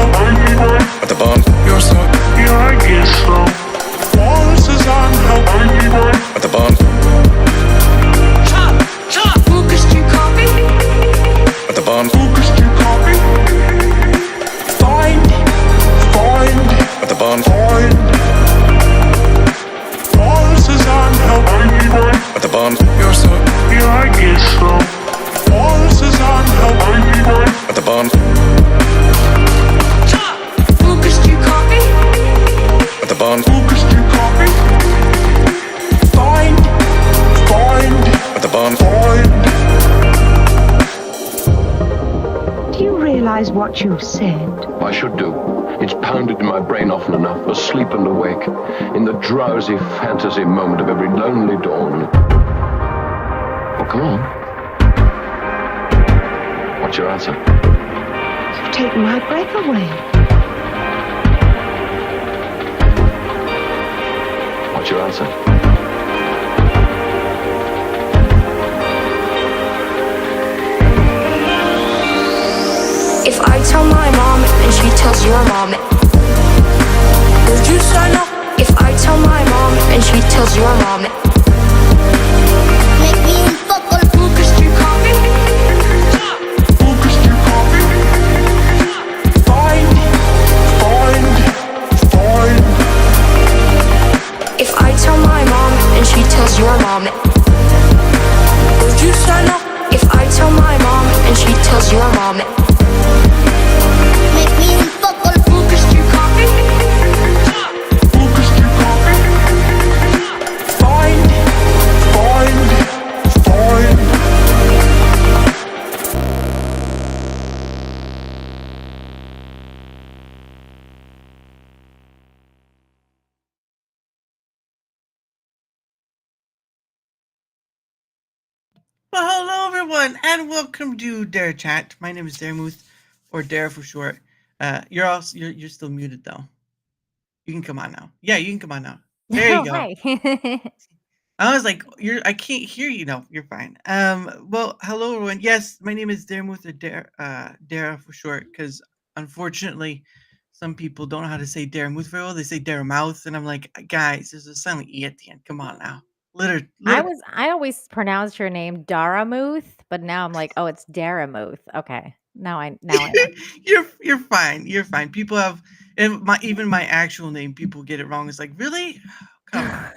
At the bomb, you're so. Yeah, I guess so. Voices on help. At the bomb, Lucas, do you copy? at the bomb, Lucas, do you copy? Find. at the bomb, Voices on help. at the bomb, you're so. Yeah, I guess so. Voices on help. At the bomb, Lucas, do you copy? at the bomb, Lucas, do you copy? Find. at the bomb, Do you realize what you've said? I should do. It's pounded in my brain often enough, asleep and awake, in the drowsy fantasy moment of every lonely dawn. Oh, come on. What's your answer? You've taken my breath away. What's your answer? If I tell my mom and she tells your mom, would you sign up? If I tell my mom and she tells your mom, make me unbuckle. Lucas, do you copy? Lucas, do you copy? Find. If I tell my mom and she tells your mom, would you sign up? If I tell my mom and she tells your mom, make me unbuckle. Lucas, do you copy? Lucas, do you copy? Find. Well, hello everyone, and welcome to DaraChat. My name is Daramouthe, or Dara for short. You're still muted though. You can come on now. Yeah, you can come on now. There you go. Hi. I was like, I can't hear you. No, you're fine. Well, hello everyone. Yes, my name is Daramouthe, or Dara for short, because unfortunately, some people don't know how to say Daramouthe very well. They say Daramouthe, and I'm like, guys, there's a silent E at the end. Come on now. I always pronounced your name Daramouthe, but now I'm like, oh, it's Daramouthe. Okay. Now I know. You're fine. You're fine. People have, and even my actual name, people get it wrong. It's like, really? Come on.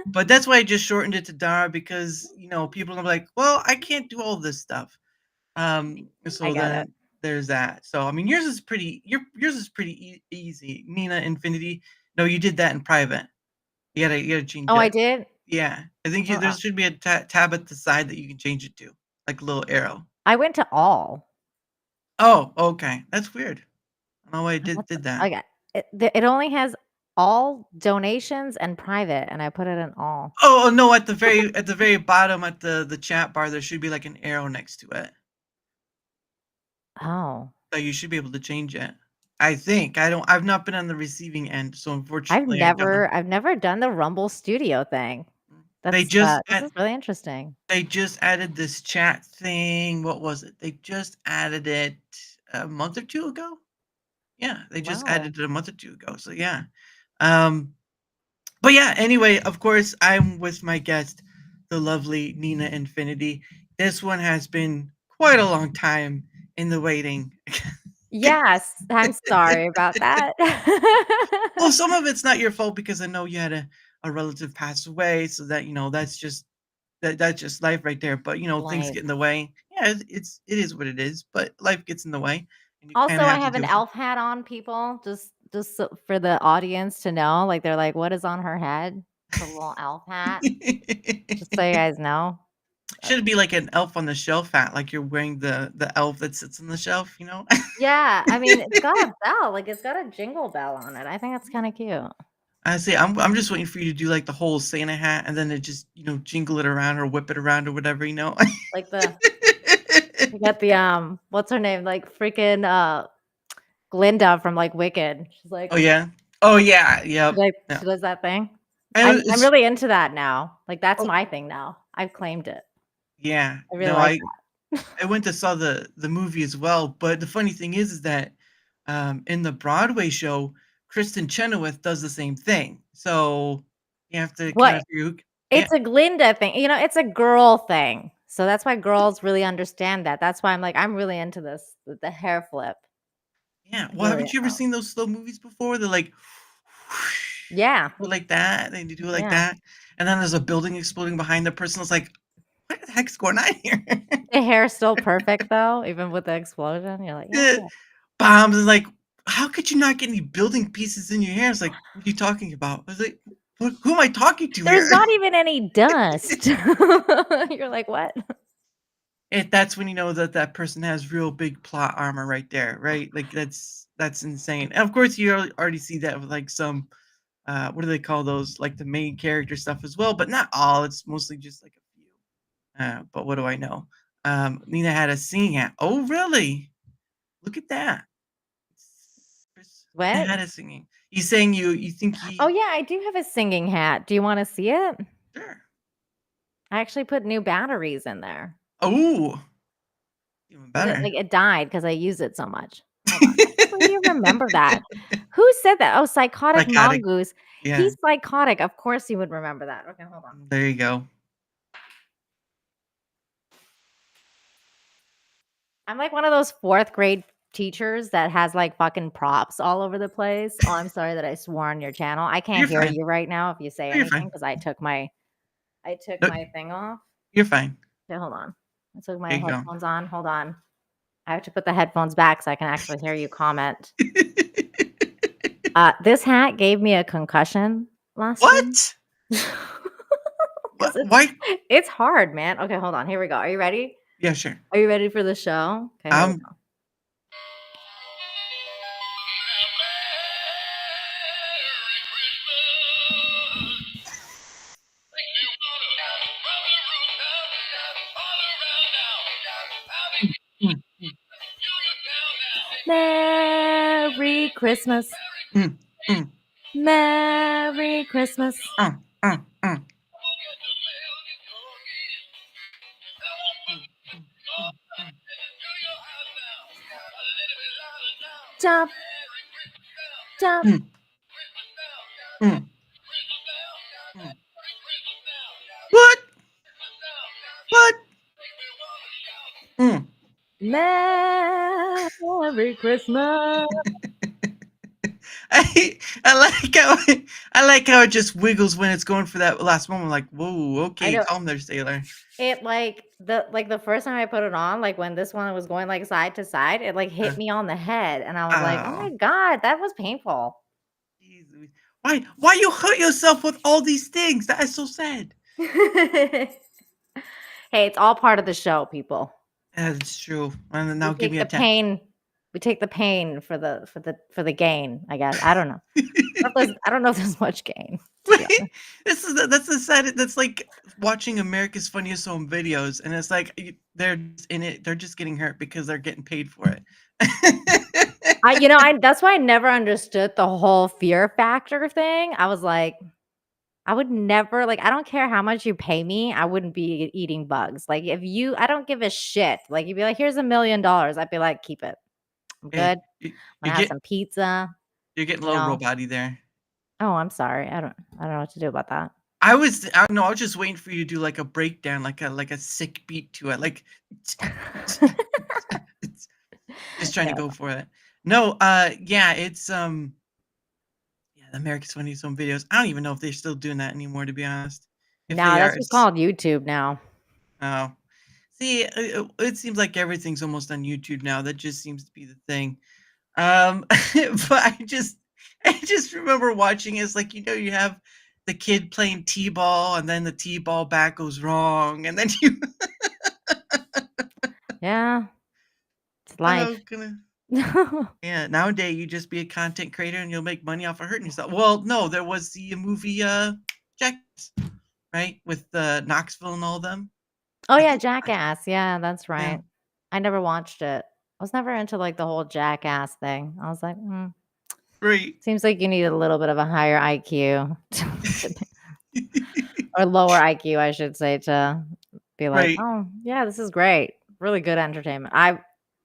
But that's why I just shortened it to Dara, because people are like, well, I can't do all this stuff. So I got then it. there's that. So I mean, yours is pretty easy. Nina Infinity. No, you did that in private. You gotta change Oh, it. I did? Yeah, I think there Uh-uh. should be a tab at the side that you can change it to, like a little arrow. I went to all. Oh, okay, that's weird. I don't know why I did that. I got it only has all donations and private, and I put it in all. Oh no! At the very bottom, at the chat bar, there should be like an arrow next to it. Oh. So you should be able to change it. I think I've not been on the receiving end, so unfortunately, I don't know. I've never done the Rumble Studio thing. They That's just this is really interesting. they just added this chat thing. What was it? They just added it a month or two ago. Yeah, they just Wow. added it a month or two ago. So yeah. But yeah, anyway, of course, I'm with my guest, the lovely Nina Infinity. This one has been quite a long time in the waiting. Yes, I'm sorry about that. Well, some of it's not your fault, because I know you had a relative pass away, so that that's just that's just life right there. But things Life. get in the way. Yeah, it is what it is. But life gets in the way, and you Also, kind of I have to have an deal elf hat on, people, just for the audience to know. Like, they're like, "What is on her head?" It's a little elf hat. Just so you guys know. Should it be like an elf on the shelf hat, like you're wearing the elf that sits on the shelf, Yeah, I mean, it's got a bell. Like, it's got a jingle bell on it. I think that's kind of cute. Honestly, I'm just waiting for you to do like the whole Santa hat, and then it just jingle it around or whip it around or whatever. Like you got the what's her name? Like freaking Glinda from like Wicked. She's like, Oh yeah. Oh yeah. Yep. like Yeah. she does that thing. And I'm really into that now. Like, that's Oh. my thing now. I've claimed it. Yeah. I really No, like I went to saw the movie as well, but the funny thing is that In the Broadway show, Kristen Chenoweth does the same thing. So you have to kind What? of figure yeah, It's a Glinda thing. It's a girl thing. So that's why girls really understand that. That's why I'm like, I'm really into this, the hair flip. yeah. I Well, really haven't you ever am. seen those slow movies before? They're like Yeah. go like that, and you do it like Yeah. that, and then there's a building exploding behind the person. It's like, what the heck's going on here? The hair's still perfect though, even with the explosion. You're like, yeah. Yeah, bombs is like, how could you not get any building pieces in your hair? It's like, what are you talking about? I was like, who am I talking to There's here? not even any dust. You're like, what? That's when you know that that person has real big plot armor right there, right? Like that's insane. And of course, you already see that with like some what do they call those? Like the main character stuff as well, but not all. It's mostly just like a few. But what do I know? Nina had a singing hat. Oh, really? Look at that. Nina What? had a singing. He's saying you think Oh he yeah, I do have a singing hat. Do you want to see it? sure. I actually put new batteries in there. Oh, even better. It died because I used it so much. Hold on. I can't believe you remember that. Who said that? Oh, psychotic Psychotic. mongoose. Yeah. He's psychotic. Of course you would remember that. Okay, hold on. There you go. I'm like one of those fourth grade teachers that has like fucking props all over the place. Oh, I'm sorry that I swore on your channel. I can't You're hear fine. you right now if you say You're anything fine. because I took my No, thing off. you're fine. Okay, hold on. I took my There you go. headphones on. Hold on. I have to put the headphones back so I can actually hear you comment. This hat gave me a concussion last What? year. What? 'Cause Why? it's hard, man. Okay, hold on. Here we go. Are you ready? Yeah, sure. Are you ready for the show? Okay, here we Um, go. mm, mm, Merry Christmas. mm, mm, Merry Christmas. mm, mm, mm, Jump, jump. mm, mm, mm. What? What? Mm. Merry Christmas. I like how it just wiggles when it's going for that last moment. Like, whoa, I okay, know. calm there, sailor. It the first time I put it on, like when this one was going like side to side, it like hit me on the head, and I was like, "Oh my Oh, god, that was painful." jeez Louise. Why you hurt yourself with all these things? That is so sad. Hey, it's all part of the show, people. That's true. And then We now give take me the a 10. pain. We take the pain for the gain. I guess I don't know. I don't know if there's much gain. To be honest. That's the sad. That's like watching America's Funniest Home Videos, and it's like they're in it. They're just getting hurt because they're getting paid for it. That's why I never understood the whole fear factor thing. I was like, I would never like. I don't care how much you pay me. I wouldn't be eating bugs. Like I don't give a shit. Like you'd be like, here's $1 million. I'd be like, keep it. I'm Yeah, good. you, I'm you gonna have get some pizza. you're getting a You little know. robot-y there. Oh, I'm sorry. I don't know what to do about that. I was just waiting for you to do like a breakdown, like a sick beat to it, like just trying to No. go for it. No, yeah, it's yeah, the America's Funniest Home Videos. I don't even know if they're still doing that anymore, to be honest. If No, they that's are, just it's called YouTube now. oh, see, it seems like everything's almost on YouTube now. That just seems to be the thing. But I just remember watching it. It's like you have the kid playing t-ball, and then the t-ball bat goes wrong, and then you Yeah, it's oh, life. yeah. Nowadays, you just be a content creator, and you'll make money off of hurting yourself. Well, no, there was the movie Jackass, right, with Knoxville and all them. Oh I yeah, think Jackass. Yeah, that's yeah. right. I never watched it. I was never into like the whole Jackass thing. I was like, Right. seems like you need a little bit of a higher IQ or lower IQ, I should say, to be like, Right. oh yeah, this is great, really good entertainment.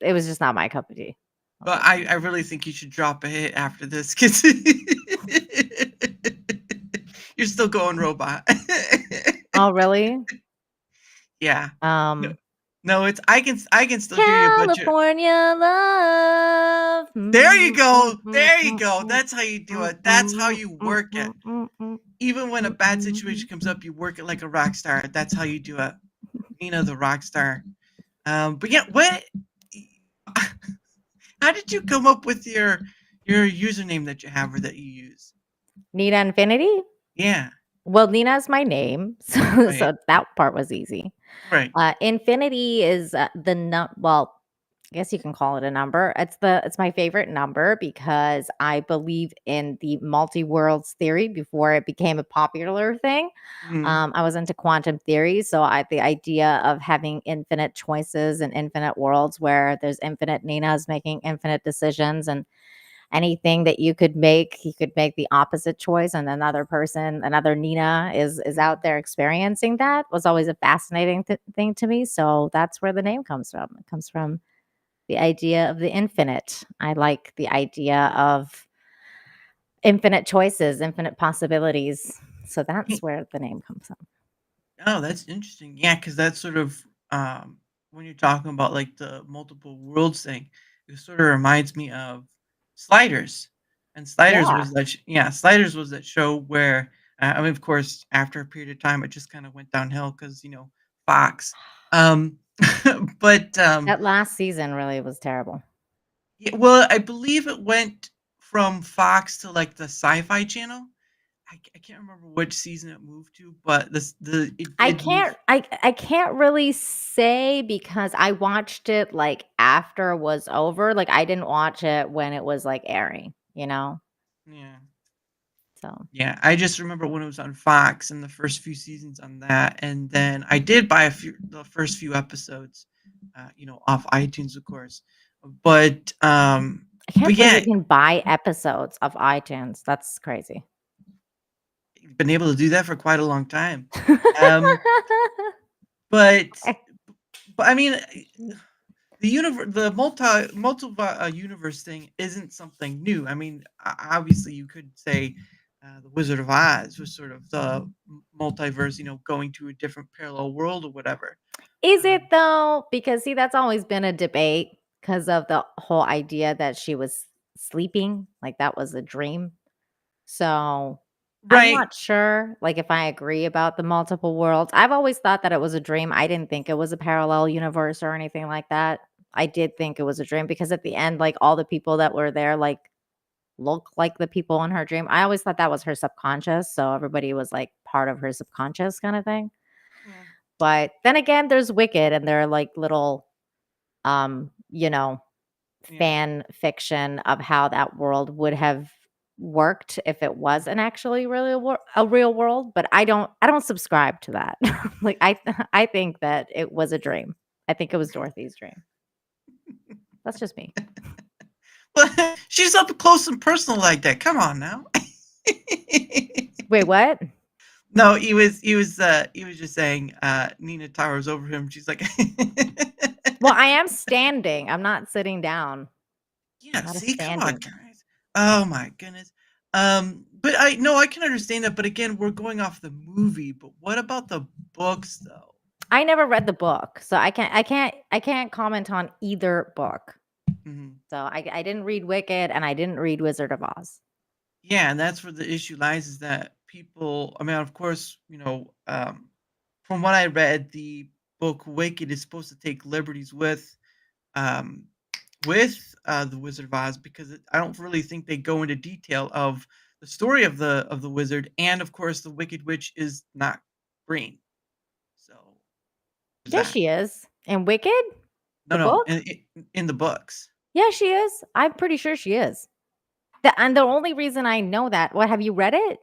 It was just not my cup of tea. But I really think you should drop a hit after this because you're still going robot. Oh, really? Yeah. No, Um, no, it's I can still hear you, but you're California love. there you go. There you go. That's how you do it. That's how you work it. Even when a bad situation comes up, you work it like a rock star. That's how you do it. Nina the rock star. But yeah, what how did you come up with your username that you have or that you use? Nina Infinity? Yeah, Well, Nina is my name, so right. that part was easy. Right. Infinity is well, I guess you can call it a number. It's my favorite number because I believe in the multi-worlds theory before it became a popular thing. Mhm. I was into quantum theory, so the idea of having infinite choices and infinite worlds where there's infinite Ninas making infinite decisions, and anything that you could make, he could make the opposite choice, and another person, another Nina is out there experiencing that, was always a fascinating thing to me. So that's where the name comes from. It comes from the idea of the infinite. I like the idea of infinite choices, infinite possibilities. So that's where the name comes from. Oh, that's interesting. Yeah, because that's sort of when you're talking about like the multiple worlds thing, it sort of reminds me of Sliders. And Sliders Yeah. was yeah, Sliders was that show where I mean, of course, after a period of time, it just kind of went downhill because Fox. Um, but That last season really was terrible. yeah, well, I believe it went from Fox to like the Sci-Fi Channel. I can't remember which season it moved to, but it I did move. can't I can't really say because I watched it, like, after it was over, like, I didn't watch it when it was, like, airing, you know? Yeah. So Yeah, I just remember when it was on Fox and the first few seasons on that, and then I did buy the first few episodes, off iTunes, of course. But I can't believe yeah, you can buy episodes of iTunes, that's crazy. been able to do that for quite a long time. Um, but I mean, the universe thing isn't something new. I mean, obviously, you could say the Wizard of Oz was sort of the multiverse, going to a different parallel world or whatever. Is it Um, though? Because see, that's always been a debate because of the whole idea that she was sleeping, like, that was a dream. So, I'm right, not sure, like, if I agree about the multiple worlds. I've always thought that it was a dream. I didn't think it was a parallel universe or anything like that. I did think it was a dream because at the end, like, all the people that were there, like, look like the people in her dream. I always thought that was her subconscious, so everybody was, like, part of her subconscious kinda thing. yeah, But then again, there's Wicked, and they're, like, little, you know, yeah. fan fiction of how that world would have worked if it was an actually really a real world, but I don't subscribe to that. Like, I think that it was a dream. I think it was Dorothy's dream. That's just me. But she's up close and personal like that. Come on now. Wait, what? No, he was just saying Nina towers over him. She's like Well, I am standing. I'm not sitting down. Yeah, Not a see, come on, standing. guys. Oh my goodness. But I no, I can understand that, but again, we're going off the movie, but what about the books though? I never read the book, so I can't comment on either book. Mhm. So I didn't read Wicked and I didn't read Wizard of Oz. Yeah, and that's where the issue lies is that I mean, of course, from what I read, the book Wicked is supposed to take liberties um with the Wizard of Oz because I don't really think they go into detail of the story of the wizard, and of course, the Wicked Witch is not green. So there's Yes, that. she is. And Wicked? No, The no, book? in the books. Yeah, she is. I'm pretty sure she is. And the only reason I know that, what, have you read it?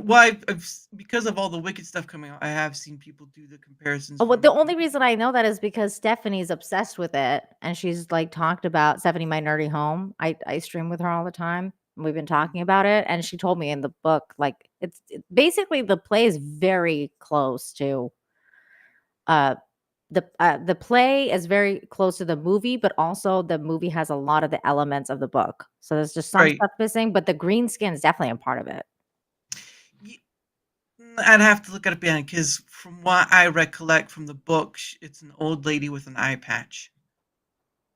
Well, because of all the Wicked stuff coming out, I have seen people do the comparisons Oh, well, the from. only reason I know that is because Stephanie's obsessed with it, and she's like talked about Stephanie, my nerdy home. I stream with her all the time. And we've been talking about it, and she told me in the book, like, basically the play is very close to uh the play is very close to the movie, but also the movie has a lot of the elements of the book. So there's just some Right. stuff missing, but the green skin is definitely a part of it. I'd have to look it up again because from what I recollect from the book, it's an old lady with an eye patch.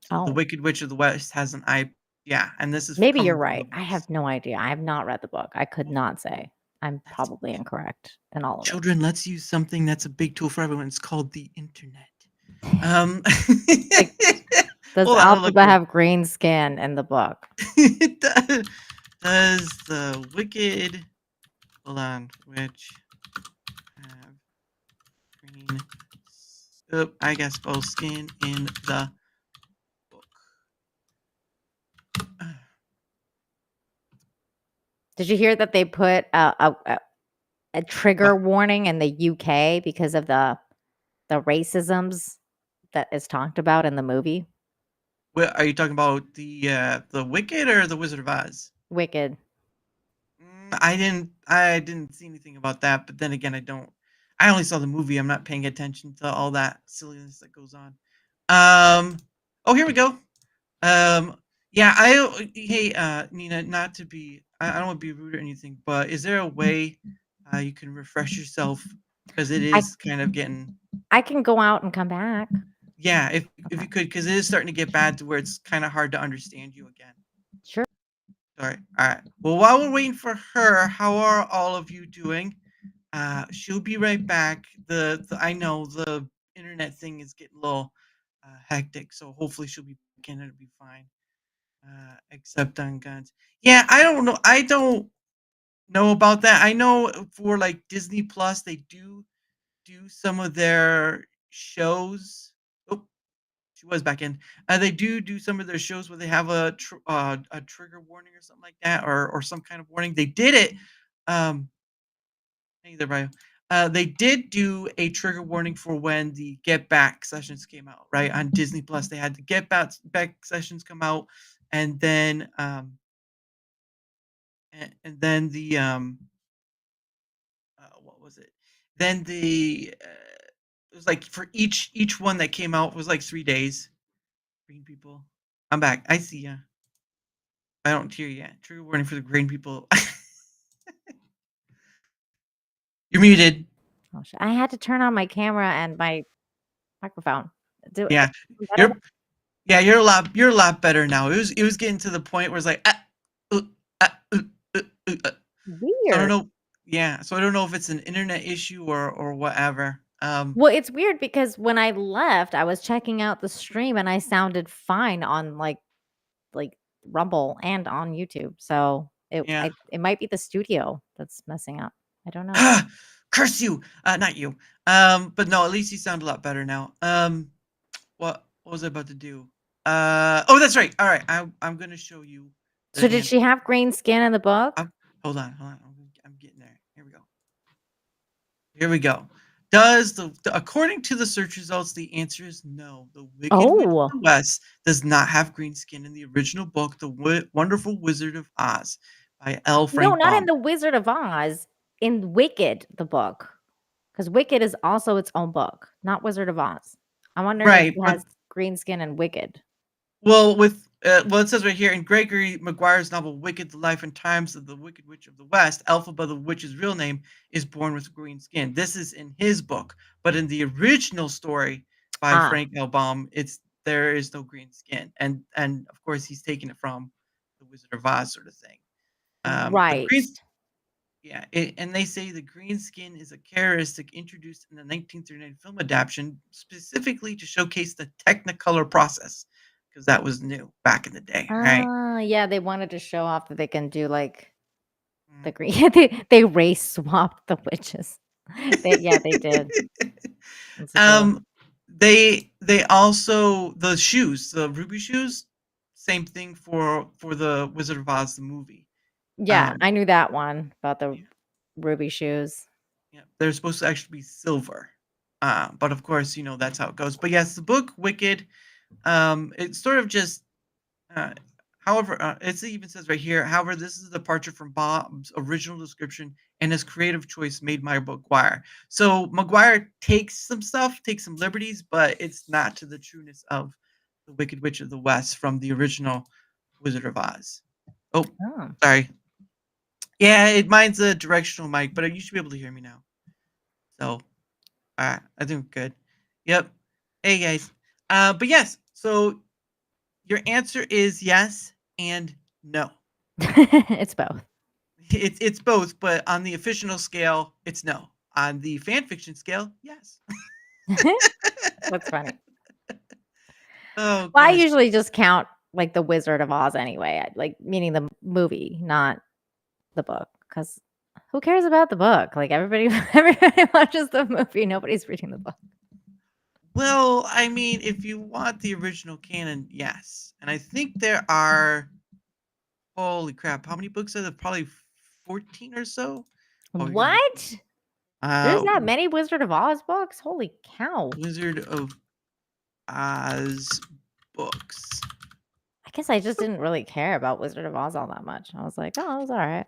So the Oh, Wicked Witch of the West has an eye. Yeah, and this is maybe you're coming from the right. I books. have no idea. I have not read the book. I could Well, not say. I'm that's probably incorrect in all of it. children. Let's use something that's a big tool for everyone. It's called the internet. Um, Like, does hold on, I'll look Alphaba it up. have green skin in the book? Does the Wicked hold on, which have green? I guess both skin in the book. Did you hear that they put a trigger warning in the UK because of the racisms that is talked about in the movie What are you talking about? The Wicked or the Wizard of Oz? Wicked? I didn't see anything about that, but then again, I only saw the movie. I'm not paying attention to all that silliness that goes on. Oh, here we go. Yeah, hey, Nina, not to be, I don't want to be rude or anything, but is there a way you can refresh yourself because it I is kind of getting, I can go out and come back. yeah, if Okay. you could, because it is starting to get bad to where it's kind of hard to understand you again. Sure. All right. Well, while we're waiting for her, how are all of you doing? She'll be right back. I know the internet thing is getting a little hectic, so hopefully she'll be back and it'll be fine. Except on guns. Yeah, I don't know. I don't know about that. I know for like Disney Plus, they do some of their shows. Oh, she was back in. They do some of their shows where they have a trigger warning or something like that, or some kind of warning. They did it. Um, Hey there, Bio. They did do a trigger warning for when the Get Back sessions came out, right? On Disney Plus, they had the Back sessions come out, and then and then what was it? Then it was like for each one that came out was like 3 days. Green people, I'm back. I see ya. I don't hear you. Trigger warning for the green people. You're muted. Oh, shit. I had to turn on my camera and my microphone. Do Yeah, better? you're Yeah, you're a lot better now. It was getting to the point where it's like ah, so I don't Weird. know. Yeah, so I don't know if it's an internet issue or whatever. Well, it's weird because when I left, I was checking out the stream and I sounded fine on like Rumble and on YouTube. So Yeah. it might be the studio that's messing up. I don't know. Curse you. Not you. But no, at least you sound a lot better now. What was I about to do? Oh, that's right. All right, I'm gonna show you the So did hand. she have green skin in the book? Hold on. I'm getting there. Here we go. Here we go. Does according to the search results, the answer is no. The Wicked Witch of Oh. the West does not have green skin in the original book, The Wonderful Wizard of Oz, by L. No, Frank not in Baum. The Wizard of Oz, in Wicked, the book. Because Wicked is also its own book, not Wizard of Oz. I'm wondering if Right, she but has green skin in Wicked. well, it says right here in Gregory Maguire's novel "Wicked: The Life and Times of the Wicked Witch of the West," Elphaba, the witch's real name, is born with green skin. This is in his book, but in the original story by Ah, Frank L. Baum, there is no green skin, and of course he's taking it from the Wizard of Oz sort of thing. The right. green, yeah, and they say the green skin is a characteristic introduced in the 1939 film adaptation specifically to showcase the Technicolor process because that was new back in the day, right? Ah, yeah, they wanted to show off that they can do like the Mm. green. Yeah, they race swapped the witches. They did. That's adorable. um, they also the shoes, the ruby shoes, same thing for the Wizard of Oz the movie. Yeah, Um, I knew that one about the yeah, ruby shoes. yeah, they're supposed to actually be silver, but of course that's how it goes. But yes, the book Wicked, it's sort of just uh, However, it even says right here, however, this is a departure from Bob's original description and his creative choice made by McGuire. So McGuire takes some stuff, takes some liberties, but it's not to the trueness of the Wicked Witch of the West from the original Wizard of Oz. Oh, Oh. sorry. Yeah, mine's a directional mic, but you should be able to hear me now. So, I think we're good. Yep. Hey guys. But yes. So your answer is yes and no. It's both. It's both, but on the official scale, it's no. On the fan fiction scale, yes. That's funny. Oh, Well, I goodness. usually just count like the Wizard of Oz anyway, like meaning the movie, not the book, because who cares about the book? Like everybody watches the movie. Nobody's reading the book. Well, I mean, if you want the original canon, yes. And I think there are, holy crap, how many books are there? Probably 14 or so. Oh, you're gonna- What? There's that Uh, many Wizard of Oz books? Holy cow. Wizard of Oz books. I guess I just didn't really care about Wizard of Oz all that much. I was like, oh, it was all right.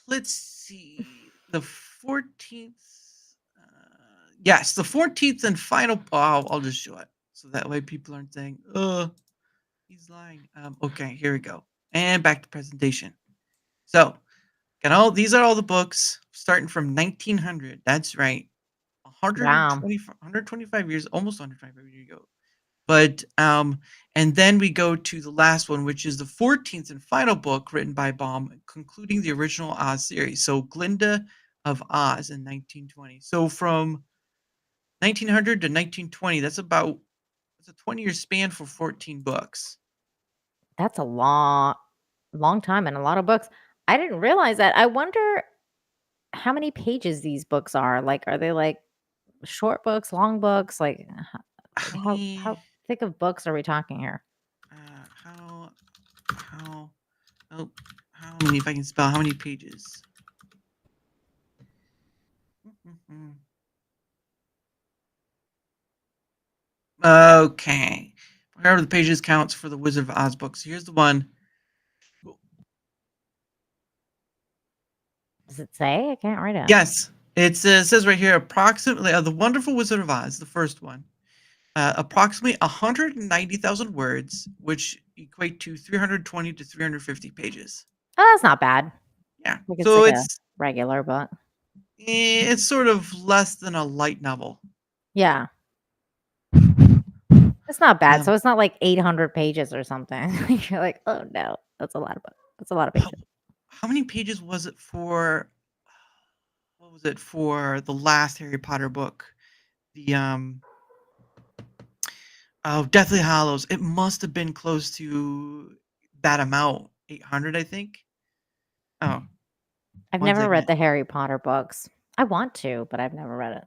Let's see. The 14th. Yes, the 14th and final. Oh, I'll just show it so that way people aren't saying, he's lying. Okay, here we go. And back to presentation. So, these are all the books starting from 1900. That's right. 125 years, almost 125 years ago. But and then we go to the last one, which is the 14th and final book written by Baum, concluding the original Oz series. So Glinda of Oz in 1920. So from 1900 to 1920, that's a 20-year span for 14 books. That's a long time and a lot of books. I didn't realize that. I wonder how many pages these books are. Like, are they like short books, long books? Like, how thick of books are we talking here? How many, if I can spell, how many pages? Okay. However the pages counts for the Wizard of Oz books. Here's the one. Does it say? I can't read it. Yes. It says right here, approximately, The Wonderful Wizard of Oz, the first one. Approximately 190,000 words, which equate to 320 to 350 pages. Oh, that's not bad. Yeah. Like So like it's a regular book. It's sort of less than a light novel. Yeah. It's not bad. So it's not like 800 pages or something. You're like, oh no, that's a lot of books. That's a lot of pages. How many pages was it for? What was it for the last Harry Potter book? The Deathly Hallows. It must have been close to that amount, 800, I think. Oh, I've one never second. read the Harry Potter books. I want to, but I've never read it.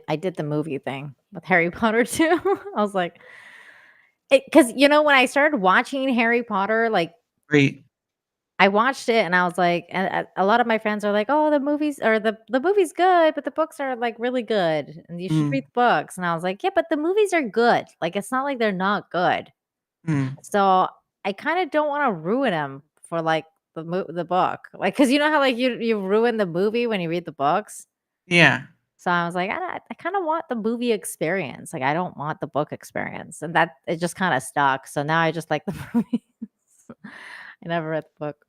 I did the movie thing with Harry Potter too. I was like, because when I started watching Harry Potter, like Great. I watched it and I was like, and a lot of my friends are like, oh, the movies or the movie's good, but the books are like really good, and you should read the books. And I was like, yeah, but the movies are good. Like it's not like they're not good. So I kind of don't want to ruin them for like the book, like because you know how like you ruin the movie when you read the books. Yeah. So I was like, I kind of want the movie experience. Like I don't want the book experience, and that it just kind of stuck. So now I just like the movies. I never read the book,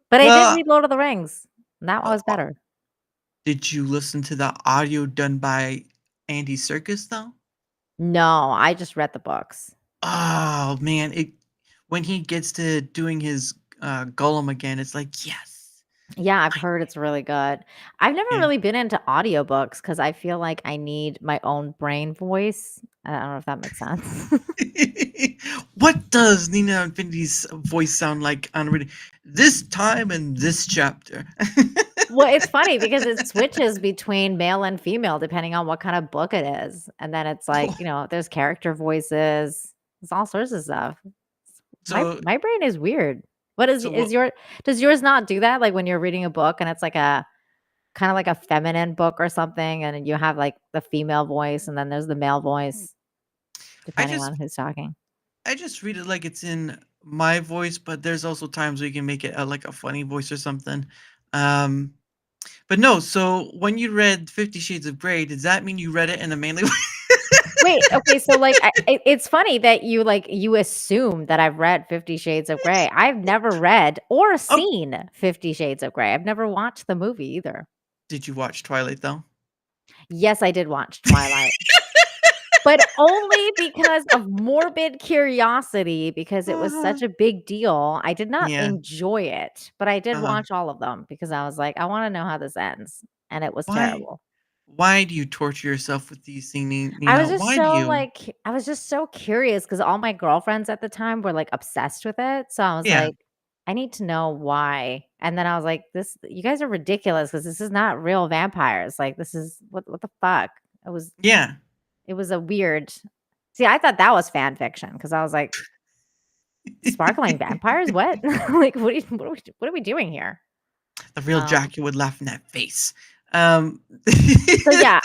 but I did read Lord of the Rings. And that was better. Did you listen to the audio done by Andy Serkis though? No, I just read the books. Oh man, when he gets to doing his Gollum again, it's like yes. Yeah, I've heard it's really good. I've never Yeah. really been into audiobooks because I feel like I need my own brain voice. I don't know if that makes sense. What does Nina Infinity's voice sound like on reading this time in this chapter? Well, it's funny because it switches between male and female depending on what kind of book it is. And then it's like, there's character voices. It's all sorts of stuff. So My brain is weird. What is So is your does yours not do that? Like when you're reading a book and it's like a kind of like a feminine book or something, and you have like the female voice and then there's the male voice. I depending just on who's talking. I just read it like it's in my voice, but there's also times where you can make it like a funny voice or something. Um, but no. So when you read 50 Shades of Grey, does that mean you read it in a manly way? Wait, okay, so like it's funny that you assume that I've read 50 Shades of Grey. I've never read or Oh, seen 50 Shades of Grey. I've never watched the movie either. did you watch Twilight though? Yes, I did watch Twilight, but only because of morbid curiosity because it was Uh-huh. such a big deal. I did not Yeah. enjoy it, but I did Uh-huh. watch all of them because I was like, I want to know how this ends, and it was Why? terrible. Why do you torture yourself with these things, I was Nina? just Why do so you? like I was just so curious because all my girlfriends at the time were like obsessed with it. So I was Yeah. like, I need to know why. And then I was like, this you guys are ridiculous because this is not real vampires. Like this is what the fuck? It was Yeah. it was a weird. See, I thought that was fan fiction because I was like, sparkling vampires? What? Like what are we doing here? The real Um Dracula would laugh in that face. Um, So yeah,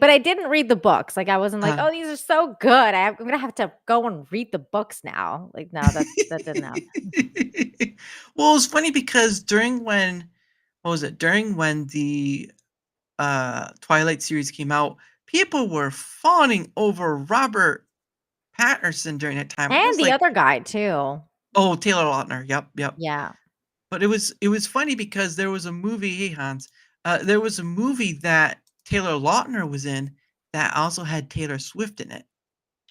but I didn't read the books. Like I wasn't like, uh, "Oh, these are so good. I'm gonna have to go and read the books now." Like no, that didn't happen. well, it's funny because during when what was it? During when the Twilight series came out, people were fawning over Robert Patterson during that time. I And was the like, other guy too. oh, Taylor Lautner. Yep, yep. Yeah. But it was funny because there was a movie. Hey Hans, there was a movie that Taylor Lautner was in that also had Taylor Swift in it.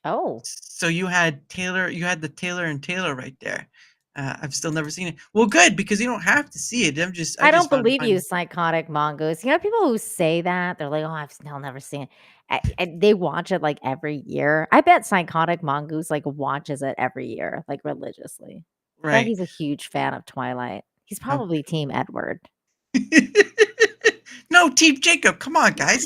Oh, So you had the Taylor and Taylor right there. I've still never seen it. Well, good because you don't have to see it. I I just don't found it believe you, funny. psychotic mongoose. You know, people who say that they're like, "Oh, I've still never seen it." They watch it like every year. I bet psychotic mongoose like watches it every year, like religiously. I bet Right. he's a huge fan of Twilight. He's Oh. probably Team Edward. no, Team Jacob. Come on, guys.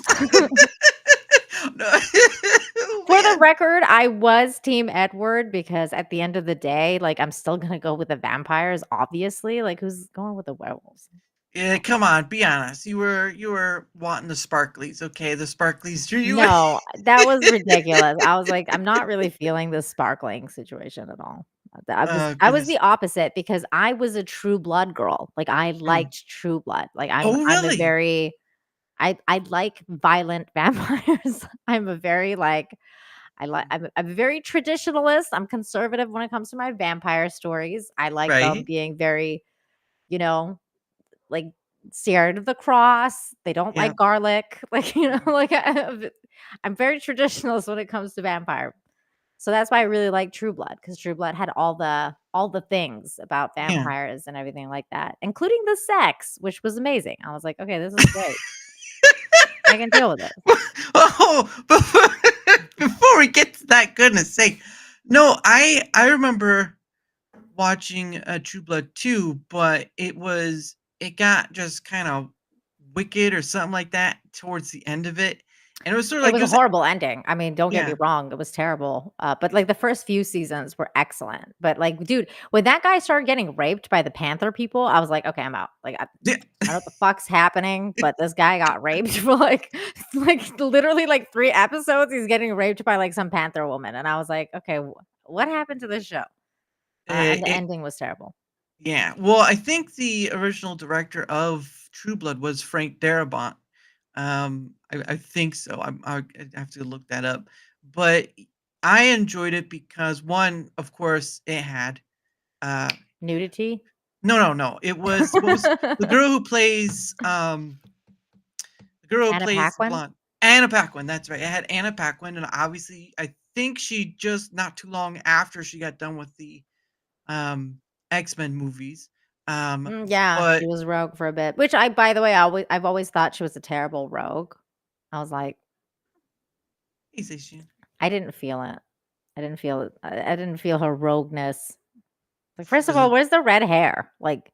no. oh, For the man. record, I was team Edward because at the end of the day, like, I'm still gonna go with the vampires, obviously, like, who's going with the werewolves? Yeah, come on. Be honest. You were wanting the sparklies. Okay, the sparklies drew you in. No, that was ridiculous. I was like, I'm not really feeling this sparkling situation at all. oh I was goodness. the opposite because I was a True Blood girl. Like, I Oh, liked True Blood. Like, oh I'm a really? very I like violent vampires. I'm a very, like I'm a very traditionalist. I'm conservative when it comes to my vampire stories. I like them Right. being very, you know, like scared of the cross. They don't Yeah. like garlic. Like, like I'm very traditionalist when it comes to vampire. So that's why I really like True Blood because True Blood had all the things about Yeah. vampires and everything like that, including the sex, which was amazing. I was like, okay, this is great. I can deal with it. oh, before we get to that, goodness sake, no, I remember watching True Blood 2, but it got just kind of wicked or something like that towards the end of it, and it was sort of It like was it a was horrible ending. I mean, don't get me yeah. wrong, it was terrible. But like the first few seasons were excellent. But like, dude, when that guy started getting raped by the Panther people, I was like, okay, I'm out. Like, I Yeah. don't know what the fuck's happening, but this guy got raped for like literally like 3 episodes. He's getting raped by like some Panther woman, and I was like, okay, what happened to this show? And the it ending was terrible. Yeah. Well, I think the original director of True Blood was Frank Darabont. I think so. I'd have to look that up. But I enjoyed it because one, of course, it had uh Nudity. no. It was what was the girl who plays the girl who Anna plays the Paquin. blonde. Anna Paquin, that's right. It had Anna Paquin, and obviously I think she just not too long after she got done with the um X-Men movies. Yeah, she But was rogue for a bit. Which by the way, I've always thought she was a terrible rogue. I was like, Easy, Sheen. I didn't feel it. I didn't feel it. I didn't feel her rogueness. Like, first of Does all, it where's the red hair? Like, does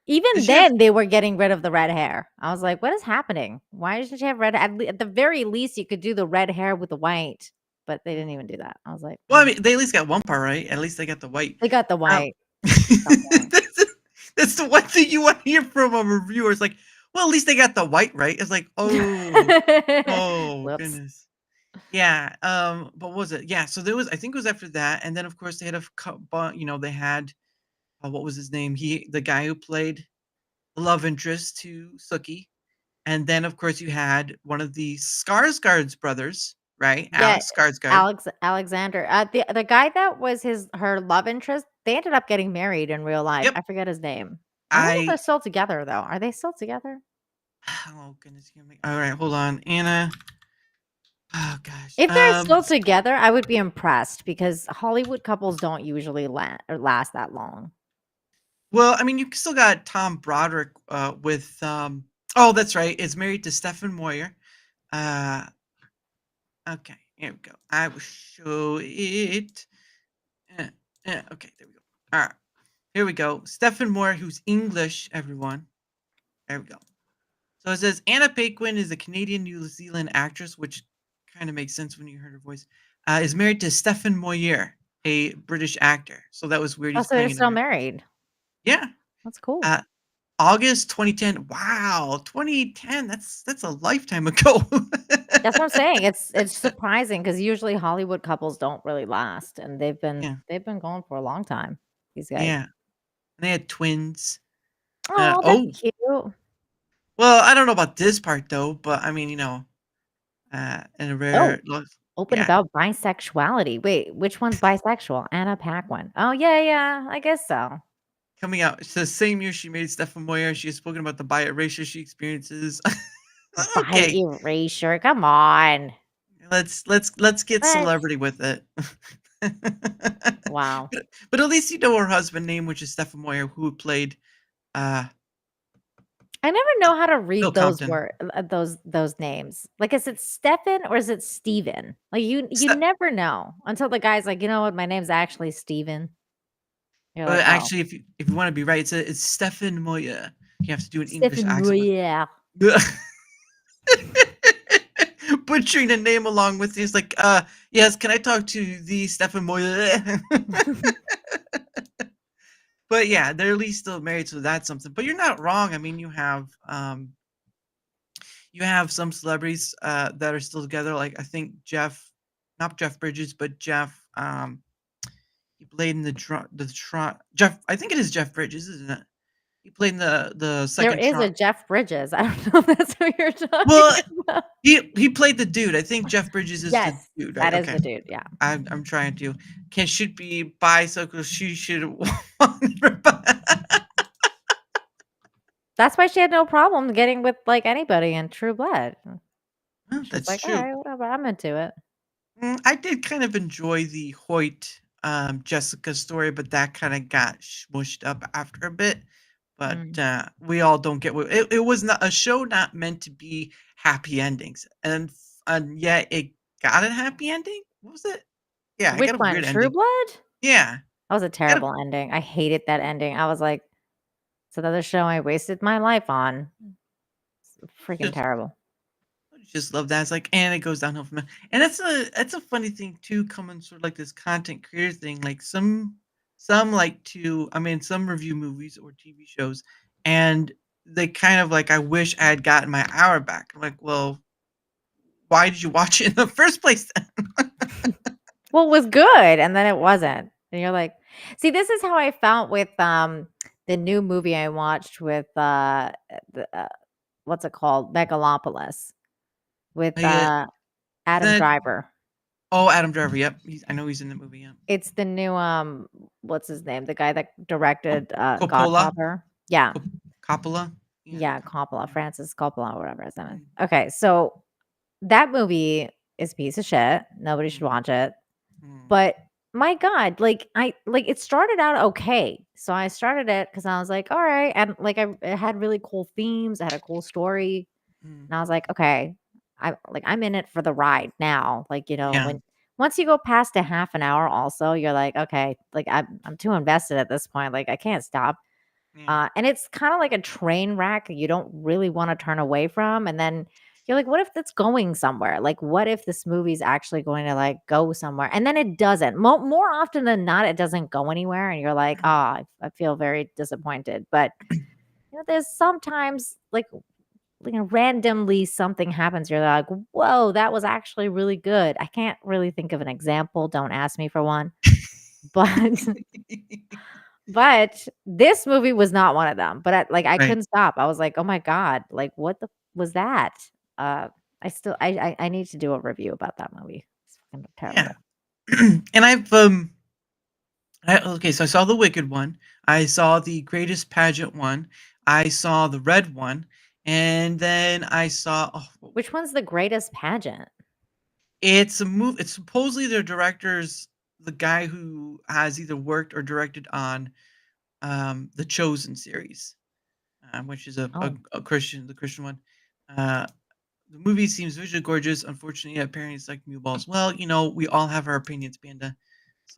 even she have then, they were getting rid of the red hair. I was like, what is happening? Why doesn't she have red? At the very least, you could do the red hair with the white, but they didn't even do that. I was like, well, I mean, they at least got one part right. At least they got the white. they got the Um, white at some point. that's the one thing you want to hear from a reviewer. It's like, well, at least they got the white right. It's like, oh, oh Whoops. goodness. Yeah. But what was it? Yeah. So there was, I think it was after that, and then of course they had they had what was his name? The guy who played the love interest to Sookie, and then of course you had one of the Skarsgård's brothers, right? Yeah, Alex Skarsgård. Alexander. The guy that was her love interest, they ended up getting married in real life. Yep. I forget his name. I don't know if they're I still together though. Are they still together? oh goodness, all right, hold on, Anna. Oh gosh. If they're still together, I would be impressed because Hollywood couples don't usually last that long. Well, I mean, you still got Tom Broderick with oh, that's right, is married to Stephen Moyer. Uh okay, here we go. I will show it. Okay, there we go. All right. Here we go. Stephen Moyer, who's English, everyone. There we go. So it says Anna Paquin is a Canadian New Zealand actress, which kind of makes sense when you heard her voice. Is married to Stephen Moyer, a British actor. So that was weird. Oh, He's so they're playing an still American. married. Yeah. That's cool. August 2010. Wow, 2010. That's a lifetime ago. That's what I'm saying. It's surprising because usually Hollywood couples don't really last, and they've Yeah. been going for a long time. These guys. Yeah. And they had twins. Oh, that's cute. Well, I don't know about this part though, but I mean, in a rare Open yeah. about bisexuality. Wait, which one's bisexual? Anna Paquin. Oh yeah, I guess so. Coming out. So same year she made Stephen Moyer. She has spoken about the bi-erasure she experiences. Okay. By erasure. Come on. Let's get celebrity with it. Wow. But at least you know her husband name, which is Stephen Moyer, who played I never know how to read Bill those Compton. those names. Like, is it Stefan or is it Steven? Like you Ste- never know until the guy's like, you know what, my name's actually Steven. You're But like, oh, actually, if you want to be right, it's Stephen Moyer. You have to do an English Stefan accent. Moyer. Butchering the name along with these like, yes, can I talk to the Stephen Moyer? But yeah, they're at least still married, so that's something. But you're not wrong. I mean, you have some celebrities that are still together. Like I think not Jeff Bridges, but Jeff. He played in Jeff. I think it is Jeff Bridges, isn't it? He played in the There second. is a Jeff Bridges. I don't know if that's who you're talking Well, about. he played the dude. I think Jeff Bridges is Yes, the dude. Right? that is the dude. Yeah. I'm trying to. Should be bisexual. She should. That's why she had no problem getting with like anybody in True Blood. Well, She's that's like, true. all right, whatever, I'm into it. I did kind of enjoy the Hoyt Jessica story, but that kind of got smushed up after a bit. But we all don't get what it was. Not a show not meant to be happy endings, and yet it got a happy ending. What was it? Yeah, Which I got a one? weird True ending. Blood? Yeah, That was a terrible ending. I hated that ending. I was like, it's another show I wasted my life on. It's freaking terrible. just love that. It's like, and it goes downhill from there. And that's a funny thing too, coming sort of like this content creator thing. Like some like to, I mean, some review movies or TV shows, and they kind of like, I wish I had gotten my hour back. I'm like, well, why did you watch it in the first place then? Well, it was good, and then it wasn't. And you're like, see, this is how I felt with the new movie I watched with what's it called? Megalopolis with Adam Driver. Oh, Adam Driver. Yep, I know he's in the movie. Yeah, It's the new what's his name? The guy that directed Coppola? Godfather. Yeah. Coppola. Yeah, Coppola, Francis Coppola, or whatever his name is. Okay, so that movie is a piece of shit. Nobody should watch it. But my God, like it started out okay. So I started it because I was like, all right, and like it had really cool themes, it had a cool story, and I was like, okay, I'm in it for the ride now. Like, when once you go past a half an hour, also you're like, okay, like I'm too invested at this point. Like I can't stop. And it's kind of like a train wreck you don't really want to turn away from. And then you're like, what if that's going somewhere? Like, what if this movie's actually going to like go somewhere? And then it doesn't. More often than not, it doesn't go anywhere. And you're like, I feel very disappointed. But there's sometimes like randomly something happens. You're like, whoa, that was actually really good. I can't really think of an example. Don't ask me for one. But but this movie was not one of them. But I Right. couldn't stop. I was like, oh my God, like what the was that? I need to do a review about that movie. It's fucking Yeah. terrible. And okay, so I saw the Wicked one. I saw the Greatest Pageant one. I saw the Red one. And then I saw, Which one's the greatest pageant? it's a movie. It's supposedly the director's, the guy who has either worked or directed on the Chosen series, which is Oh. a Christian, the Christian one. Uh, the movie seems visually gorgeous. Unfortunately, apparently it's like Mule Balls. Well, we all have our opinions, Panda.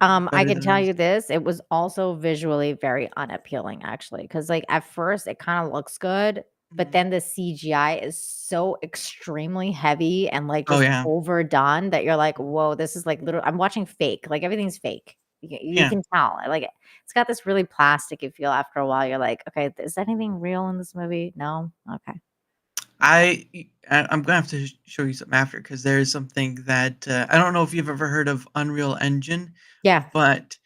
Some are I better can than tell others. you this, it was also visually very unappealing actually, because like at first it kind of looks good, but Mhm. then the CGI is so extremely heavy and like Oh just yeah, overdone that you're like, whoa, this is like literal. I'm watching fake, like everything's fake. You yeah. can tell. Like it's got this really plasticky feel after a while. You're like, okay, is anything real in this movie? No? Okay. I'm gonna have to show you something after because there's something that I don't know if you've ever heard of Unreal Engine, Yeah. but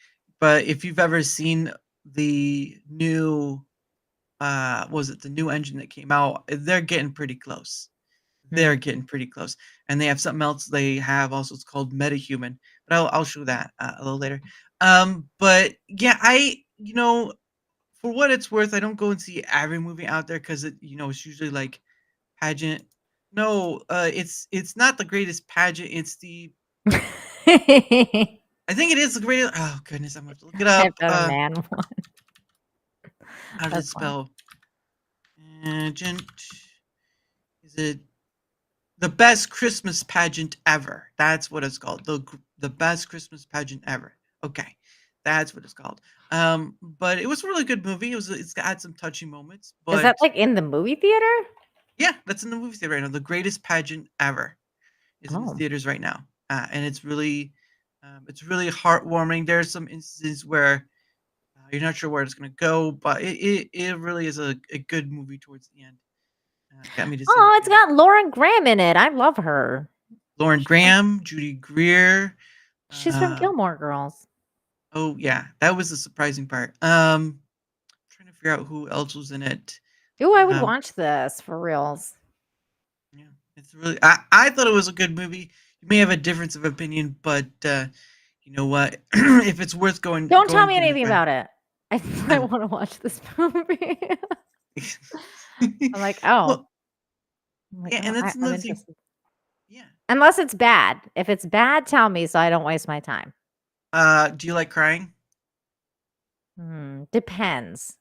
if you've ever seen the new was it the new engine that came out? They're getting pretty close. Hmm. They're getting pretty close, and they have something else they have also. It's called MetaHuman, but I'll show that a little later. But yeah, for what it's worth, I don't go and see every movie out there because it's usually like pageant. No, it's not the greatest pageant. It's the I've I think it is the greatest. Oh goodness, I'm gonna have to look it up. done a man one. How does it That's fine. spell? Pageant. Is it the best Christmas pageant ever? That's what it's called. The best Christmas pageant ever. Okay, that's what it's called. But it was a really good movie. It's got some touching moments. Is that But like in the movie theater? yeah, that's in the movie theater right now. The greatest pageant ever is in the Oh. theaters right now, and it's really heartwarming. There's some instances where you're not sure where it's going to go, but it really is a good movie towards the end. Got me to say, Oh, it's got Lauren Graham in it. I love her. Lauren She's from Graham, Judy Greer. she's from Uh, Gilmore Girls. oh yeah, that was the surprising part. Trying to figure out who else was in it. Ooh, I would Um, watch this for reals. yeah, it's really. I thought it was a good movie. You may have a difference of opinion, but you know what? If it's worth Don't tell going me to anything the about it. I I want to watch this movie. I'm like, oh, well, I'm like, yeah, oh, and that's I'm another thing. interested. Yeah. Unless it's bad. If it's bad, tell me so I don't waste my time. Do you like crying? Depends.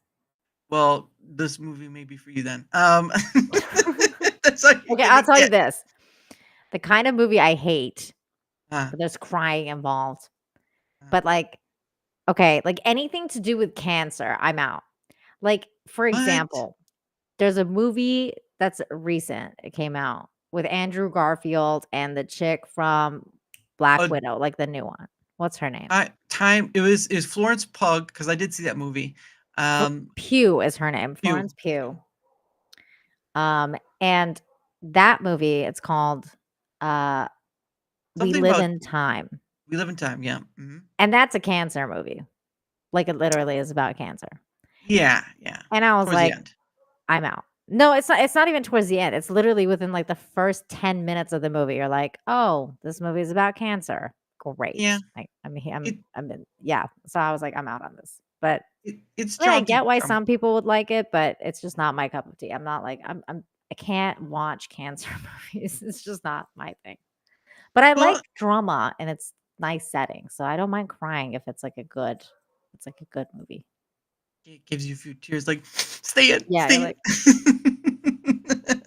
Well, this movie may be for you then. That's all you're Okay, I'll gonna tell you get. this. The kind of movie I hate, Uh, but there's crying involved. uh, But like, okay, like anything to do with cancer, I'm out. Like, for what? example, there's a movie that's recent. It came out with Andrew Garfield and the chick from Black Uh, Widow, like the new one. What's her name? time. It was Florence Pugh because I did see that movie. Pugh is her name. You Florence Pugh. And that movie, it's called uh We something Live about in Time. We Live in Time. Yeah. And that's a cancer movie. Like it literally is about cancer. Yeah. Yeah. And I was Towards the like, end. I'm out. No, it's not even towards the end. It's literally within like the first 10 minutes of the movie. You're like, oh, this movie is about cancer. Great. Yeah. Like, I mean, It, I'm in, yeah. So I was like, I'm out on this. But it's yeah, I drawn to get why from. some people would like it, but it's just not my cup of tea. I'm not like I can't watch cancer movies. It's just not my thing. But I like Well, drama and it's nice setting. So I don't mind crying if it's like a good movie. it gives you a few tears. Like, stay in, Yeah, you're stay like in.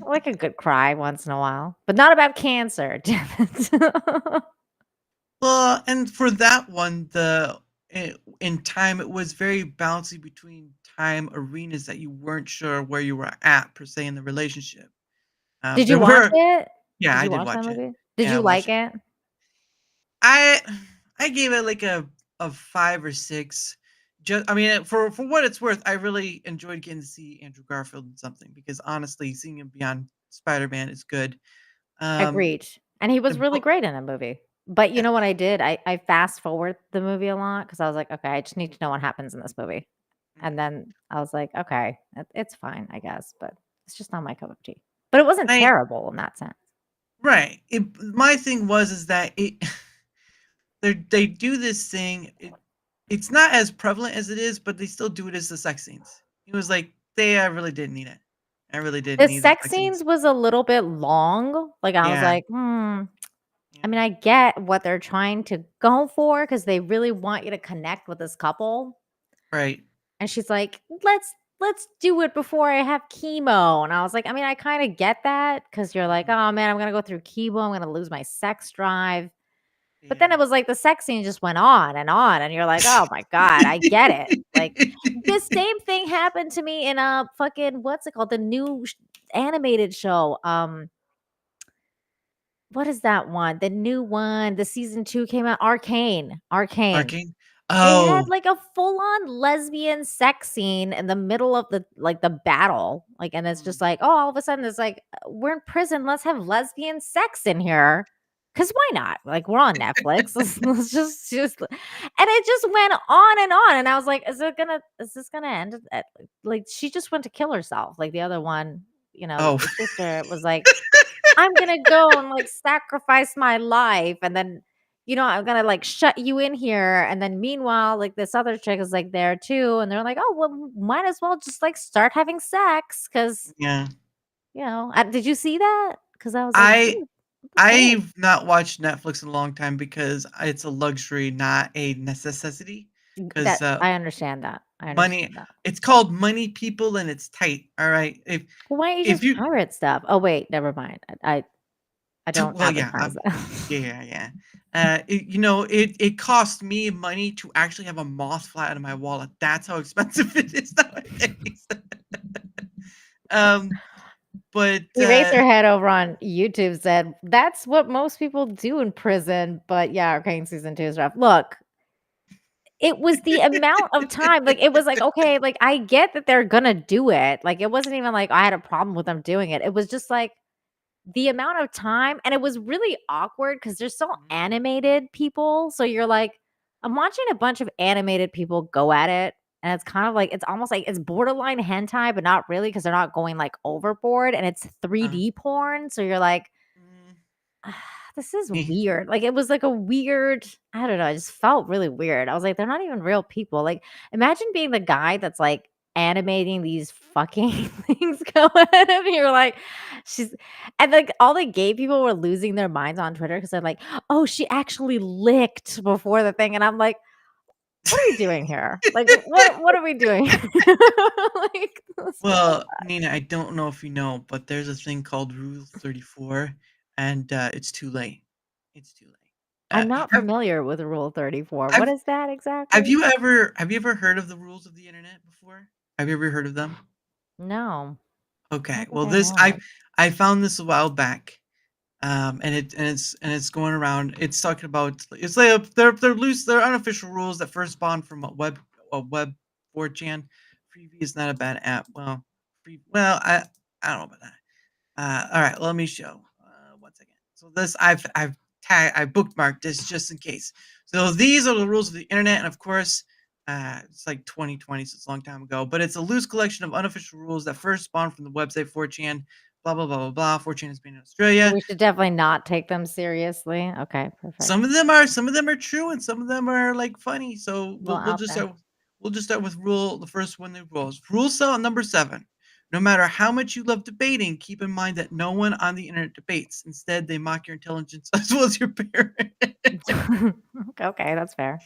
I like a good cry once in a while, but not about cancer. Damn it. Well, and for that one, in time, it was very bouncy between time arenas that you weren't sure where you were at per se in the relationship. Did There you watch were, it? yeah, Did I you did watch that watch it. movie? Did Yeah, I you like watched it. it? I I gave it like a 5 or 6, just I mean, for what it's worth, I really enjoyed getting to see Andrew Garfield in something because honestly, seeing him beyond Spider-Man is good. Um, Agreed. And he the was really book, great in the movie. But you know what I did? I fast forward the movie a lot because I was like, okay, I just need to know what happens in this movie. And then I was like, okay, it's fine, I guess, but it's just not my cup of tea. But it wasn't I terrible in that sense. right. My thing was is that it they do this thing. It's not as prevalent as it is, but they still do it as the sex scenes. It was like I really didn't need it. I really didn't The need the sex sex scenes scenes. was a little bit long. Like I was Yeah, like, I yeah, mean, I get what they're trying to go for because they really want you to connect with this couple. right. And she's like, let's do it before I have chemo. And I was like, I mean, I kind of get that because you're like, Mhm. oh man, I'm gonna go through chemo, I'm gonna lose my sex drive. But then Yeah. it was like the sex scene just went on, and you're like, oh my God, I get it. Like the same thing happened to me in a fucking what's it called? The new animated show. What is that one? The new one, the season 2 came out, Arcane. Arcane. Arcane. They had Oh, like a full-on lesbian sex scene in the middle of the battle. Like, and it's mm, just like, oh, all of a sudden it's like, we're in prison. Let's have lesbian sex in here. Cause why not? Like, we're on Netflix. Let's just and it just went on and on. And I was like, is this gonna end like she just went to kill herself? Like the other one, oh. the sister was like, I'm gonna go and like sacrifice my life, and then I'm gonna like shut you in here. And then meanwhile, like this other chick is like there too, and they're like, oh well, might as well just like start having sex because Yeah. did you see that? Because I was like, I dude, what the fuck? I've not watched Netflix in a long time because it's a luxury, not a necessity. Because That I understand that. I money, understand that. it's called money, people, and it's tight. All right. Well, why don't you If just you, pirate stuff? Oh wait, never mind. I don't well, yeah, advertise that. yeah, yeah. It cost me money to actually have a moth fly out of my wallet. That's how expensive it is nowadays. um, but Eraserhead over on YouTube said that's what most people do in prison. But yeah, Arcane season 2 is rough. Look, it was the amount of time. Like it was like, okay, like I get that they're gonna do it. Like it wasn't even like I had a problem with them doing it. It was just like the amount of time, and it was really awkward because they're so animated people. So you're like, I'm watching a bunch of animated people go at it. And it's kind of like it's almost like it's borderline hentai, but not really because they're not going like overboard and it's uh, 3D porn. So you're like, mm, this is eh, weird. Like it was like a weird, I don't know, it just felt really weird. I was like, they're not even real people. Like imagine being the guy that's like animating these fucking things going at him. You're like, she's and like all the gay people were losing their minds on Twitter because they're like, oh, she actually licked before the thing. And I'm like, what are we doing here? Like, what are we doing? Like, well, Nina, I don't know if you know, but there's a thing called Rule 34, and it's too late. It's too late. I'm not Have, familiar with Rule 34. What have is that have exactly? you ever heard of the rules of the internet before? Have you ever heard of them? No, I Okay. don't think Well, I have. I found this a while back. It's going around. It's talking about it's like they're loose. They're unofficial rules that first spawned from a web 4chan. Freebie is not a bad app. Well, I don't know about that. All right, let me show. 1 second. So this I bookmarked this just in case. So these are the rules of the internet, and of course, it's like 2020, so it's a long time ago. But it's a loose collection of unofficial rules that first spawned from the website 4chan. Blah blah blah blah blah. 4chan is banned in Australia. We should definitely not take them seriously. Okay, perfect. Some of them are true, and some of them are like funny. So Well, we'll out just there. start with the first one. The rules. Rule cell number 7. No matter how much you love debating, keep in mind that no one on the internet debates. Instead, they mock your intelligence as well as your parents. Okay, that's fair.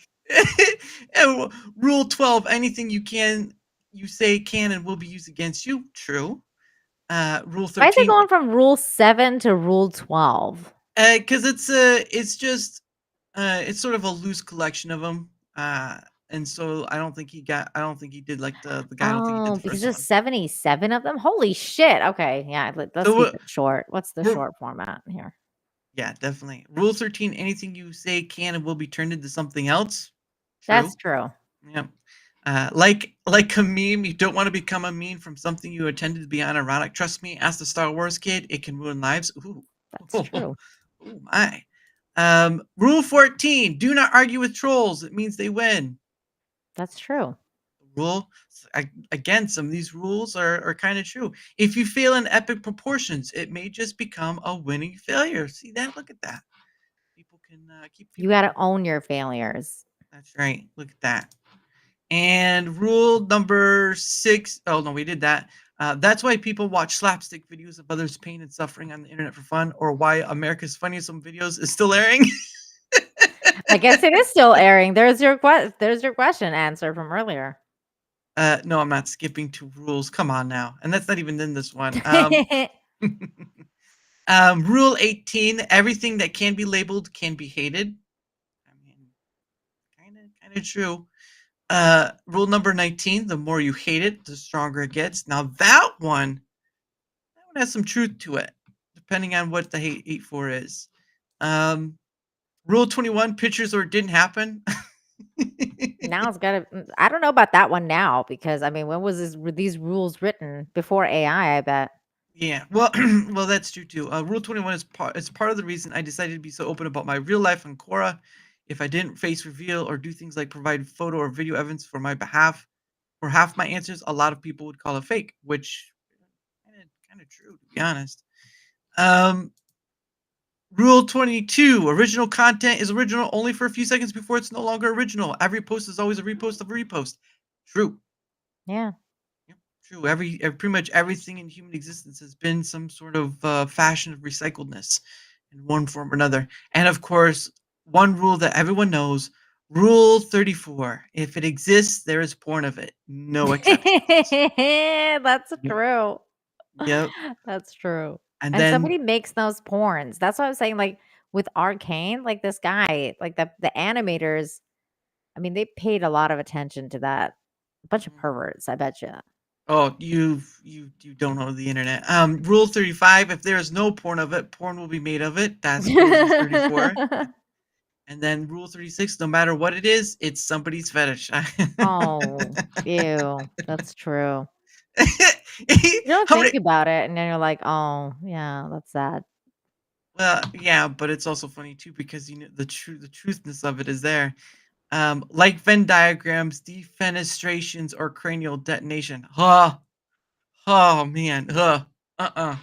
And rule 12: anything you say can and will be used against you. True. Rule Why is it 13. going from Rule 7 to Rule 12? Because it's sort of a loose collection of them. And so I don't think he did like the guy. I don't think he did Oh, the because first there's one. 77 of them? Holy shit. Okay, yeah, let's So keep it short. What's the we're short format here? yeah, definitely. Rule 13: anything you say can and will be turned into something else. True. That's true. Yep. Like a meme, you don't want to become a meme from something you intended to be unironic. Trust me, ask the Star Wars kid, it can ruin lives. Ooh. That's true. Oh my. Rule 14, do not argue with trolls. It means they win. That's true. Rule again, some of these rules are kind of true. If you fail in epic proportions, it may just become a winning failure. See that? Look at that. People can keep You people. got to own your failures. That's right. Look at that. And rule number 6. Oh no, we did that. That's why people watch slapstick videos of others' pain and suffering on the internet for fun, or why America's Funniest Home Videos is still airing. I guess it is still airing. There's your question answer from earlier. No, I'm not skipping 2 rules. Come on now, and that's not even in this one. Rule 18: everything that can be labeled can be hated. I mean, kind of true. Rule number 19: the more you hate it, the stronger it gets. Now that one has some truth to it, depending on what the hate for is. Rule 21: pictures or it didn't happen. Now it's got to. I don't know about that one now because I mean, when were these rules written? Before AI, I bet. Yeah, well, well, that's true too. Rule 21 is part of the reason I decided to be so open about my real life on Quora. If I didn't face reveal or do things like provide photo or video evidence for my behalf, for half my answers, a lot of people would call it fake, which kind of true to be honest. Rule 22: original content is original only for a few seconds before it's no longer original. Every post is always a repost of a repost. True. Yeah. Yep, true. Pretty much everything in human existence has been some sort of fashion of recycledness in one form or another. And of course, one rule that everyone knows: Rule 34. If it exists, there is porn of it. No exceptions. That's Yep. true. Yep. That's true. And And then somebody makes those porns. That's what I'm saying. Like with Arcane, like this guy, like the animators. I mean, they paid a lot of attention to that. A bunch of perverts, I bet you. oh, you don't know the internet. Rule 35: if there is no porn of it, porn will be made of it. That's Rule 34. And then Rule 36: no matter what it is, it's somebody's fetish. Oh, ew. That's true. You don't How think many? about it, and then you're like, oh, yeah, that's sad. Well, yeah, but it's also funny too because the truthness of it is there. Like Venn diagrams, defenestrations, or cranial detonation. Huh. Oh man. Huh. Uh-uh.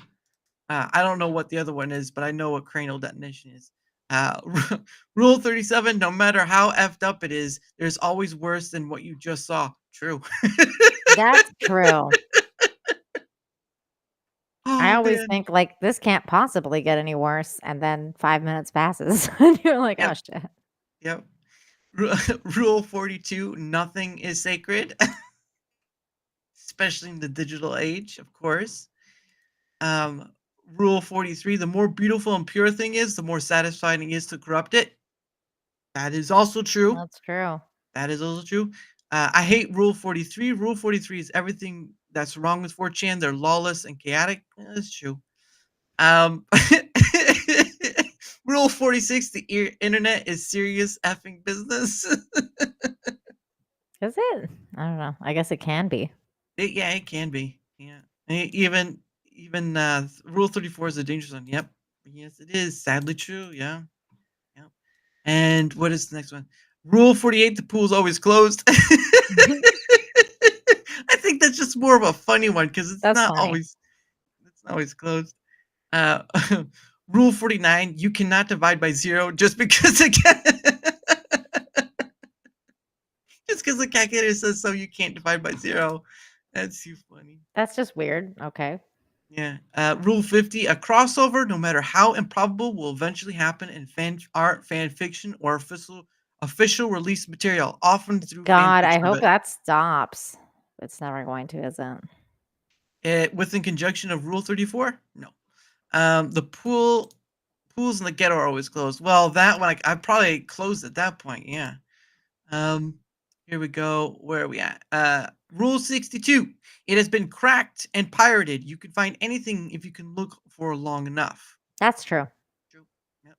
I don't know what the other one is, but I know what cranial detonation is. Uh, Rule 37: no matter how effed up it is, there's always worse than what you just saw. True. That's true. I Oh always man. think like this can't possibly get any worse, and then 5 minutes passes, and you're like, oh Yep. shit. Yep. Rule 42: nothing is sacred, especially in the digital age, of course. Um, Rule 43: the more beautiful and pure a thing is, the more satisfying it is to corrupt it. That is also true. That's true. That is also true. I hate Rule 43. Rule 43 is everything that's wrong with 4chan. They're lawless and chaotic. That's true. Um, Rule 46: the internet is serious effing business. Is it? I don't know. I guess it can be. Yeah, it can be. Yeah. Even Rule 34 is a dangerous one. Yep. Yes, it is. Sadly true. Yeah. Yep. And what is the next one? Rule 48: the pool's always closed. I think that's just more of a funny one because That's funny. it's not always closed. Uh, Rule 49: you cannot divide by 0 just because just because the calculator says so. You can't divide by 0. That's too funny. That's just weird. Okay. Yeah. Rule 50: a crossover, no matter how improbable, will eventually happen in fan art, fan fiction, or official release material, often through fan God, I fiction of hope it. that stops. It's never going to, is it? Within conjunction of Rule 34? No. The pools in the ghetto are always closed. Well, that one I probably closed at that point. Yeah. Here we go. Where are we at? Rule 62: it has been cracked and pirated. You can find anything if you can look for long enough. That's true. True. Yep.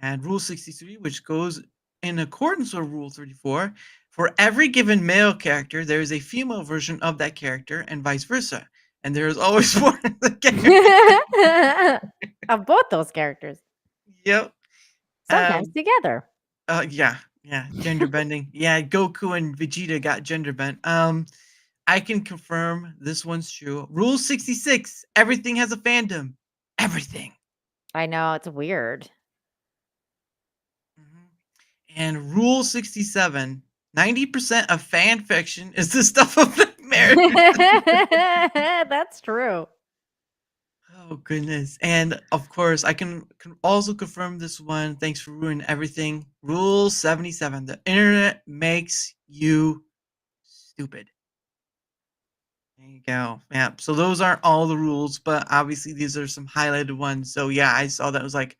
And Rule 63, which goes in accordance with Rule 34: For every given male character, there is a female version of that character, and vice versa. And there is always one of the characters. Of both those characters, Yep. sometimes Um. together. Yeah. Yeah. Gender bending. Yeah. Goku and Vegeta got gender bent. I can confirm this one's true. Rule 66. Everything has a fandom. Everything. I know, it's weird. Mhm. And rule 67. 90% of fan fiction is the stuff of the marriage. That's true. Oh goodness. And of course, I can also confirm this one. Thanks for ruining everything. Rule 77. The internet makes you stupid. There you go. Yeah. So those aren't all the rules, but obviously these are some highlighted ones. So yeah, I saw that. It was like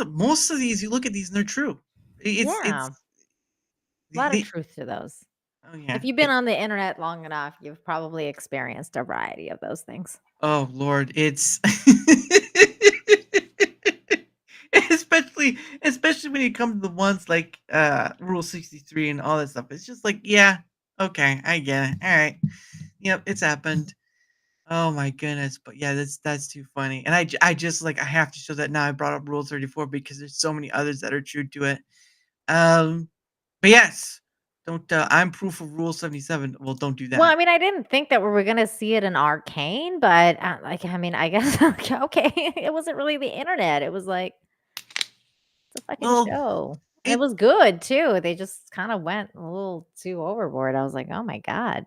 most of these, you look at these and they're true. It's Yeah, a lot of the truth to those. oh yeah. If you've been on the internet long enough, you've probably experienced a variety of those things. Oh Lord, it's especially when you come to the ones like Rule 63 and all that stuff. It's just like, yeah, okay, I get it. All right. Yep, it's happened. Oh my goodness. But yeah, that's too funny. And I just like I have to show that now. I brought up Rule 34 because there's so many others that are true to it. Um but yes, don't I'm proof of Rule 77. Well, don't do Well, I that. mean, I didn't think that we were gonna see it in Arcane, but I mean, I guess okay, it wasn't really the internet. It was like it's a fucking Well, show. And it it was good too. They just kind of went a little too overboard. I was like, oh my god.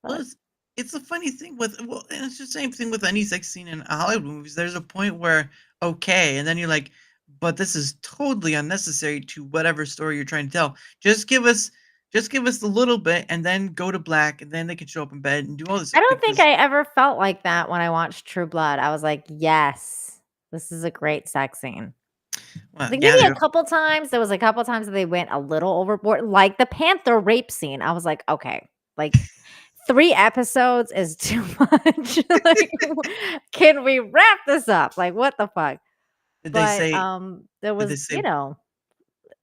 Well, But it's a funny thing with and it's the same thing with any sex scene in Hollywood movies. There's a point where okay, and then you're like, but this is totally unnecessary to whatever story you're trying to tell. Just give us a little bit, and then go to black, and then they can show up in bed and do all this I stuff don't think because I ever felt like that when I watched True Blood. I was like, yes, this is a great sex scene. well, Like yeah, maybe a they're couple times. There was a couple times that they went a little overboard. Like the Panther rape scene. I was like, okay, like 3 episodes is too much. Like, can we wrap this up? Like, what the fuck? did they But say there did they was, say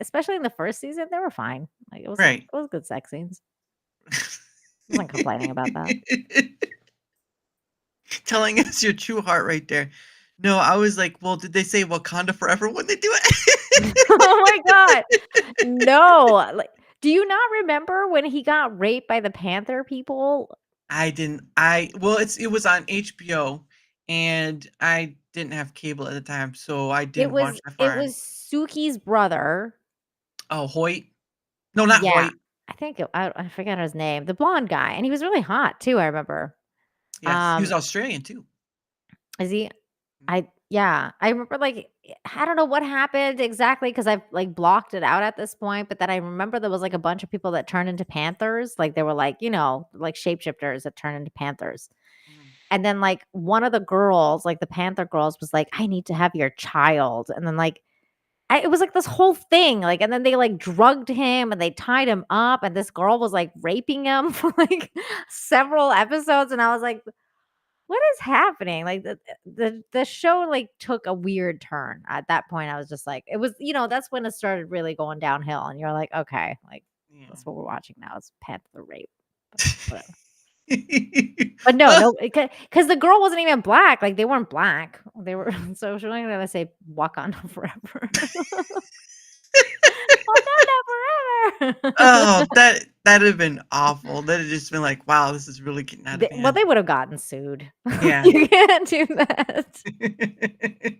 especially in the first season, they were fine. Like right? it was good sex scenes. I wasn't complaining about that. Telling us your true heart right there. No, I was like, well, did they say Wakanda forever when they do it? Oh my god. No. Like, do you not remember when he got raped by the Panther people? I didn't. Well, it was on HBO, and I didn't have cable at the time, so I didn't watch that It far. was Suki's brother. Oh, Hoyt? No, not Yeah. Hoyt. I forget his name. The blonde guy, and he was really hot too, I remember. Yes, he was Um, Australian too. is he I remember, like, I don't know what happened exactly because 'cause I've, like, blocked it out at this point, but then I remember there was, like, a bunch of people that turned into panthers, like, they were, like, like, shapeshifters that turned into panthers, Mm. and then, like, one of the girls, like, the panther girls was like, "I need to have your child," and then, like, it was, like, this whole thing, like, and then they, like, drugged him and they tied him up, and this girl was, like, raping him for, like, several episodes, and I was like, what is happening? Like the show like took a weird turn. At that point, I was just like, it was, that's when it started really going downhill. And you're like, okay, like Yeah. that's what we're watching now. It's Panther rape. But whatever. But no, Well, no, because the girl wasn't even black. Like they weren't black. They were so she's not gonna say Wakanda forever. Wakanda forever. oh, that'd have been awful. That'd have just been like, wow, this is really getting out of Well, hand. they would have gotten sued. Yeah. You can't do that.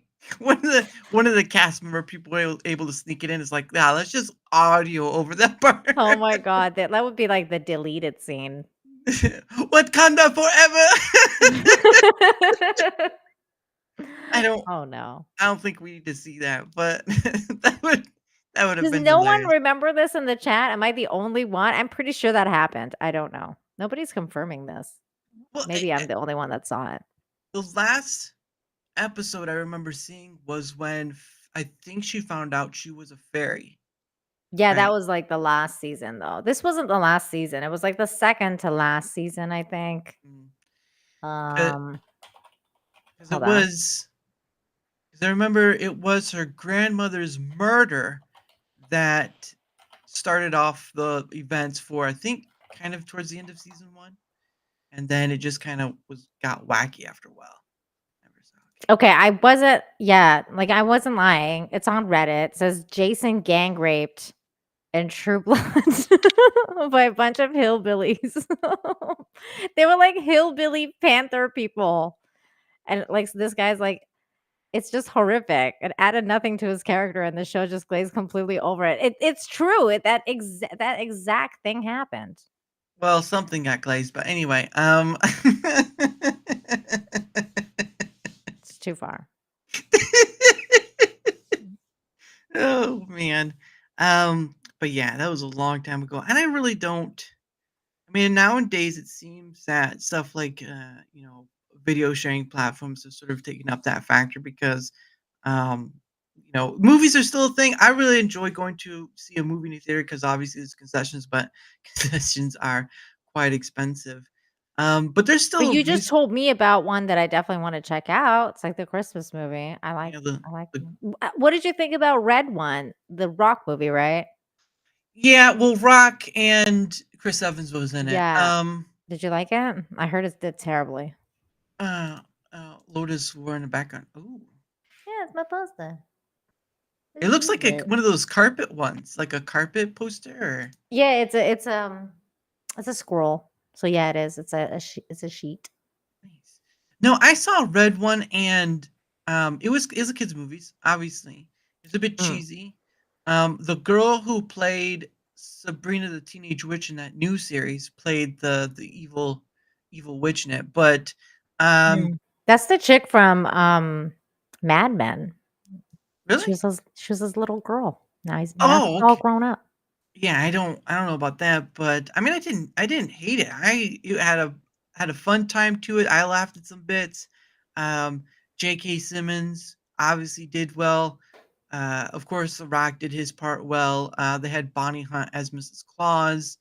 one of the cast member people were able to sneak it in. Is like, yeah, let's just audio over that part. Oh my god, that would be like the deleted scene. Wakanda forever. I don't. Oh no. I don't think we need to see that, but that would have Does been no one hilarious. remember this in the chat? Am I the only one? I'm pretty sure that happened. I don't know. Nobody's confirming this. Well, Maybe I'm the only one that saw it. the last episode I remember seeing was when I think she found out she was a fairy. Yeah, that Right. was like the last season though. This wasn't the last season. It was like the second to last season, I think. Because it Hold on. was. Because I remember it was her grandmother's murder that started off the events for, I think, kind of towards the end of season 1, and then it just kind of got wacky after a while. Never saw Okay, I wasn't like, I wasn't lying. It's on Reddit. It says Jason gang raped in True Blood by a bunch of hillbillies. They were like hillbilly panther people. And like this guy's like, it's just horrific. It added nothing to his character, and the show just glazed completely over it. It's true. That exact thing happened. Well, something got glazed, but anyway, It's too far. oh man. But yeah, that was a long time ago. And I really don't I mean, nowadays it seems that stuff like video sharing platforms have sort of taken up that factor because movies are still a thing. I really enjoy going to see a movie in the theater because obviously there's concessions, but concessions are quite expensive. But there's But still you just told me about one that I definitely want to check out. It's like the Christmas movie. I like the What did you think about Red One? The Rock movie, right? yeah, well, Rock and Chris Evans was in it. Yeah. Did you like it? I heard it did terribly. Lotus were in the background. Ooh. Yeah, it's my poster. It looks like one of those carpet ones, like a carpet poster. Yeah, it's a scroll. So yeah, it is. It's a sheet. Nice. No, I saw a Red One, and it was a kids' movies. Obviously, it's a bit cheesy. The girl who played Sabrina the Teenage Witch in that new series played the evil witch in it, but That's the chick from Mad Men. really, She was this little girl. Now she's oh, all okay. grown up. Yeah, I don't know about that, but I mean, I didn't hate it. It had a fun time to it. I laughed at some bits. J.K. Simmons obviously did well. Of course, The Rock did his part well. They had Bonnie Hunt as Mrs. Claus.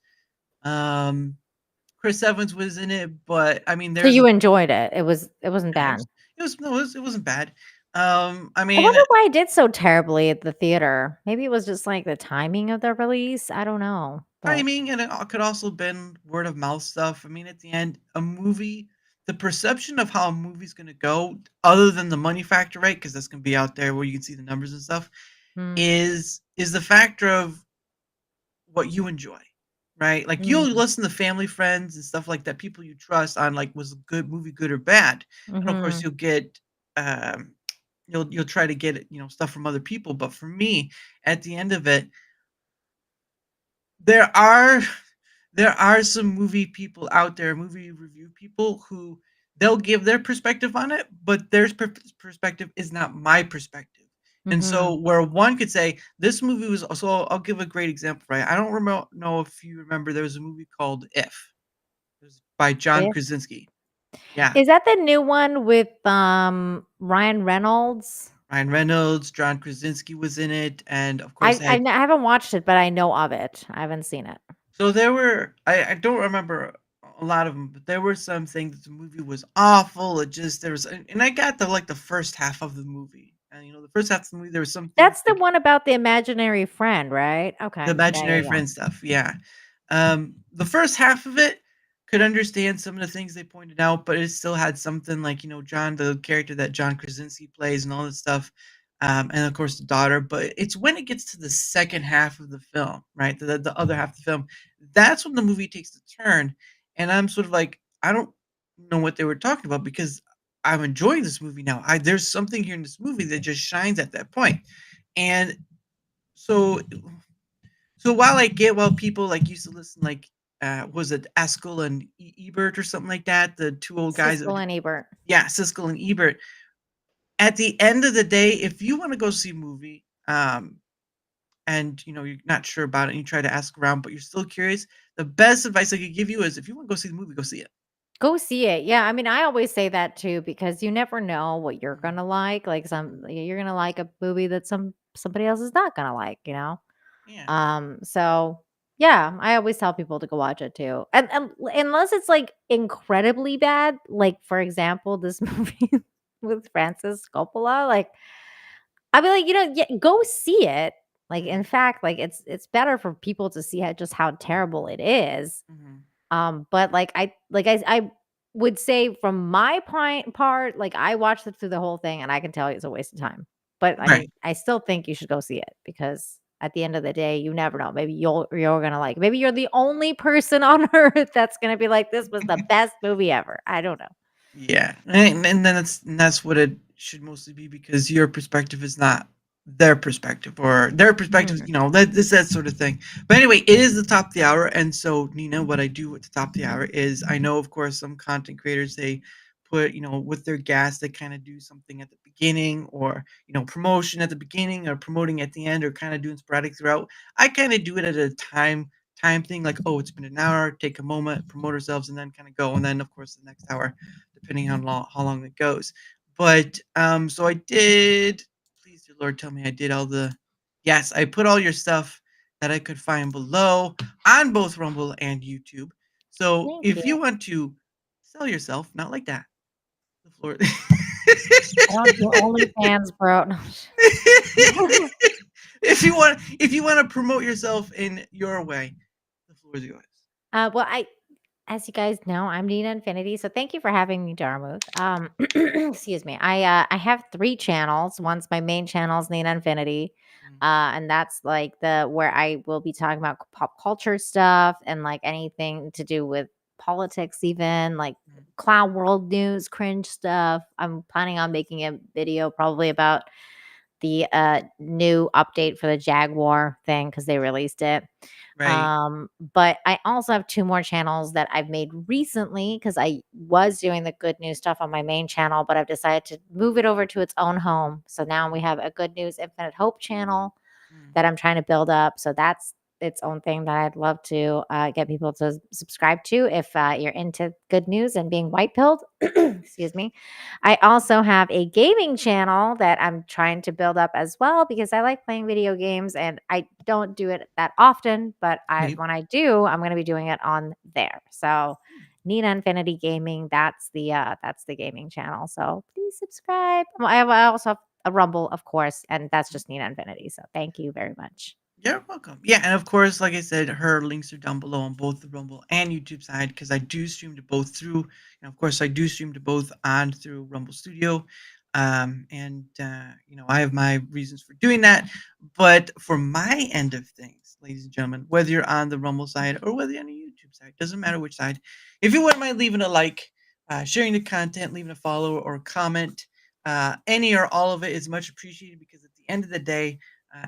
Chris Evans was in it, but I mean, So you enjoyed it. It wasn't bad. it wasn't bad. I I mean, wonder why it did so terribly at the theater. Maybe it was just like the timing of the release. I don't know. But timing, and it could also been word of mouth stuff. I mean, at the end, a movie, the perception of how a movie's gonna go, other than the money factor, right? Because that's gonna be out there where you can see the numbers and stuff, is the factor of what you enjoy, right? Like you'll listen to family, friends, and stuff like that, people you trust on like was a good movie, good or bad, and of course you'll get you'll try to get stuff from other people. But for me, at the end of it, there are some movie people out there, movie review people who they'll give their perspective on it, but their perspective is not my perspective. And so where one could say this movie was also, I'll give a great example, right? I don't know if you remember, there was a movie called If. It was by John If? Krasinski. Yeah. Is that the new one with Ryan Reynolds? Ryan Reynolds, John Krasinski was in it, and of I course they had, haven't watched it, but I know of it. I haven't seen it. so there were I don't remember a lot of them, but there were some saying that the movie was awful. It just there was, and I got the first half of the movie, and the first half of the movie there was some things That's the like one about the imaginary friend, right? Okay. the imaginary friend stuff. Yeah, the first half of it could understand some of the things they pointed out, but it still had something like John, the character that John Krasinski plays, and all this stuff. And of course the daughter, but it's when it gets to the second half of the film, right? The other half of the film, that's when the movie takes the turn. And I'm sort of like, I don't know what they were talking about because I'm enjoying this movie now. There's something here in this movie that just shines at that point. And so while I get, well, people like used to listen, like was it Eskel and Ebert or something like that, the two old guys, Siskel and Ebert. yeah, Siskel and Ebert. At the end of the day, if you want to go see a movie, and you're not sure about it, and you try to ask around, but you're still curious, the best advice I could give you is if you want to go see the movie, go see it. Go see it. Yeah, I mean, I always say that too because you never know what you're gonna like. Like you're gonna like a movie that somebody else is not gonna like. Yeah. So yeah, I always tell people to go watch it too, and unless it's like incredibly bad, like for example, this movie with Francis Coppola, like I'd be like, yeah, go see it. Like, in fact, like it's better for people to see how terrible it is. But I would say from my part, like I watched it through the whole thing and I can tell you it's a waste of time. But I Right. mean, I still think you should go see it because at the end of the day, you never know. Maybe you're gonna like maybe you're the only person on earth that's gonna be like, this was the best movie ever. I don't know. Yeah, and then that's what it should mostly be because your perspective is not their perspective or their perspective. Mhm. That sort of thing. But anyway, it is the top of the hour, and so Nina, what I do at the top of the hour is I know, of course, some content creators they put with their gas they kind of do something at the beginning or promotion at the beginning or promoting at the end or kind of doing sporadic throughout. I kind of do it at a time thing like, oh, it's been an hour, take a moment, promote ourselves, and then kind of go, and then of course the next hour depending on how long it goes. But so I did. Please, dear Lord, tell me I did all the. Yes, I put all your stuff that I could find below on both Rumble and YouTube. So Thank if you. you want to sell yourself, not like that, the floor. I don't do OnlyFans, bro. No. if you want to promote yourself in your way, the floor is yours. Well, as you guys know, I'm Nina Infinity, so thank you for having me, Daramouthe. Excuse me. I have 3 channels. One's my main channel is Nina Infinity, and that's like the where I will be talking about pop culture stuff and like anything to do with politics, even like clown world news, cringe stuff. I'm planning on making a video probably about the new update for the Jaguar thing because they released it. Right. But I also have 2 more channels that I've made recently because I was doing the good news stuff on my main channel, but I've decided to move it over to its own home. So now we have a Good News Infinite Hope channel that I'm trying to build up. So that's its own thing that I'd love to get people to subscribe to if you're into good news and being white pilled. Excuse me. I also have a gaming channel that I'm trying to build up as well because I like playing video games and I don't do it that often, but Right. when I do, I'm going to be doing it on there. So Nina Infinity Gaming, that's the gaming channel. So please subscribe. Well, I also have a Rumble, of course, and that's just Nina Infinity. So thank you very much. You're welcome. Yeah, and of course, like I said, her links are down below on both the Rumble and YouTube side because I do stream to both through. And of course, I do stream to both on through Rumble Studio, and I have my reasons for doing that. But for my end of things, ladies and gentlemen, whether you're on the Rumble side or whether you're on the YouTube side, doesn't matter which side. If you wouldn't mind leaving a like, sharing the content, leaving a follow or a comment, any or all of it is much appreciated because at the end of the day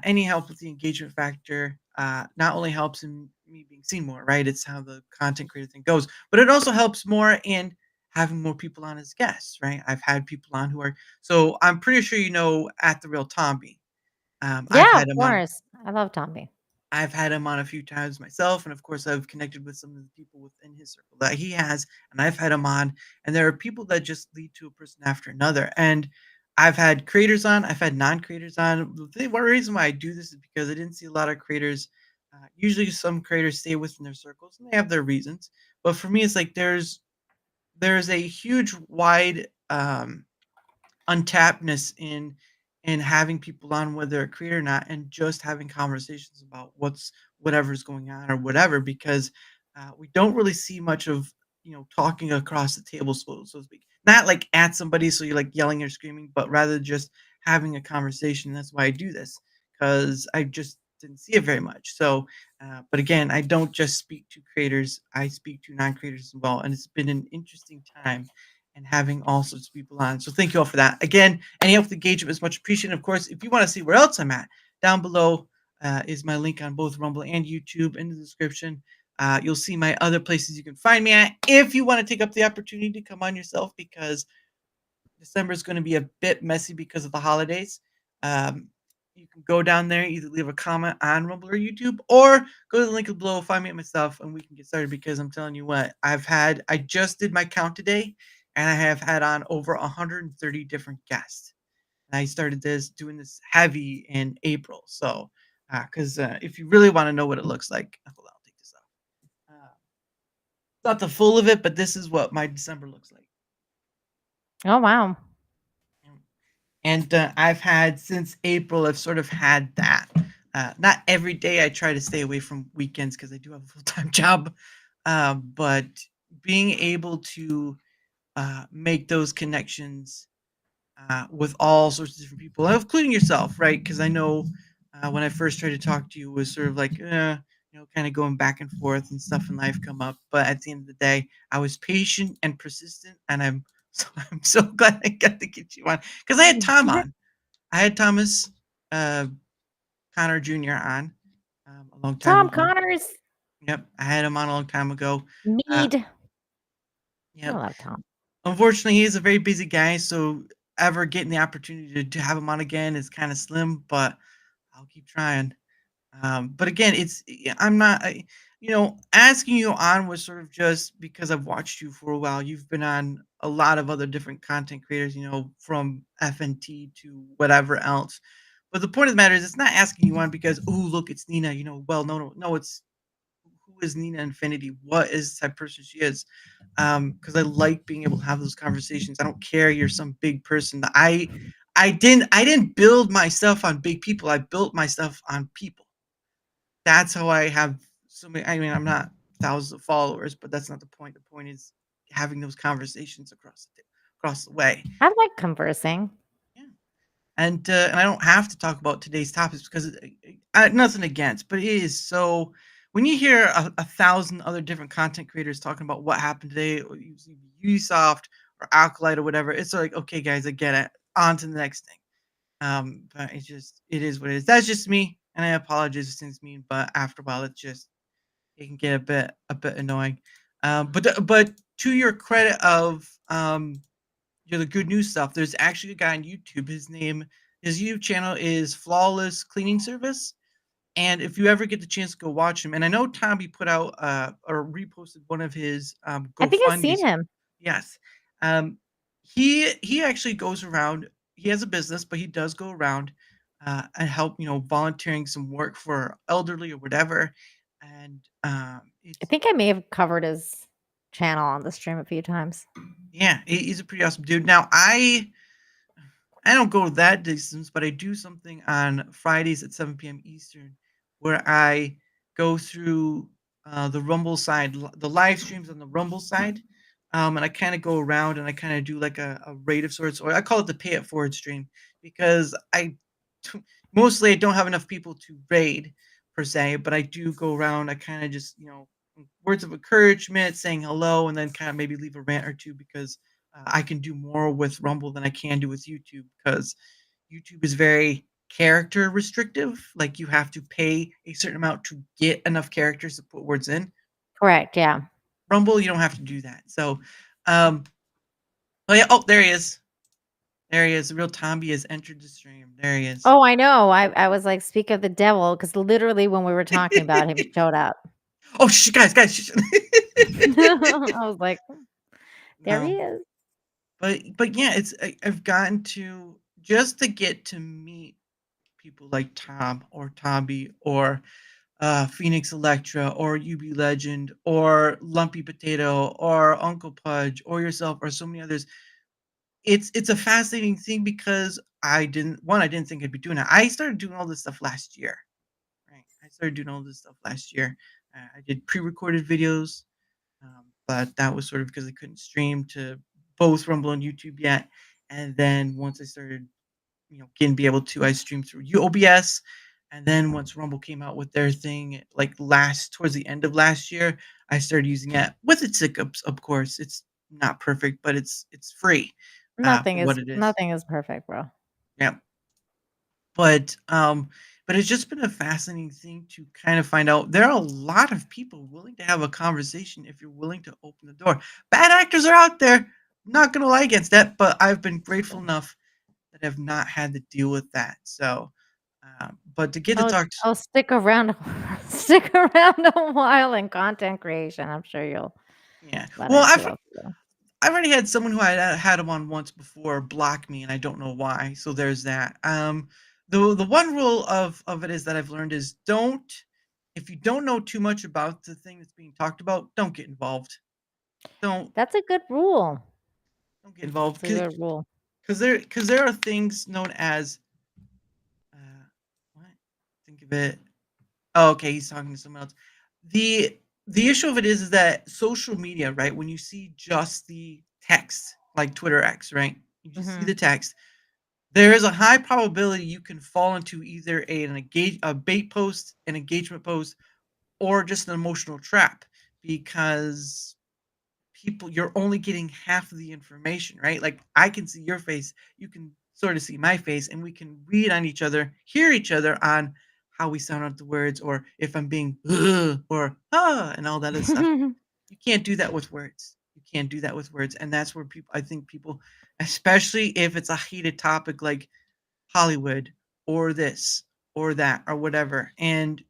any help with the engagement factor not only helps in me being seen more, right? It's how the content creator thing goes, but it also helps more in having more people on as guests, right? I've had people on who are so I'm pretty sure at the real Tomby. I've Yeah, of had him on. course. I love Tommy. I've had him on a few times myself, and of course, I've connected with some of the people within his circle that he has, and I've had him on. And there are people that just lead to a person after another. And I've had creators on, I've had non-creators on. One reason why I do this is because I didn't see a lot of creators. Usually, some creators stay within their circles, and they have their reasons. But for me, it's like there's a huge, wide untappedness in having people on whether they're a creator or not and just having conversations about whatever's going on or whatever because we don't really see much of talking across the table so to speak, not like at somebody so you're like yelling or screaming but rather just having a conversation. That's why I do this because I just didn't see it very much. So but again, I don't just speak to creators, I speak to non-creators as well, and it's been an interesting time and having all sorts of people on. So thank you all for that. Again, any help with engagement is much appreciated. Of course, if you want to see where else I'm at, down below is my link on both Rumble and YouTube in the description. You'll see my other places you can find me at if you want to take up the opportunity to come on yourself because December is going to be a bit messy because of the holidays. You can go down there, either leave a comment on Rumble or YouTube, or go to the link below, find me at my stuff, and we can get started because I'm telling you what, I just did my count today, and I have had on over 130 different guests. And I started doing this heavy in April. So, because if you really want to know what it looks like, hold on, I'll take this off. Not the full of it, but this is what my December looks like. Oh wow. And I've had since April, I've sort of had that. Not every day. I try to stay away from weekends because I do have a full time job. But being able to make those connections with all sorts of different people, including yourself, right? Because I know when I first tried to talk to you, it was sort of like, kind of going back and forth and stuff in life come up. But at the end of the day, I was patient and persistent, and I'm so glad I got to get you on because I had Tom on. I had Thomas uh, Connor Jr. on a long time Tom ago. Connors. Yep, I had him on a long time ago. Uh, Mead. I yep. love Tom. Unfortunately, he is a very busy guy, so ever getting the opportunity to have him on again is kind of slim, but I'll keep trying. But again, I'm not, asking you on was sort of just because I've watched you for a while. You've been on a lot of other different content creators, from FNT to whatever else. But the point of the matter is, it's not asking you on because, oh, look, it's Nina. Well, no, no, no, it's who is Nina Infinity? What is the type of person she is? Because I like being able to have those conversations. I don't care you're some big person. I didn't build myself on big people. I built myself on people. That's how I have so many. I mean, I'm not thousands of followers, but that's not the point. The point is having those conversations across the way. I like conversing. Yeah. And I don't have to talk about today's topics because nothing against, but it is so. When you hear a thousand other different content creators talking about what happened today, or using Ubisoft or Alkalite or whatever, it's like, okay, guys, I get it. On to the next thing. But it is what it is. That's just me, and I apologize if it's mean, but after a while, it can get a bit annoying. But to your credit of the good news stuff, there's actually a guy on YouTube. His YouTube channel is Flawless Cleaning Service. And if you ever get the chance to go watch him, and I know Tommy put out or reposted one of his I think I've GoFundMe's. seen him. Yes. Um, he actually goes around. He has a business, but he does go around and help, volunteering some work for elderly or whatever. And I think I may have covered his channel on the stream a few times. yeah, he's a pretty awesome dude. Now I don't go that distance, but I do something on Fridays at 7 p.m. Eastern where I go through the Rumble side, the live streams on the Rumble side. And I kind of go around and I kind of do like a raid of sorts, or I call it the pay it forward stream because mostly I don't have enough people to raid per se, but I do go around. I kind of just, words of encouragement, saying hello, and then kind of maybe leave a rant or two because I can do more with Rumble than I can do with YouTube because YouTube is very character restrictive. Like you have to pay a certain amount to get enough characters to put words in. Correct. Yeah. Rumble, you don't have to do that. So, oh yeah. Oh, there he is. There he is. The real Tomby has entered the stream. There he is. Oh, I know. I was like, speak of the devil, because literally when we were talking about him, he showed up. Oh, guys. I was like, there he is. But yeah, I've gotten to just to get to meet people like Tom or Tomby or Phoenix Electra or UB Legend or Lumpy Potato or Uncle Pudge or yourself or so many others. It's a fascinating thing because I didn't think I'd be doing it. I started doing all this stuff last year. Right. I started doing all this stuff last year. I did pre-recorded videos, but that was sort of because I couldn't stream to both Rumble and YouTube yet. And then once I started, be able to, I streamed through OBS. And then once Rumble came out with their thing, like towards the end of last year, I started using it with its hiccups. Of course, it's not perfect, but it's free. Nothing For what it is. nothing is perfect, bro. Yeah. But it's just been a fascinating thing to kind of find out. There are a lot of people willing to have a conversation if you're willing to open the door. Bad actors are out there. I'm not gonna lie against that, but I've been grateful enough that I've not had to deal with that. So, but to get to talk, I'll stick around, stick around a while in content creation. I'm sure you'll. yeah. let Well, us go. I've already had someone who I had him on once before block me, and I don't know why. So there's that. The one rule of it is that I've learned is if you don't know too much about the thing that's being talked about, don't get involved. That's a good rule. Don't get involved That's a good rule. because there are things known as what? of it. Oh, okay, he's talking to someone else. The issue of it is that social media, right? When you see just the text, like Twitter X, right? You just see Mhm. the text. There is a high probability you can fall into either a bait post, an engagement post, or just an emotional trap because you're only getting half of the information, right? Like I can see your face, you can sort of see my face, and we can read on each other, hear each other on how we sound out the words, or if I'm being "Ugh," or and all that other stuff. You can't do that with words. You can't do that with words, and that's where I think people, especially if it's a heated topic like Hollywood or this or that or whatever. And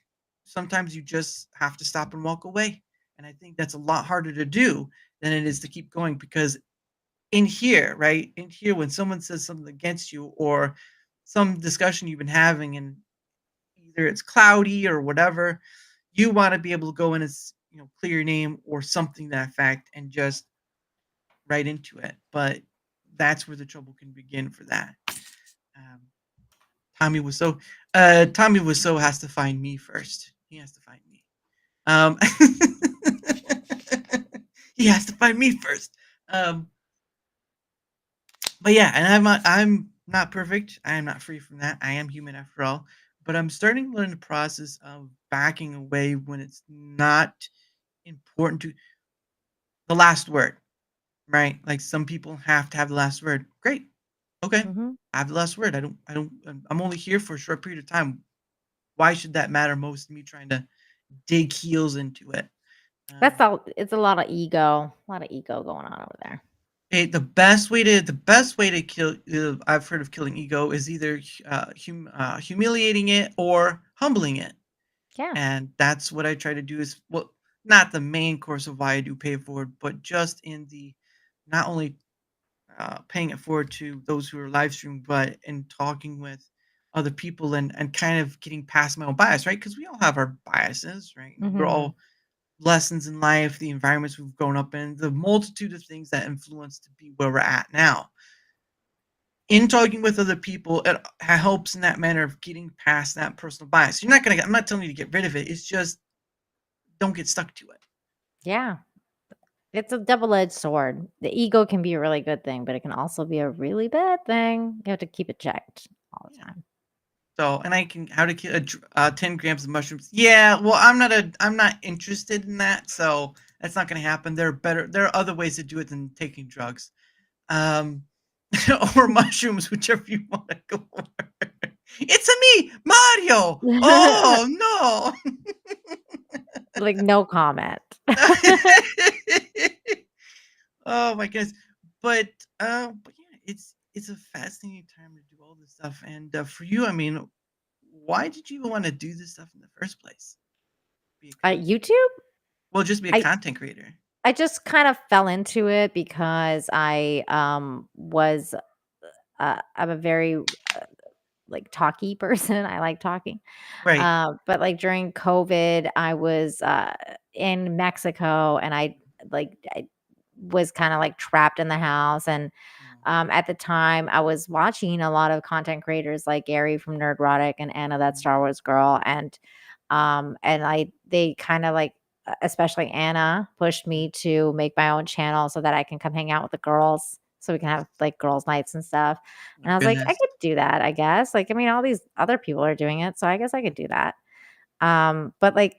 sometimes you just have to stop and walk away. And I think that's a lot harder to do than it is to keep going because in here, right? In here, when someone says something against you or some discussion you've been having and either it's cloudy or whatever, you want to be able to go in as clear your name or something to that fact and just right into it. But that's where the trouble can begin for that. Um, Tommy Tommy Wiseau has to find me first. He has to find me. Um, he has to find me first. Um, but yeah, and I'm not perfect. I am not free from that. I am human after all. But I'm starting to learn the process of backing away when it's not important to the last word, right? Like some people have to have the last word. Great. Okay. Mhm. I have the last word. I'm only here for a short period of time. Why should that matter most to me trying to dig heels into it? That's Um, all. It's a lot of ego going on over there. the best way to kill I've heard of killing ego is either humiliating it or humbling it, Yeah. and that's what I try to do. Is well, not the main course of why I do pay it forward, but just in the not only paying it forward to those who are live streaming, but in talking with other people and kind of getting past my own bias, right? Because we all have our biases, right? We're Mhm. all lessons in life, the environments we've grown up in, the multitude of things that influence to be where we're at now. In talking with other people, it helps in that manner of getting past that personal bias. I'm not telling you to get rid of it. It's just don't get stuck to it. Yeah. It's a double-edged sword. The ego can be a really good thing, but it can also be a really bad thing. You have to keep it checked all the Yeah. time. So, and I can how to kill 10 grams of mushrooms. Yeah, well, I'm not interested in that. So that's not going to happen. There are other ways to do it than taking drugs. Um, or mushrooms, whichever you want to go for. It's a me, Mario. Oh Like, no comment. no. Oh my goodness. But yeah, it's a fascinating time to do all this stuff. And for you, I mean, why did you even want to do this stuff in the first place? Be a YouTube? well, just be a I content creator. I just kind of fell into it because I'm a very like talky person. I like talking. Right. But like during COVID, I was in Mexico and I was kind of like trapped in the house. And at the time, I was watching a lot of content creators like Gary from Nerdrotic and Anna, that Star Wars girl, and they kind of like, especially Anna, pushed me to make my own channel so that I can come hang out with the girls, so we can have like girls' nights and stuff. Oh, And I was like, I goodness. could do that, I guess. Like, I mean, all these other people are doing it, so I guess I could do that. But like,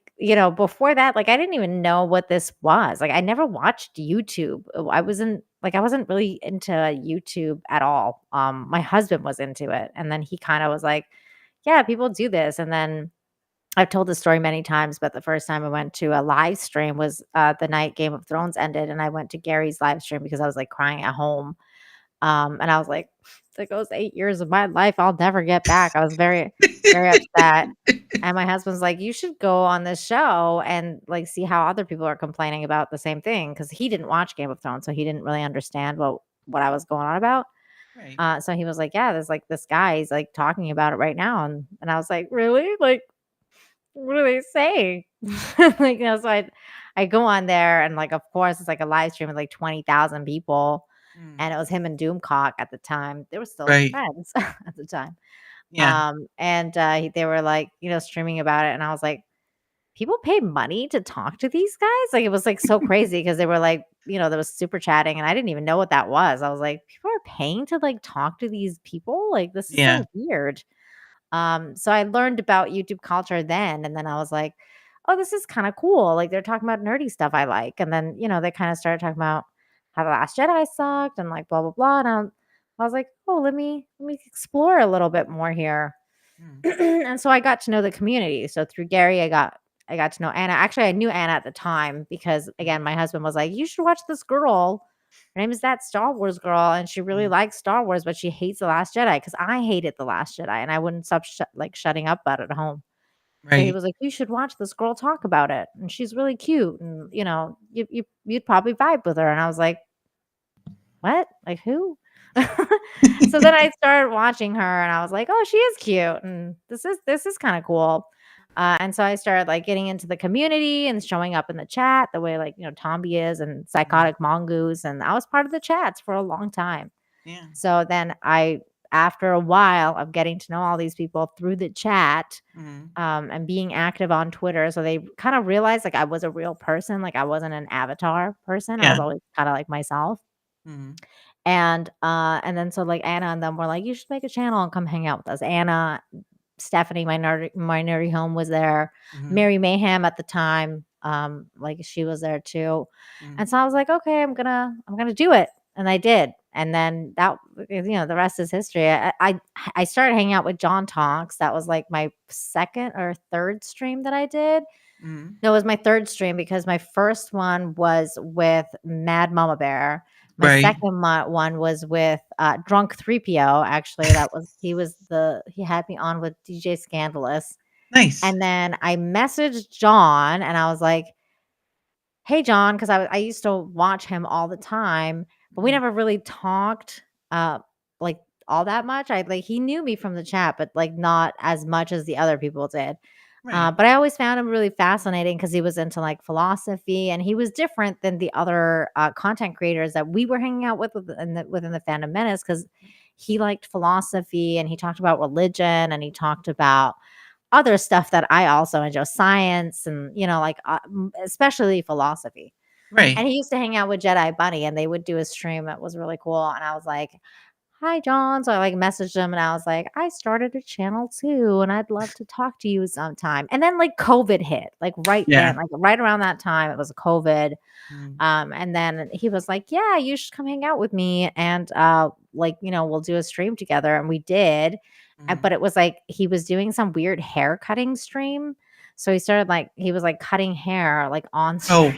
before that, like I didn't even know what this was. Like I never watched YouTube. I wasn't really into YouTube at all. My husband was into it. And then he kind of was like, yeah, people do this. And then I've told this story many times, but the first time I went to a live stream was the night Game of Thrones ended, and I went to Gary's live stream because I was like crying at home. And I was like, there goes 8 years of my life I'll never get back. I was very, very upset. And my husband's like, you should go on this show and like see how other people are complaining about the same thing. Cause he didn't watch Game of Thrones. So he didn't really understand what I was going on about. Right. So he was like, yeah, there's like this guy, he's like talking about it right now. And I was like, really? Like, what are they saying? Like, so I go on there and like, of course, it's like a live stream with like 20,000 people. Mm, And it was him and Doomcock at the time. They were still right. friends at the time. Yeah. And they were like, streaming about it, and I was like, people pay money to talk to these guys? Like, it was like so crazy because they were like, there was super chatting, and I didn't even know what that was. I was like, people are paying to like talk to these people? Like, this is Yeah. so weird. So I learned about YouTube culture then, and then I was like, oh, this is kind of cool. Like, they're talking about nerdy stuff I like. And then, they kind of started talking about how The Last Jedi sucked and like blah blah blah. And I was like, oh, let me explore a little bit more here. Mm. And so I got to know the community. So through Gary, I got to know Anna. Actually, I knew Anna at the time because again, my husband was like, "You should watch this girl. Her name is that Star Wars girl, and she really Mm. likes Star Wars, but she hates The Last Jedi." Because I hated The Last Jedi, and I wouldn't stop shutting up about it at home. So he Right. was like, "You should watch this girl talk about it, and she's really cute, and you'd probably vibe with her." And I was like, "What? Like who?" So then I started watching her, and I was like, "Oh, she is cute, and this is kind of cool." And so I started like getting into the community and showing up in the chat the way like Tomby is and Mhm. Psychotic Mongoose, and I was part of the chats for a long time. Yeah. So then after a while of getting to know all these people through the chat, Mhm. and being active on Twitter, so they kind of realized like I was a real person, like I wasn't an avatar person. I was Yeah. always kind of like myself. Mhm. And then so like Anna and them were like, you should make a channel and come hang out with us. Anna, Stephanie, my nerdy home was there. Mhm. Mary Mayhem at the time, like she was there too. Mhm. And so I was like, okay, I'm gonna do it. And I did. And then the rest is history. I started hanging out with John Talks. That was like my second or third stream that I did. Mhm. No, it was my third stream because my first one was with Mad Mama Bear. My Right. second one was with Drunk 3PO. Actually, he had me on with DJ Scandalous. Nice. And then I messaged John and I was like, "Hey John," because I used to watch him all the time, but we Mhm. never really talked like all that much. He knew me from the chat, but like not as much as the other people did. Right. But I always found him really fascinating because he was into like philosophy and he was different than the other content creators that we were hanging out with within the Fandom Menace because he liked philosophy and he talked about religion and he talked about other stuff that I also enjoy, science and especially philosophy. And Right. he used to hang out with Jedi Bunny and they would do a stream that was really cool. And I was like, "Hi, John." So I like messaged him and I was like, "I started a channel too, and I'd love to talk to you sometime." And then like COVID hit, like right Yeah. then, like right around that time, it was COVID. Mhm. And then he was like, "Yeah, you should come hang out with me, and we'll do a stream together." And we did, Mhm. but it was like he was doing some weird hair cutting stream. So he was like cutting hair like on Oh.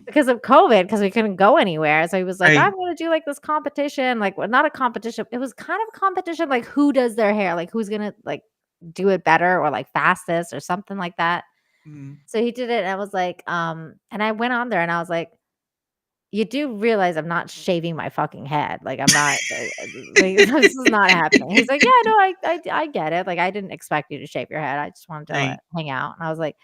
because of COVID, because we couldn't go anywhere. So he was like, Right. "I'm gonna do like this competition, like well, not a competition. It was kind of a competition, like who does their hair, like who's gonna like do it better or like fastest or something like that." Mhm. So he did it, and I was like, and I went on there and I was like, "You do realize I'm not shaving my fucking head. Like I'm not like this is not happening." He's like, "Yeah, no, I get it. Like I didn't expect you to shave your head. I just wanted to Right. hang out." And I was like,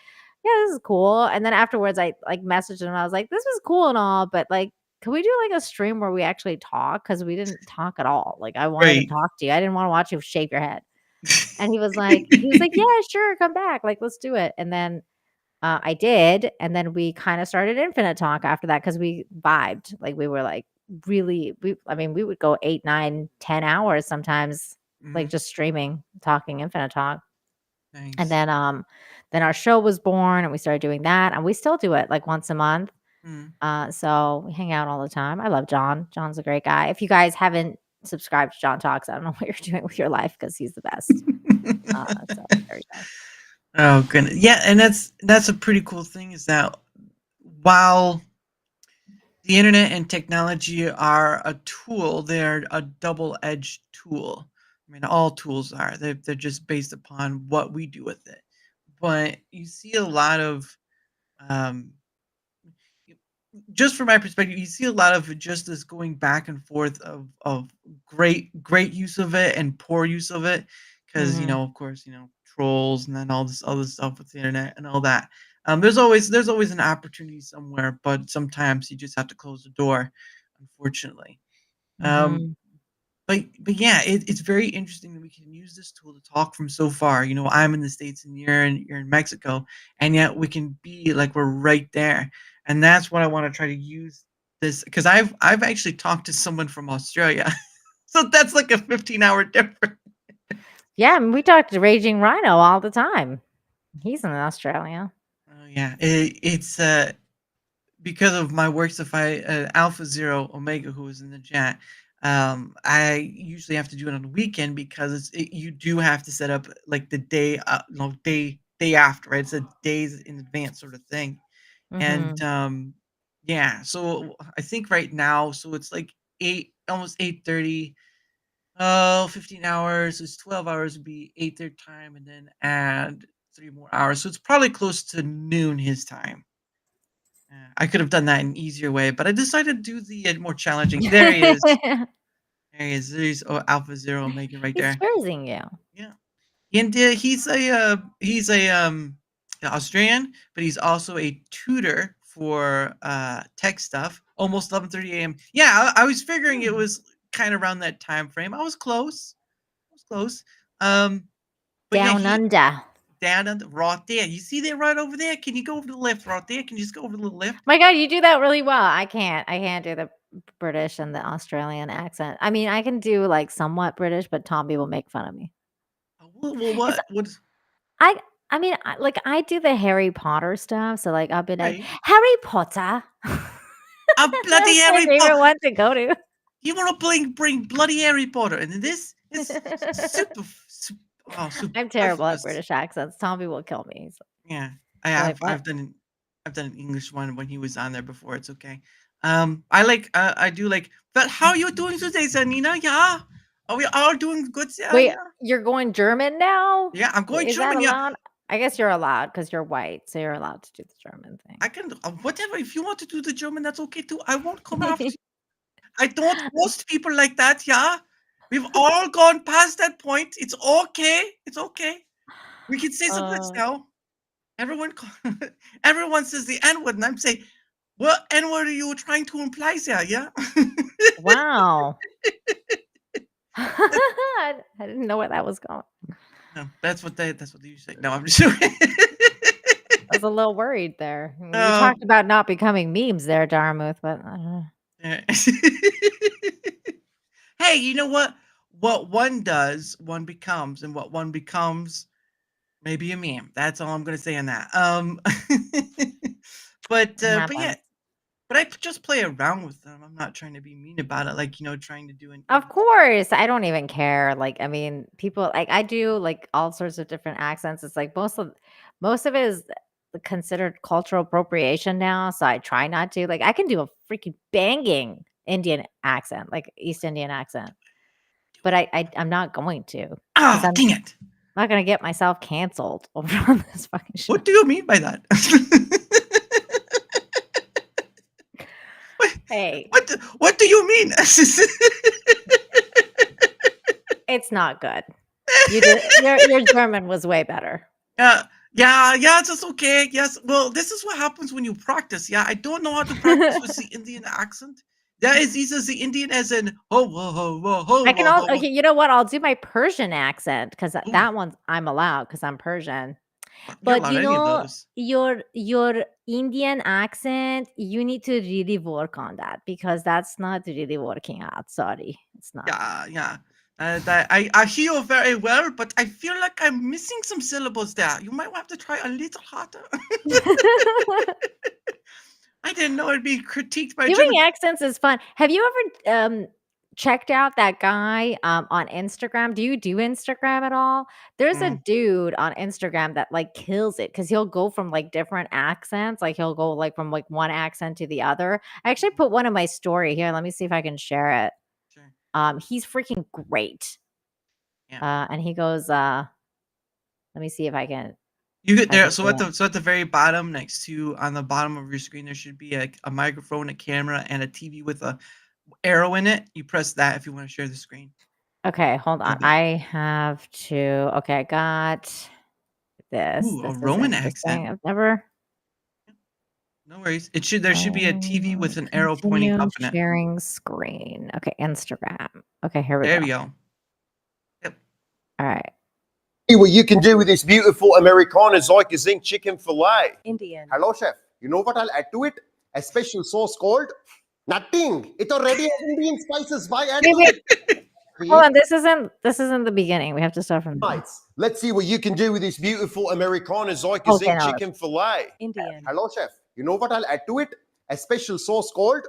"Yeah, this is cool." And then afterwards I like messaged him. I was like, "This was cool and all, but like can we do like a stream where we actually talk? Because we didn't talk at all. Like I wanted to Right. talk to you. I didn't want to watch you shave your head." And he was like, "Yeah, sure, come back. Like let's do it." And then I did, and then we kinda started Infinite Talk after that because we vibed, like, we were, like, really we would go 8, 9, 10 hours sometimes, like, Mhm. just streaming, talking Infinite Talk, and Nice. then our show was born, and we started doing that, and we still do it, like, once a month, Mhm. so we hang out all the time. I love John. John's a great guy. If you guys haven't subscribed to John Talks, I don't know what you're doing with your life because he's the best. So there you go. Oh goodness. Yeah, and that's a pretty cool thing is that while the internet and technology are a tool, they're a double-edged tool. I mean, all tools are. They're just based upon what we do with it. But you see a lot of um just from my perspective, you see a lot of just this going back and forth of great use of it and poor use of it, because Mhm. of course, trolls and then all this other stuff with the internet and all that. There's always an opportunity somewhere, but sometimes you just have to close the door, unfortunately. Um, Mhm. but yeah, it's very interesting that we can use this tool to talk from so far. You know, I'm in the States and you're in Mexico, and yet we can be like we're right there. And that's what I want to try to use this because I've actually talked to someone from Australia. So that's like a 15-hour difference. Yeah, I mean, we talk to Raging Rhino all the time. He's in Australia. Oh yeah, it's because of my work stuff. Alpha Zero Omega, who is in the chat. I usually have to do it on the weekend because you do have to set up like the day, day after, right? It's a days in advance sort of thing, and Mhm. yeah. So I think right now, so it's like almost 8:30. Oh, 15 hours is 12 hours would be 8 their time, and then add 3 more hours. So it's probably close to noon his time. I could have done that in an easier way, but I decided to do the more challenging. There he is. There he is. There's Alpha Zero Omega right He's there. quizzing you. Yeah, and he's a Australian, but he's also a tutor for tech stuff. Almost 11:30 a.m. Yeah, I was figuring it Hmm. was kind of around that time frame. I was close. I was close. Um, but yeah, Down he under. down on the right there. You see that right over there? Can you go over to the left right there? Can you just go over to the left? My God, you do that really well. I can't. I can't do the British and the Australian accent. I mean, I can do like somewhat British, but Tommy will make fun of me. Well, It's what is I. I mean, like I do the Harry Potter stuff. So like I'll be like right? Harry Potter. A bloody That's my Harry Potter. favorite one to go to. You want to bring bloody Harry Potter, and this is I'm terrible at superfluous. British accents. Tommy will kill me. He's Yeah, like, what? I've done an English one when he was on there before. It's okay. I do like. But how are you doing today, Zanina? Yeah, are we all doing good? Yeah, Wait, yeah, you're going German now? yeah. I'm going Is that German. Yeah, allowed? I guess you're allowed because you're white, so you're allowed to do the German thing. I can whatever. If you want to do the German, that's okay too. I won't come after. I don't roast people like that. Yeah, we've all gone past that point. It's okay. It's okay. We can say some words Uh, now. Everyone, everyone says the N word, and I'm saying, what N word are you trying to imply there? Yeah, wow. I didn't know where that was going. no, that's what they usually say. No, I'm just joking. I was a little worried there. You um, talked about not becoming memes there, Daramouthe, but yeah. Hey, you know what? What one does, one becomes, and what one becomes, maybe a meme. That's all I'm gonna say on that. it But yeah, happens. but I just play around with them. I'm not trying to be mean about it, like trying to do an Of English. course, I don't even care. Like, I mean, people like I do like all sorts of different accents. It's like most of it is considered cultural appropriation now. So I try not to. Like, I can do a freaking banging Indian accent, like East Indian accent, but I'm not going to because Ah, I'm dang it! not going to get myself canceled over on this fucking show. What do you mean by that? what, Hey, what do you mean? it's not good. You did your German was way better. Yeah, yeah, it's just okay. Yes. Well, this is what happens when you practice. Yeah, I don't know how to practice with the Indian accent. That is either the Indian as in ho ho ho ho ho I can ho also ho. okay, you know what? I'll do my Persian accent because Ooh, that one I'm allowed because I'm Persian. you're But allowed any of those. your Indian accent, you need to really work on that because that's not really working out. Sorry, it's not. Yeah, yeah. I hear you very well, but I feel like I'm missing some syllables there. You might have to try a little harder. I didn't know it'd be critiqued by Doing German. accents is fun. Have you ever checked out that guy on Instagram? Do you do Instagram at all? There's a Mm, dude on Instagram that like kills it because he'll go from like different accents. Like he'll go like from like one accent to the other. I actually put one in my story here. Let me see if I can share it. sure. He's freaking great. Yeah. And he goes, let me see if I can You get there. do it. So at the very bottom, next to on the bottom of your screen, there should be a microphone, a camera, and a TV with a arrow in it. You press that if you want to share the screen. Okay, hold Little on. bit. I have to okay, I got this. Ooh, a This is Roman accent. interesting. I've never No worries. There should be a TV with an arrow pointing Continue up in it. sharing screen. Okay, Instagram. Okay, here we There go. we go. Yep. All right. See what you can do with this beautiful Americana Zyka chicken fillet. Indian. Hello, chef. You know what I'll add to it? A special sauce called nothing. It already has Indian spices. Why add to it? Hold on, this isn't the beginning. We have to start from the beginning. Let's see what you can do with this beautiful Americana Zyka Okay, now chicken fillet. Indian. Hello, chef. You know what I'll add to it? A special sauce called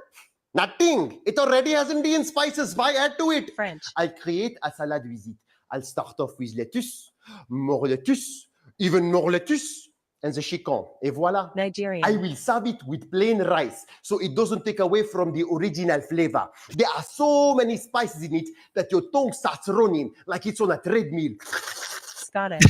nothing. It already has Indian spices. Why add to it? French. I'll create a salad with it. I'll start off with lettuce, more lettuce, even more lettuce, and the chicken. Et voila. Nigerian. I will serve it with plain rice so it doesn't take away from the original flavor. There are so many spices in it that your tongue starts running like it's on a treadmill. Scottish.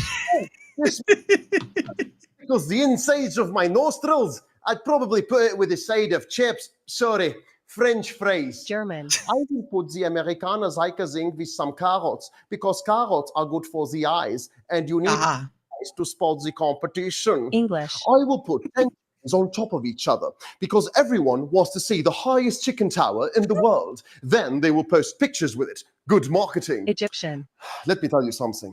Because the insides of my nostrils, I'd probably put it with a side of chips. Sorry, French fries. German. I will put the Americana Zyka with some carrots because carrots are good for the eyes and you need eyes to spot the competition. English. I will put 10 chickens on top of each other because everyone wants to see the highest chicken tower in the world. Then they will post pictures with it. Good marketing. Egyptian. Let me tell you something.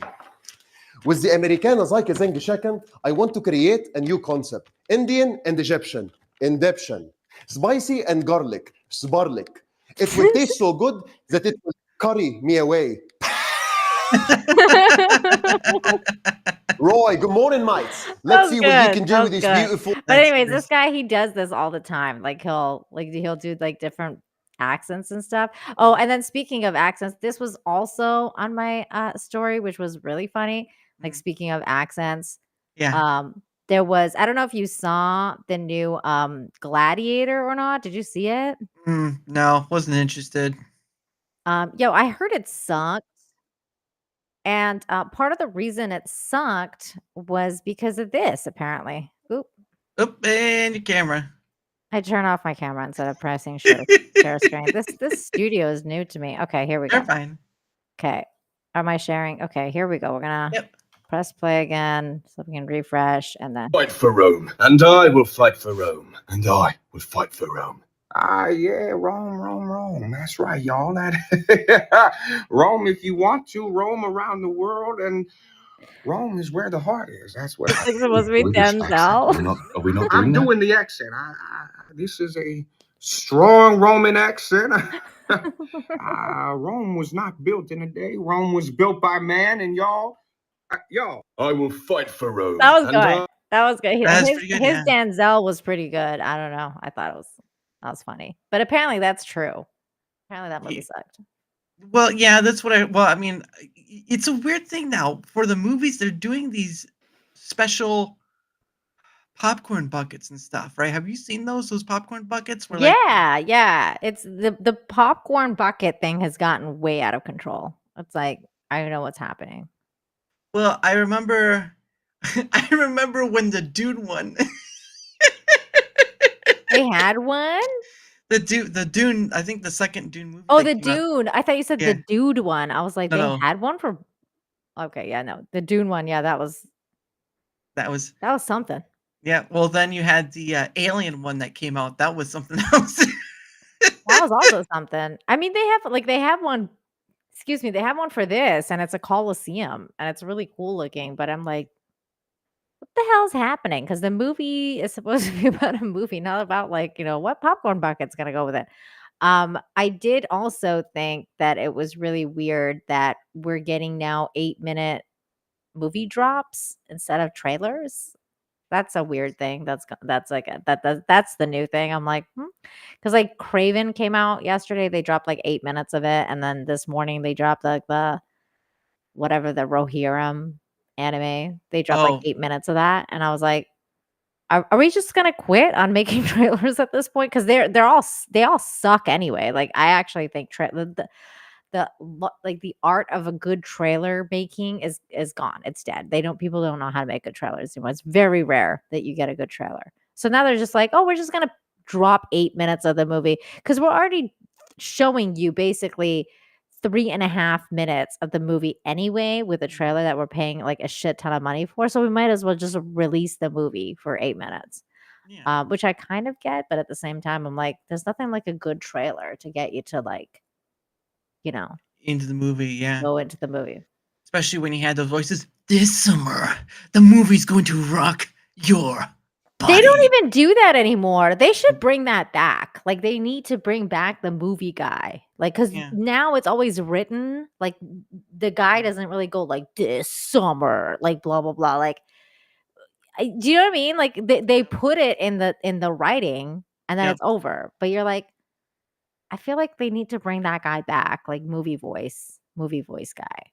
With the Americana Zyka chicken, I want to create a new concept. Indian and Egyptian. Indeption. Spicy and garlic. Sbarlik. It will taste so good that it will carry me away. Roy, good morning, mates. Let's see what you can do with this beautiful. But anyways, this guy, he does this all the time. Like he'll do like different accents and stuff. Oh, and then speaking of accents, this was also on my story, which was really funny. Like speaking of accents, there was, I don't know if you saw the new Gladiator or not. Did you see it? No, wasn't interested. I heard it sucked. And part of the reason it sucked was because of this, apparently. Oop, and your camera. I turn off my camera instead of pressing share screen. This studio is new to me. Okay, here we go. You're fine. Okay. Am I sharing? Okay, here we go. We're gonna press play again so we can refresh and then fight for Rome, and I will fight for Rome, and I will fight for Rome. Yeah, Rome. That's right, y'all. Rome, if you want to, roam around the world, and Rome is where the heart is. That's what. It's supposed to be Denzel. Are we not I'm doing the accent. This is a strong Roman accent. Rome was not built in a day. Rome was built by man, and y'all, I will fight for Rome. That was good. That was good. His good, Denzel was pretty good. I don't know. I thought that was funny. But apparently that's true. Apparently that movie sucked. Well, yeah, that's what I mean, it's a weird thing now. For the movies, they're doing these special popcorn buckets and stuff, right? Have you seen those popcorn buckets? Where yeah. It's the popcorn bucket thing has gotten way out of control. It's like, I don't know what's happening. Well, I remember when the Dune won. They had one? The Dune, I think the second Dune movie. Oh, the Dune. I thought you said Yeah. the Dude one. I was like, No. they had one for. Okay, yeah, no, the Dune one. Yeah, that was something. Yeah. Well, then you had the Alien one that came out. That was something else. That was also something. I mean, they have one. Excuse me, they have one for this, and it's a Coliseum, and it's really cool looking. But I'm like, what the hell is happening? Because the movie is supposed to be about a movie, not about what popcorn bucket's gonna go with it. I did also think that it was really weird that we're getting now 8-minute movie drops instead of trailers. That's a weird thing. That's the new thing. I'm like, because like Craven came out yesterday, they dropped like 8 minutes of it, and then this morning they dropped like the Rohirrim anime. They dropped like 8 minutes of that, and I was like, are we just gonna quit on making trailers at this point? Because they all suck anyway. Like I actually think the art of a good trailer making is gone. It's dead. People don't know how to make good trailers anymore. It's very rare that you get a good trailer. So now they're just like, oh, we're just gonna drop 8 minutes of the movie because we're already showing you basically 3.5 minutes of the movie anyway with a trailer that we're paying like a shit ton of money for. So we might as well just release the movie for 8 minutes. Yeah. which I kind of get, but at the same time, I'm like, there's nothing like a good trailer to get you to like, you know, Into the movie, yeah. go into the movie. Especially when he had those voices. This summer, the movie's going to rock your They don't body. even do that anymore. They should bring that back. Like they need to bring back the movie guy. Like cuz Yeah. now it's always written like the guy doesn't really go like this summer like blah blah blah like do you know what I mean? Like they put it in the writing and then Yeah. it's over. But you're like I feel like they need to bring that guy back, like movie voice guy.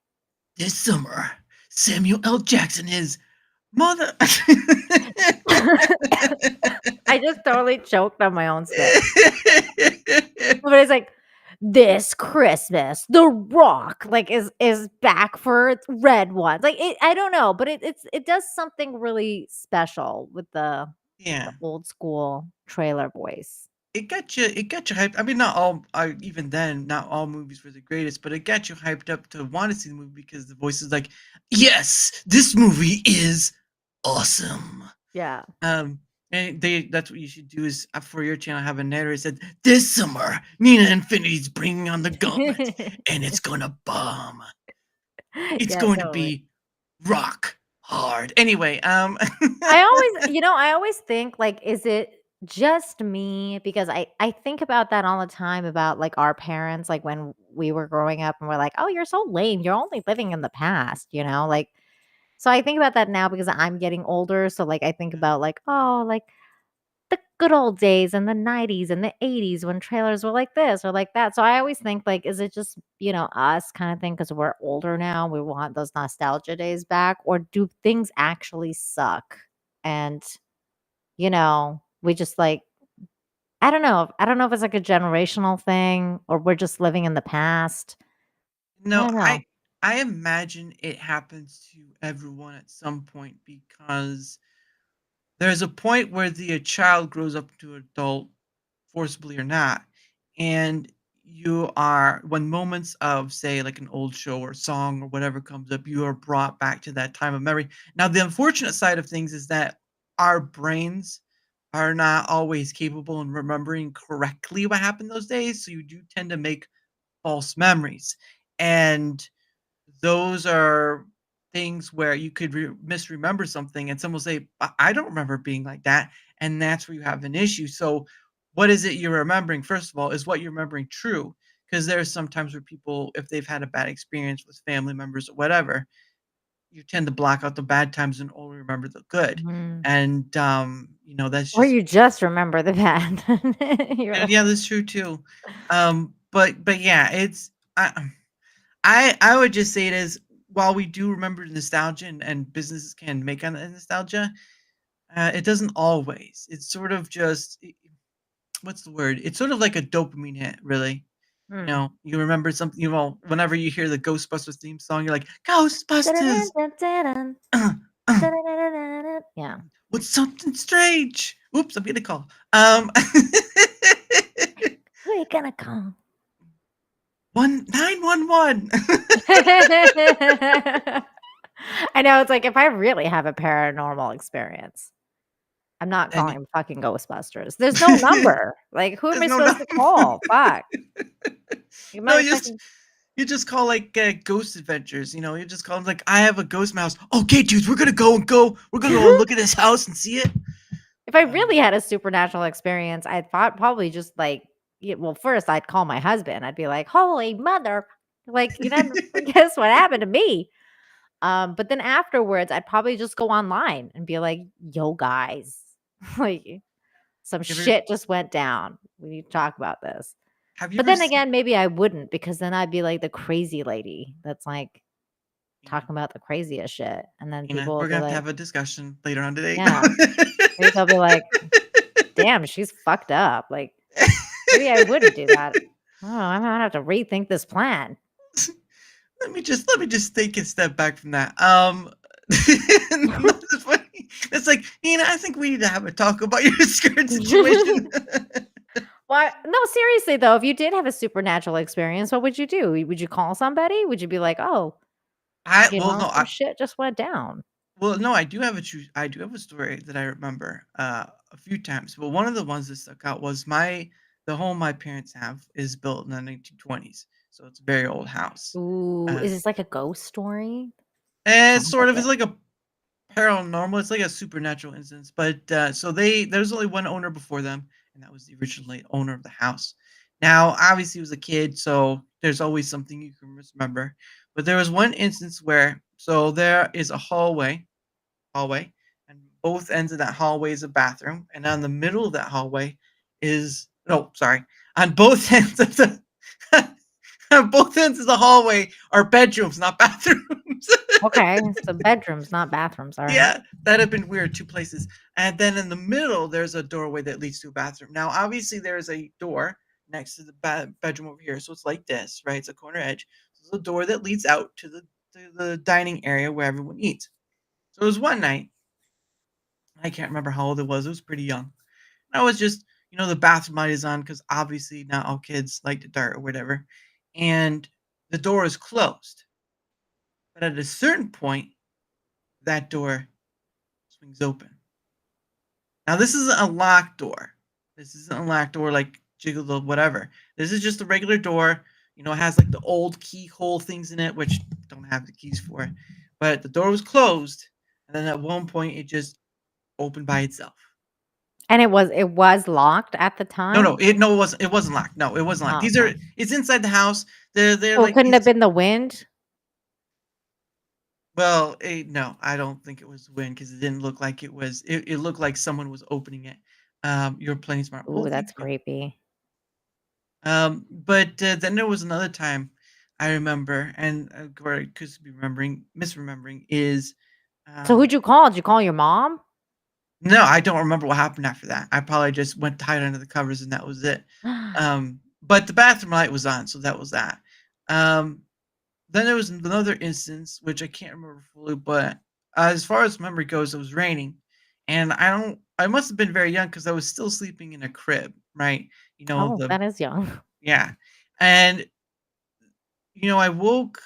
This summer, Samuel L. Jackson is mother. I just totally choked on my own spit. But it's like this Christmas, The Rock like is back for its red ones. Like I don't know, but it does something really special with the Yeah. old school trailer voice. It got you hyped. I mean, not all even then, not all movies were the greatest, but it got you hyped up to want to see the movie because the voice is like, yes, this movie is awesome. Yeah. And that's what you should do is for your channel have a narrator said, this summer, Nina Infinity's bringing on the gauntlet and it's gonna bomb. It's Yeah, going to totally. be rock hard. Anyway, I always think like, is it just me? Because I think about that all the time about like our parents, like when we were growing up and we're like, oh, you're so lame. You're only living in the past, you know? Like, so I think about that now because I'm getting older. So like I think about like, oh, like the good old days in the 90s and the 80s when trailers were like this or like that. So I always think like, is it just, us kind of thing because we're older now, we want those nostalgia days back, or do things actually suck? And, we just like, I don't know. I don't know if it's like a generational thing or we're just living in the past. I no, don't know. I imagine it happens to everyone at some point because there's a point where the child grows up to adult, forcibly or not, and you are when moments of say like an old show or song or whatever comes up, you are brought back to that time of memory. Now, the unfortunate side of things is that our brains are not always capable in remembering correctly what happened those days, so you do tend to make false memories. And those are things where you could misremember something and someone will say, I don't remember being like that. And that's where you have an issue. So, what is it you're remembering? First of all, is what you're remembering true? Because there's sometimes where people, if they've had a bad experience with family members or whatever, you tend to block out the bad times and only remember the good. Mhm. And, that's Or just, you just remember the bad. You're like, yeah, that's true too. But yeah, it's, I would just say it is while we do remember nostalgia and businesses can make on the nostalgia, it doesn't always. It's sort of just what's the word? It's sort of like a dopamine hit, really. hmm. You remember something. Whenever you hear the Ghostbusters theme song, you're like Ghostbusters. Uh, uh, Yeah. what's something strange? Oops, I'm getting a call. Who are you gonna call? 911. I know it's like if I really have a paranormal experience, I'm not And calling fucking Ghostbusters. There's no number. Like, who am there's I no supposed to call? Fuck. You No, might fucking you just call like Ghost Adventures. You just call them like, I have a ghost mouse. Okay, dudes, we're gonna go. We're gonna go and look at this house and see it. If I really had a supernatural experience, I'd probably just like, well, first I'd call my husband. I'd be like, "Holy mother!" Like, guess what happened to me? But then afterwards, I'd probably just go online and be like, "Yo, guys, like some Have you shit just went down. We need to talk about this." have you But ever then seen? again, maybe I wouldn't because then I'd be like the crazy lady that's like talking about the craziest shit, and then people will We're be gonna have to like, have a discussion later on today. "Yeah." Maybe they'll be like, "Damn, she's fucked up." Like, maybe I wouldn't do that. Oh, I'm gonna have to rethink this plan. Let me just take a step back from that. It's funny. It's like, Nina, I think we need to have a talk about your skirt situation. Why? No, seriously though, if you did have a supernatural experience, what would you do? Would you call somebody? Would you be like, "Oh, I well, no, some shit just went down"? Well, no, I do have a story that I remember a few times, but one of the ones that stuck out was the home my parents have is built in the 1920s, so it's a very old house. Ooh, Uh, is this like a ghost story? and it's Sounds like sort of it's it. like a paranormal. It's like a supernatural instance, but so there's only one owner before them, and that was the original owner of the house. Now, obviously, he was a kid, so there's always something you can misremember. But there was one instance where so there is a hallway, and both ends of that hallway is a bathroom, and on the middle of that hallway is no, sorry, on both ends of the on both ends of the hallway are bedrooms, not bathrooms. Okay, so bedrooms, not bathrooms. All right. Yeah, that'd have been weird, 2 places. And then in the middle, there's a doorway that leads to a bathroom. Now, obviously, there's a door next to the bedroom over here, so it's like this, right? It's a corner edge. So there's a door that leads out to the dining area where everyone eats. So it was one night, I can't remember how old it was pretty young. And I was just, the bathroom light is on because obviously not all kids like the dark or whatever. And the door is closed. But at a certain point, that door swings open. Now, this isn't a locked door. This isn't a locked door like jiggle or whatever. This is just a regular door. It has like the old keyhole things in it, which don't have the keys for it. But the door was closed, and then at one point it just opened by itself. And it was locked at the No, time? no, it wasn't locked. No, it wasn't locked. Oh, These okay. are it's inside the house. They're So it like couldn't have these. been the wind? Well, no, I don't think it was wind because it didn't look like it was. It looked like someone was opening it. You're playing smart. Well, Ooh, thank that's you. creepy. But then there was another time I remember, and where I could be misremembering is, So um, who'd you call? Did you call your mom? no, I don't remember what happened after that. I probably just went to hide under the covers and that was it. But the bathroom light was on, so that was that. Um, then there was another instance which I can't remember fully, but as far as memory goes, it was raining, and I must have been very young because I was still sleeping in a crib, right? Oh, The that is young. yeah, and I woke.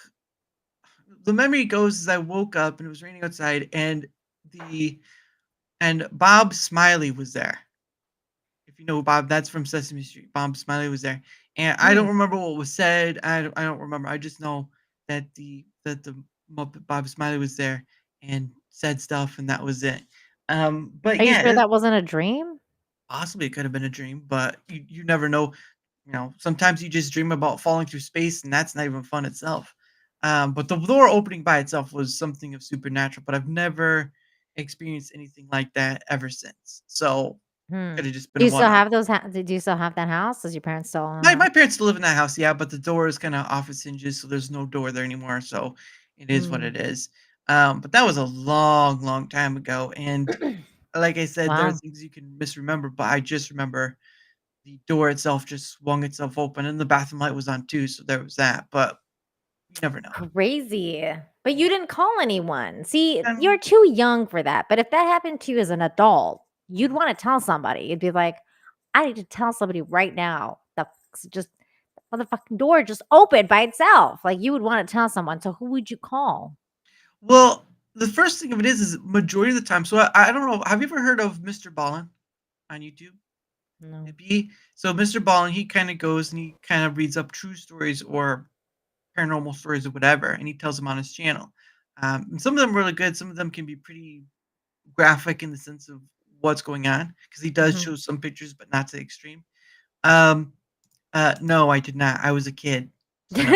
The memory goes is I woke up and it was raining outside, and the and Bob Smiley was there. If you know Bob, that's from Sesame Street. Bob Smiley was there, and I don't Mm. remember what was said. I don't remember. I just know that the Muppet Bob Smiley was there and said stuff, and that was it. But Are you yeah, sure that wasn't a dream? possibly it could have been a dream, but you never know. Sometimes you just dream about falling through space, and that's not even fun itself. But the door opening by itself was something of supernatural, but I've never experienced anything like that ever since. So Hmm. could have just been Do a you still one-off. have do you still have that house? Does your parents still own My that my parents still live in that house, yeah, but the door is kind of off its hinges, so there's no door there anymore. So it is what house? it is. But that was a long, long time ago, and Mm. like I said, there are Wow. things you can misremember, but I just remember the door itself just swung itself open, and the bathroom light was on too, so there was that. But you never know. Crazy. But you didn't call anyone. See, you're Um, too young for that. But if that happened to you as an adult, you'd want to tell somebody. You'd be like, I need to tell somebody right now. Just the motherfucking door just opened by itself. Like you would want to tell someone. So who would you call? well, the first thing of it is majority of the time. So I don't know. Have you ever heard of Mr. Ballin on YouTube? No. Maybe. So Mr. Ballin, he kind of goes and he kind of reads up true stories or paranormal stories or whatever, and he tells them on his channel. And some of them are really good. Some of them can be pretty graphic in the sense of what's going on because he does Mhm. show some pictures, but not to the extreme. Um, no, I did not. I was a kid, so no,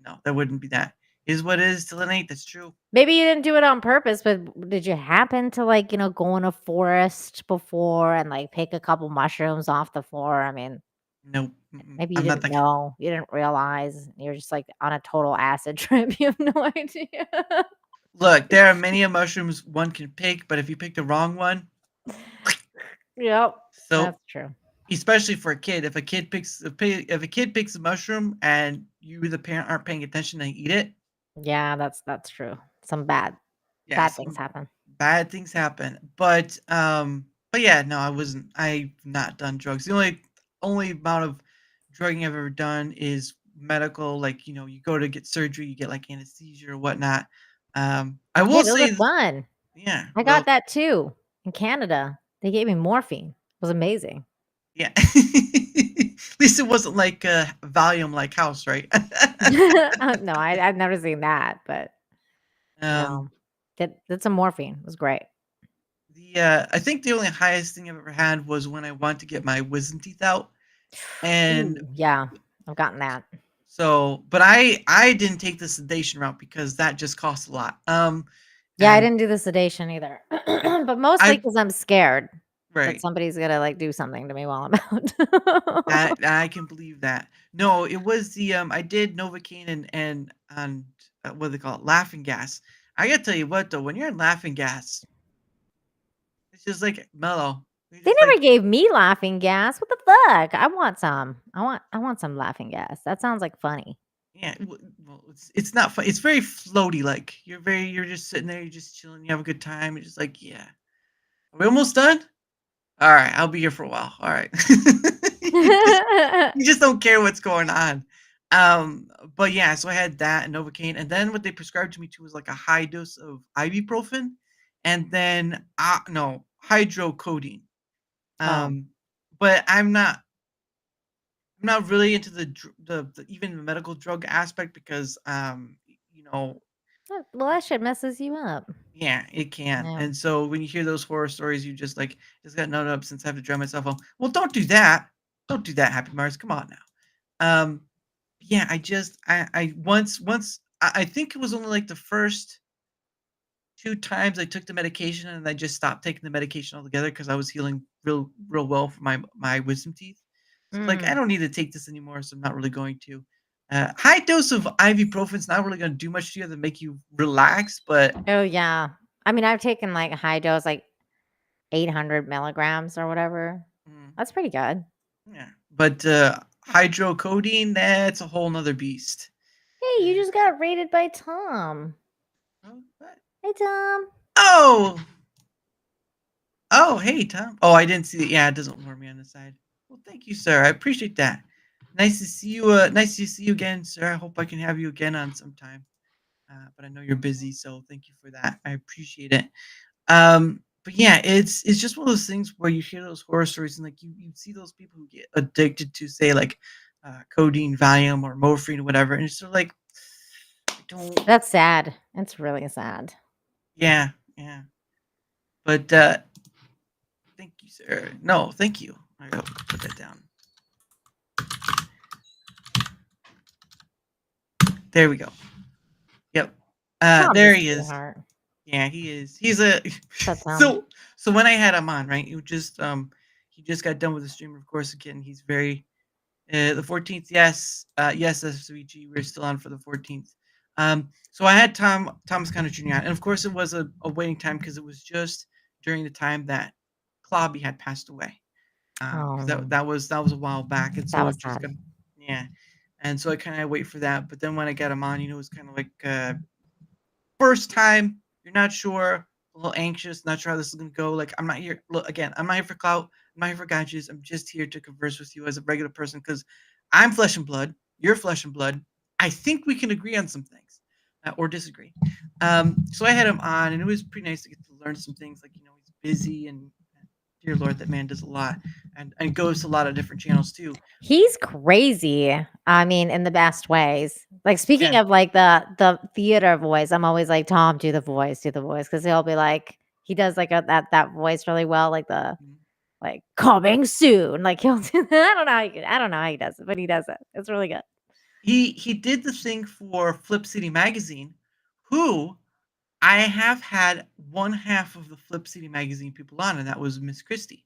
no, that wouldn't be that. Is what it is till it ain't. That's true. Maybe you didn't do it on purpose, but did you happen to go in a forest before and pick a couple mushrooms off the floor? I mean, Nope. Mm-mm. maybe you I'm not didn't that. know, you didn't realize, you're just on a total acid trip. You have no idea. Look, there are many mushrooms one can pick, but if you pick the wrong one, Yep, so that's true. especially for a kid, if a kid picks a mushroom and you the parent aren't paying attention and eat it, Yeah, that's true. Some bad yes, things happen. bad things happen. But yeah, no, I've not done drugs. The only amount of drugging I've ever done is medical, like you go to get surgery, you get like anesthesia or whatnot. I will Yeah, those say, are fun. yeah, I well, got that too in Canada. They gave me morphine. It was amazing. yeah. At least it wasn't like Valium like House, right? No, I've never seen that, but um, no, that's a morphine. It was great. I think the only highest thing I've ever had was when I wanted to get my wisdom teeth out, and Ooh, yeah, I've gotten that. so, but I didn't take the sedation route because that just costs a lot. Yeah, I And didn't do the sedation either, I, but mostly I because I'm scared that right. somebody's gonna like do something to me while I'm out. That I can believe that. No, it was the I did Novocaine and what do they call it, laughing gas. I gotta tell you what though, when you're in laughing gas, it's just like mellow. It's They just never like gave me laughing gas. What the fuck? I want some. I want some laughing gas. That sounds like funny. yeah, well, it's not fun. It's very floaty. Like you're just sitting there, you're just chilling, you have a good time. You're just like, yeah, are we almost done? All right, I'll be here for a while. All right. You just don't care what's going on. But yeah, so I had that and Novocaine, and then what they prescribed to me too was like a high dose of ibuprofen, and then no hydrocodone. Oh, Um, but I'm not really into the even the medical drug aspect because you know, well, that shit messes you up. yeah, it can. Yeah. And so when you hear those horror stories, you just like just got none up since I have to drive myself home. Well, don't do that. Don't do that, Happy Mars. Come on now. Yeah, I once I think it was only like the first 2 times I took the medication and I just stopped taking the medication altogether because I was healing real well for my wisdom teeth. So it's like I Mm. don't need to take this anymore, so I'm not really going to. High dose of ibuprofen is not really going to do much to you other than make you relax, but Oh yeah. I mean, I've taken like high dose, like 800 milligrams or whatever. mm, That's pretty good. yeah. But hydrocodone, that's a whole nother beast. Hey, you Uh, just got rated by Tom. oh, what? Hey, Tom. Oh, oh, hey, Tom. Oh, I didn't see it. Yeah, it doesn't warn me on the side. Well, thank you, sir. I appreciate that. Nice to see you. Nice to see you again, sir. I hope I can have you again on sometime. But I know you're busy, so thank you for that. I appreciate it. But yeah, it's just one of those things where you hear those horror stories and like you see those people who get addicted to say like codeine, Valium, or morphine or whatever, and it's sort of like I don't. That's sad. It's really sad. Yeah, yeah. But thank you, sir. No, thank you. I gotta put that down. There we go. Yep. Tom's There a he is. sweetheart. Yeah, he is. He's a That's so when I had him on, right? He just got done with the stream, of course, again. He's very the 14th, yes. Yes, SVG. We're still on for the 14th. So I had Thomas Conner Jr. on, and of course it was a waiting time because it was just during the time that Clobby had passed away. 'Cause Oh, that was a while back, and that so was it just sad. got yeah. And so I kind of wait for that, but then when I got him on, it was kind of like first time, you're not sure, a little anxious, not sure how this is gonna go. Like I'm not here. Look again, I'm not here for clout. I'm not here for gadgets. I'm just here to converse with you as a regular person because I'm flesh and blood. You're flesh and blood. I think we can agree on some things or disagree. So I had him on, and it was pretty nice to get to learn some things. Like he's busy, and dear Lord, that man does a lot, and goes to a lot of different channels too. He's crazy. I mean, in the best ways. Like speaking Yeah. of like the theater voice, I'm always like, Tom, do the voice, because he'll be like, he does like that voice really well, like the Mhm. like coming soon. Like he'll do that. I don't know how he does it, but he does it. It's really good. He did the thing for Flip City Magazine, who I have had one half of the Flip City Magazine people on, and that was Miss Christie,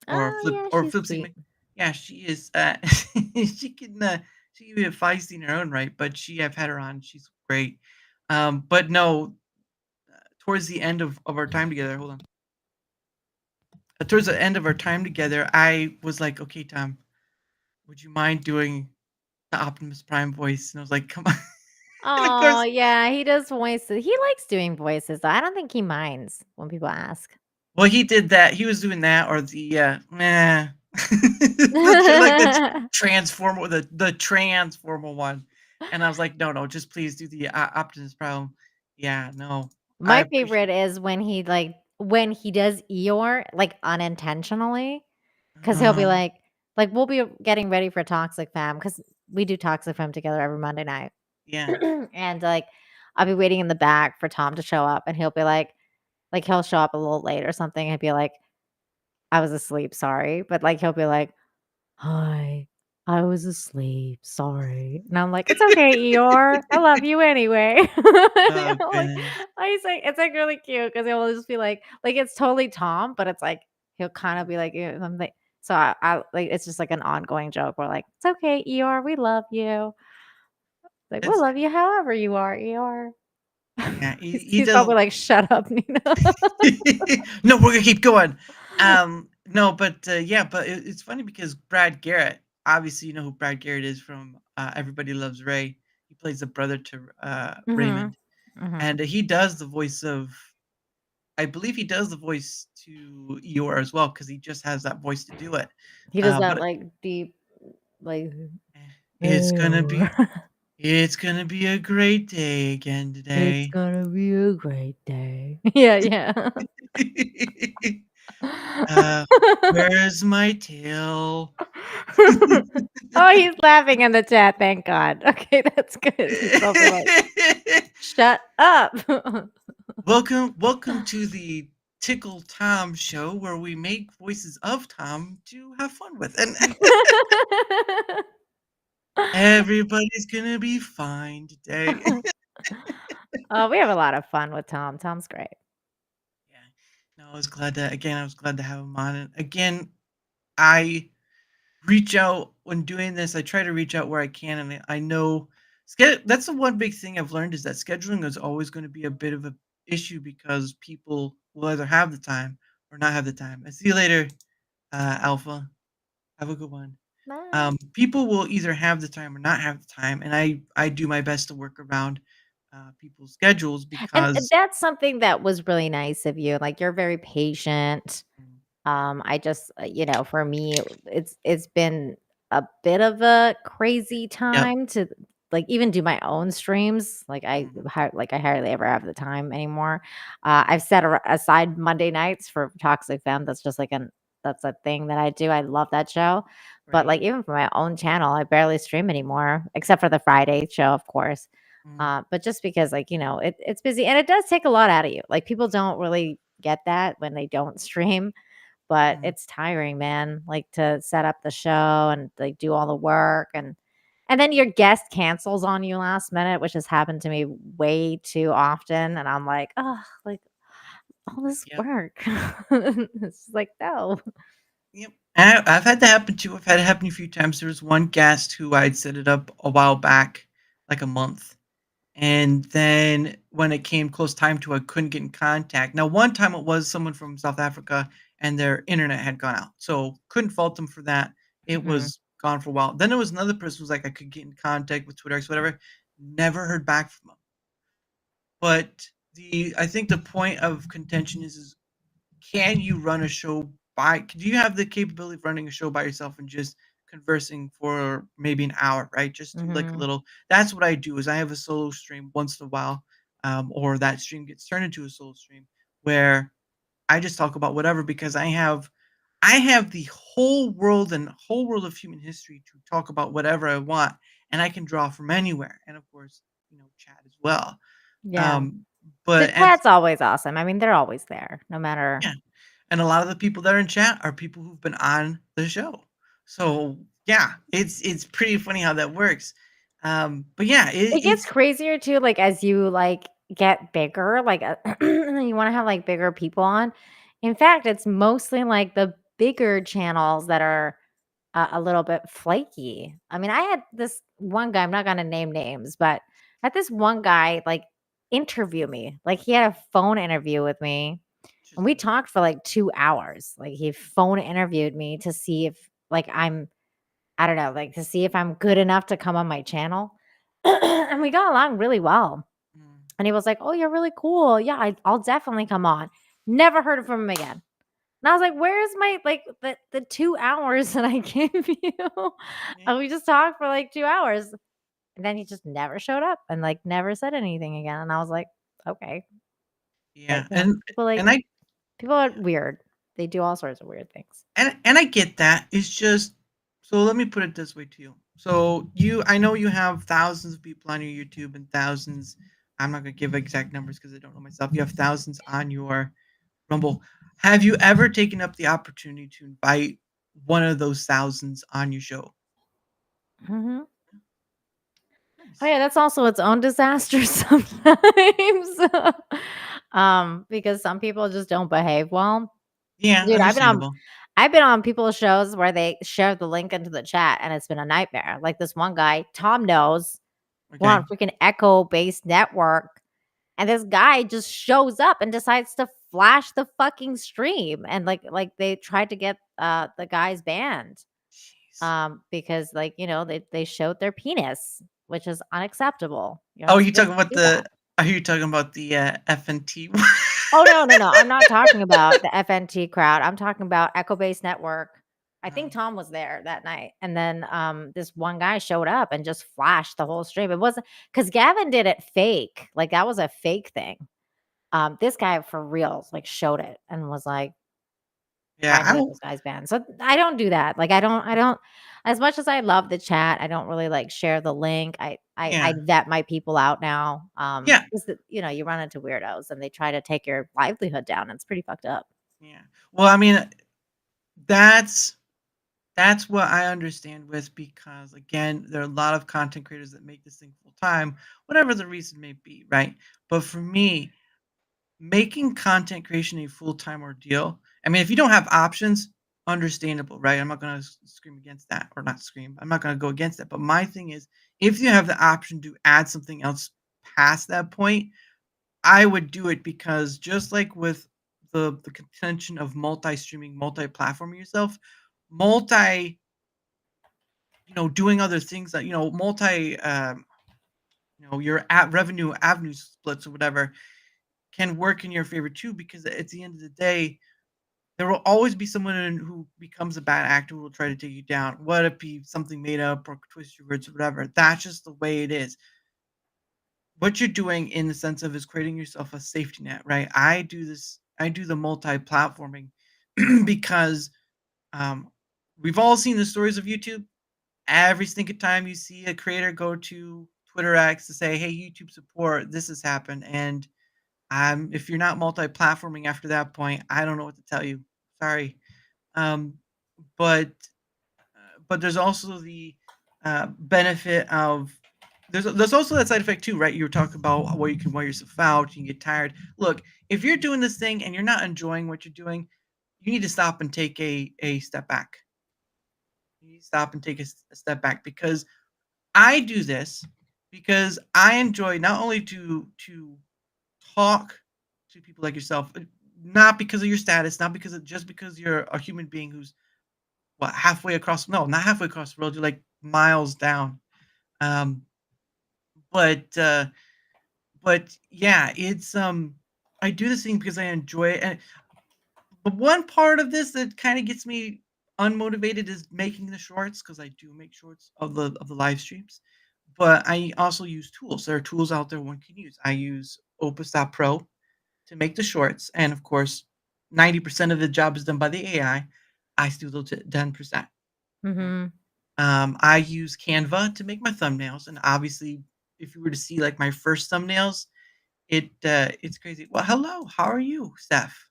or Oh yeah, she's Flip City. sweet. Yeah, she is. She can be a feisty in her own right, but I've had her on. She's great. But no, towards the end of our time together, hold on. Towards the end of our time together, I was like, okay, Tom, would you mind doing the Optimus Prime voice? And I was like, come on. And of Oh course, yeah, he does voices. He likes doing voices, though. I don't think he minds when people ask. well, he did that. He was doing that, or the meh, like the transformer, the transformer one. And I was like, no, just please do the Optimus Prime. Yeah, no, I My favorite appreciate. is when he does Eeyore, like, unintentionally, because he'll be Uh, like, we'll be getting ready for Toxic Fam because we do Toxic Fam together every Monday night. yeah, And, like, I'll be waiting in the back for Tom to show up, and he'll be like, he'll show up a little late or something, and be like, "I was asleep, sorry." But, like, he'll be like, "Hi, I was asleep, sorry." And I'm like, "It's okay, Eeyore. I love you anyway." You oh know, like, goodness, it's, like, really cute because 'cause he'll just be like, it's totally Tom, but it's like he'll kinda be like, something so I like, it's just like an ongoing joke. We're like, "It's okay, Eeyore, we love you." Like, "We'll it's love you however you are, Eeyore." yeah, he He's does. probably like, "Shut up, Nina." No, we're gonna keep going. No, but yeah, but it's funny because Brad Garrett, obviously, you know who Brad Garrett is from Everybody Loves Ray. He plays the brother to Mhm. Raymond, Mhm. and he does the voice of. I believe he does the voice to Eeyore as well because he just has that voice to do it. He does that, But like, deep, like, it's gonna be it's gonna be a great day again "It's today. gonna be a great day." Yeah, yeah. uh, where's my tail? Oh, he's laughing in the chat, thank God. Okay, that's good. He's probably like, "Shut up." Welcome to the Tickle Tom show where we make voices of Tom to have fun with, and everybody's gonna be fine today. Oh, we have a lot of fun with Tom. Tom's great. Yeah. No, I was glad to have him on. And again, I reach out when doing this. I try to reach out where I can, and I know that's the one big thing I've learned is that scheduling is always going to be a bit of a issue because people will either have the time or not have the time. I see you later, Alpha. Have a good one. Bye. People will either have the time or not have the time, and I do my best to work around people's schedules And because that's something that was really nice of you, like, you're very patient. I just, for me, it's been a bit of a crazy yep. time to like even do my own streams. Like Mhm. I hardly ever have the time anymore. I've set aside Monday nights for Toxic Femme. That's a thing that I do. I love that show. But Right. like even for my own channel, I barely stream anymore, except for the Friday show, of course. Mm, But just because like, it's busy and it does take a lot out of you. Like people don't really get that when they don't stream, but mm. it's tiring, man, like, to set up the show and, like, do all the work and then your guest cancels on you last minute, which has happened to me way too often, and I'm like, oh, like, all this Yep. work." It's like, "No." Yep. I've had that happen too. I've had it happen a few times. There was one guest who I'd set it up a while back, like a month. And then when it came close time to I couldn't get in contact. Now, one time it was someone from South Africa and their internet had gone out. So couldn't fault them for that. It Mhm, was gone for a while. Then there was another person who was like, I could get in contact with Twitter X, whatever. Never heard back from them. But I think the point of contention is can you run a show do you have the capability of running a show by yourself and just conversing for maybe an hour, right? Just do like a mhm. little that's what I do is I have a solo stream once in a while, or that stream gets turned into a solo stream where I just talk about whatever because I have the whole world of human history to talk about whatever I want, and I can draw from anywhere, and of course, chat as well. Yeah. Um, The but at chat's always awesome. I mean, they're always there, no matter. yeah. And a lot of the people that are in chat are people who've been on the show. So yeah, it's pretty funny how that works. But yeah, It gets it's crazier too, like, as you, like, get bigger, like, you wanna have, like, bigger people on. In fact, it's mostly, like, the bigger channels that are a little bit flaky. I mean, I had this one guy, I'm not gonna name names, but I had this one guy, like, interview me. Like, he had a phone interview with me, and we interesting. talked for, like, 2 hours. Like, he phone interviewed me to see if, like, I don't know, like, to see if I'm good enough to come on my channel. And we got along really well. Mm, And he was like, "Oh, you're really cool. Yeah, I'll definitely come on." Never heard from him again. And I was like, "Where's my like the 2 hours that I gave you?" yeah, And we just talked for like 2 hours. And then he just never showed up and like never said anything again. And I was like, okay. Yeah, But yeah, and I people are weird. They do all sorts of weird things. and I get that. It's just so let me put it this way to you. So I know you have thousands of people on your YouTube and thousands. I'm not gonna give exact numbers because I don't know myself. You have thousands on your Rumble. Have you ever taken up the opportunity to invite one of those thousands on your show? Hmm. Oh Nice. yeah, that's also its own disaster sometimes. Because some people just don't behave well. Yeah, Dude, understandable. I've been on people's shows where they share the link into the chat and it's been a nightmare. Like this one guy, Tom knows, we're Okay. on freaking echo based network. And this guy just shows up and decides to flash the fucking stream. And like they tried to get the guy's banned. Jeez. Because like, they showed their penis, which is unacceptable. You're Oh, not you supposed talking to about do that. are you talking about the FNT? Oh, no, no, no. I'm not talking about the FNT crowd. I'm talking about Echo Base Network. I think Tom was there that night. And then this one guy showed up and just flashed the whole stream. It wasn't because Gavin did it fake. Like that was a fake thing. This guy for reals like showed it and was like Yeah, trying to get this guy's banned. So I don't do that. Like I don't as much as I love the chat, I don't really like share the link. I yeah, vet my people out now. yeah, Because you run into weirdos and they try to take your livelihood down. It's pretty fucked up. yeah. Well, I mean, that's that's what I understand with because again, there are a lot of content creators that make this thing full time, whatever the reason may be, right? But for me, making content creation a full time ordeal. I mean, if you don't have options, understandable, right? I'm not gonna scream against that, or not scream. I'm not gonna go against it. But my thing is, if you have the option to add something else past that point, I would do it because just like with the contention of multi-streaming, multi-platforming yourself, multi, doing other things that multi, your at revenue avenue splits or whatever can work in your favor too. Because at the end of the day, there will always be someone who becomes a bad actor who will try to take you down. What if be something made up or twist your words or whatever? That's just the way it is. What you're doing in the sense of is creating yourself a safety net, right? I do the multi-platforming because um, we've all seen the stories of YouTube. Every single time you see a creator go to Twitter X to say, "Hey, YouTube support, this has happened," and if you're not multi-platforming after that point, I don't know what to tell you. Sorry, um, but there's also the benefit of there's also that side effect too, right? You were talking about where you can wear yourself out, you can get tired. Look, if you're doing this thing and you're not enjoying what you're doing, you need to stop and take a step back. You need to stop and take a step back because I do this because I enjoy not only to talk to people like yourself, not because of your status, not because of just because you're a human being who's what halfway across. No, not halfway across the world. You're like miles down. Um, but uh, but yeah, it's I do this thing because I enjoy it. And but one part of this that kind of gets me unmotivated is making the shorts because I do make shorts of the live streams. But I also use tools. There are tools out there one can use. I use Opus.pro to make the shorts, and of course, 90% of the job is done by the AI. I still do 10%. Okay. Mm-hmm. I use Canva to make my thumbnails, and obviously, if you were to see like my first thumbnails, it's crazy. Well, hello, how are you, Steph?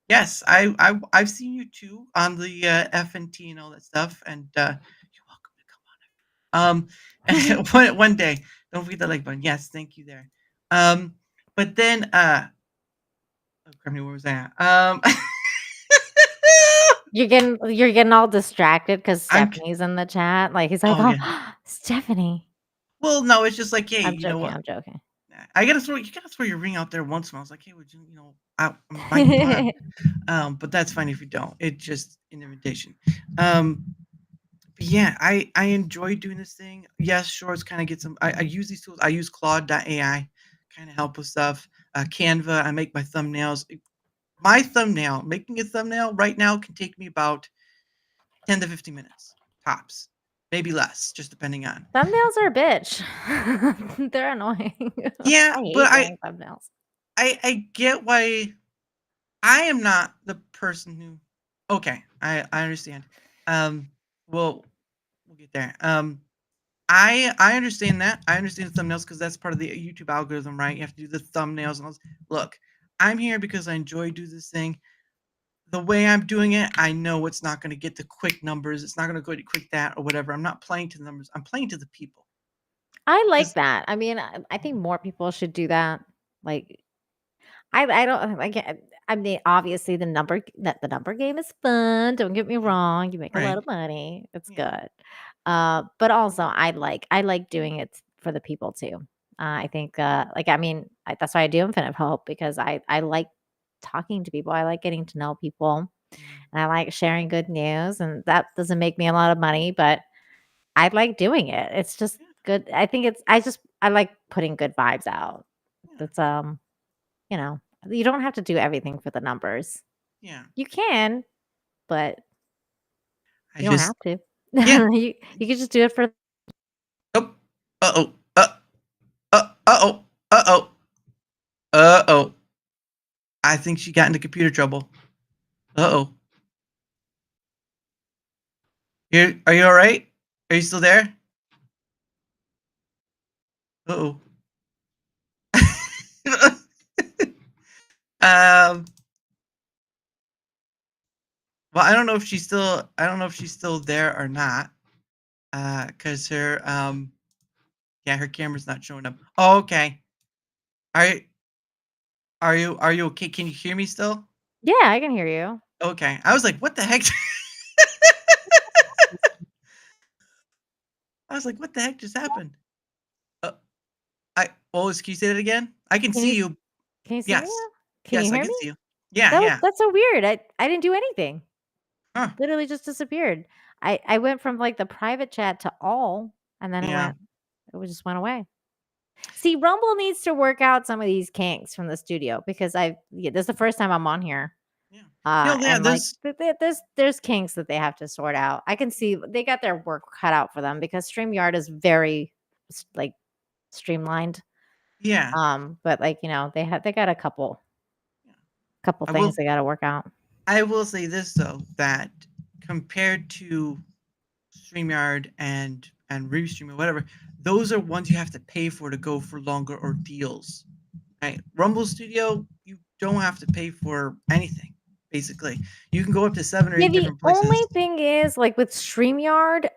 Yes, I've seen you too on the FNT and all that stuff, and you're welcome to come on. One day, don't forget the like button. Yes, thank you there. But then oh, crap, where was I at? You're getting all distracted because I'm Stephanie's in the chat. Like he's like, oh oh, yeah. Stephanie. Well, no, it's just like, hey, I'm you know joking. what? I'm joking. You gotta throw your ring out there once in a while. I was like, hey, would you, I'm inviting you on. But that's fine if you don't. It's just an invitation. But yeah, I enjoy doing this thing. Yes, shorts kind of get some. I use these tools. I use Claude.ai, kind of help with stuff. Canva. I make my thumbnails. Making a thumbnail right now can take me about 10 to 15 minutes tops, maybe less, just depending on. Thumbnails are a bitch. They're annoying. Yeah, I but hate doing thumbnails. I get why I am not the person who. Okay, I understand. Um, well, we'll get there. I understand that. I understand the thumbnails because that's part of the YouTube algorithm, right? You have to do the thumbnails and all this. Look, I'm here because I enjoy do this thing. The way I'm doing it, I know it's not going to get the quick numbers. It's not going to go to quick that or whatever. I'm not playing to the numbers. I'm playing to the people. I like 'Cause- that. I mean, I think more people should do that. Like, I don't like. I mean, obviously, the number game is fun. Don't get me wrong. You make a lot Right. of money. It's Yeah. good. But also, I like doing it for the people too. I think, like, I mean, that's why I do Infinite Hope because I like talking to people. I like getting to know people, and I like sharing good news. And that doesn't make me a lot of money, but I like doing it. It's just Yeah. good. I think I like putting good vibes out. Yeah. That's you know, you don't have to do everything for the numbers. Yeah. You can, but I you don't just have to. yeah. You can just do it for Oh. Uh-oh. Uh-oh. Uh-oh. Uh-oh. I think she got into computer trouble. Uh-oh. Are you all right? Are you still there? Uh-oh. um well, I don't know if she's still there or not. Cuz her yeah, her camera's not showing up. Oh, okay. Are you okay? Can you hear me still? Yeah, I can hear you. Okay. I was like, what the heck? I was like, what the heck just happened? Uh, can you say that again? I can Can you see you. can you see me Yes. now? Can you Yes, I hear can me? see you. Yeah, yeah. That's so weird. I didn't do anything. Huh. Literally just disappeared. I went from like the private chat to all, and then Yeah. it just went away. See, Rumble needs to work out some of these kinks from the studio because this is the first time I'm on here. Yeah. You know, And like there's there's kinks that they have to sort out. I can see they got their work cut out for them because StreamYard is very like streamlined. yeah. But like, they got a couple I things will they gotta work out. I will say this though, that compared to StreamYard and Restream or whatever, those are ones you have to pay for to go for longer ordeals. Right? Rumble Studio, you don't have to pay for anything. Basically, you can go up to 7 or Yeah, 8 the different only places. thing is, like, with StreamYard,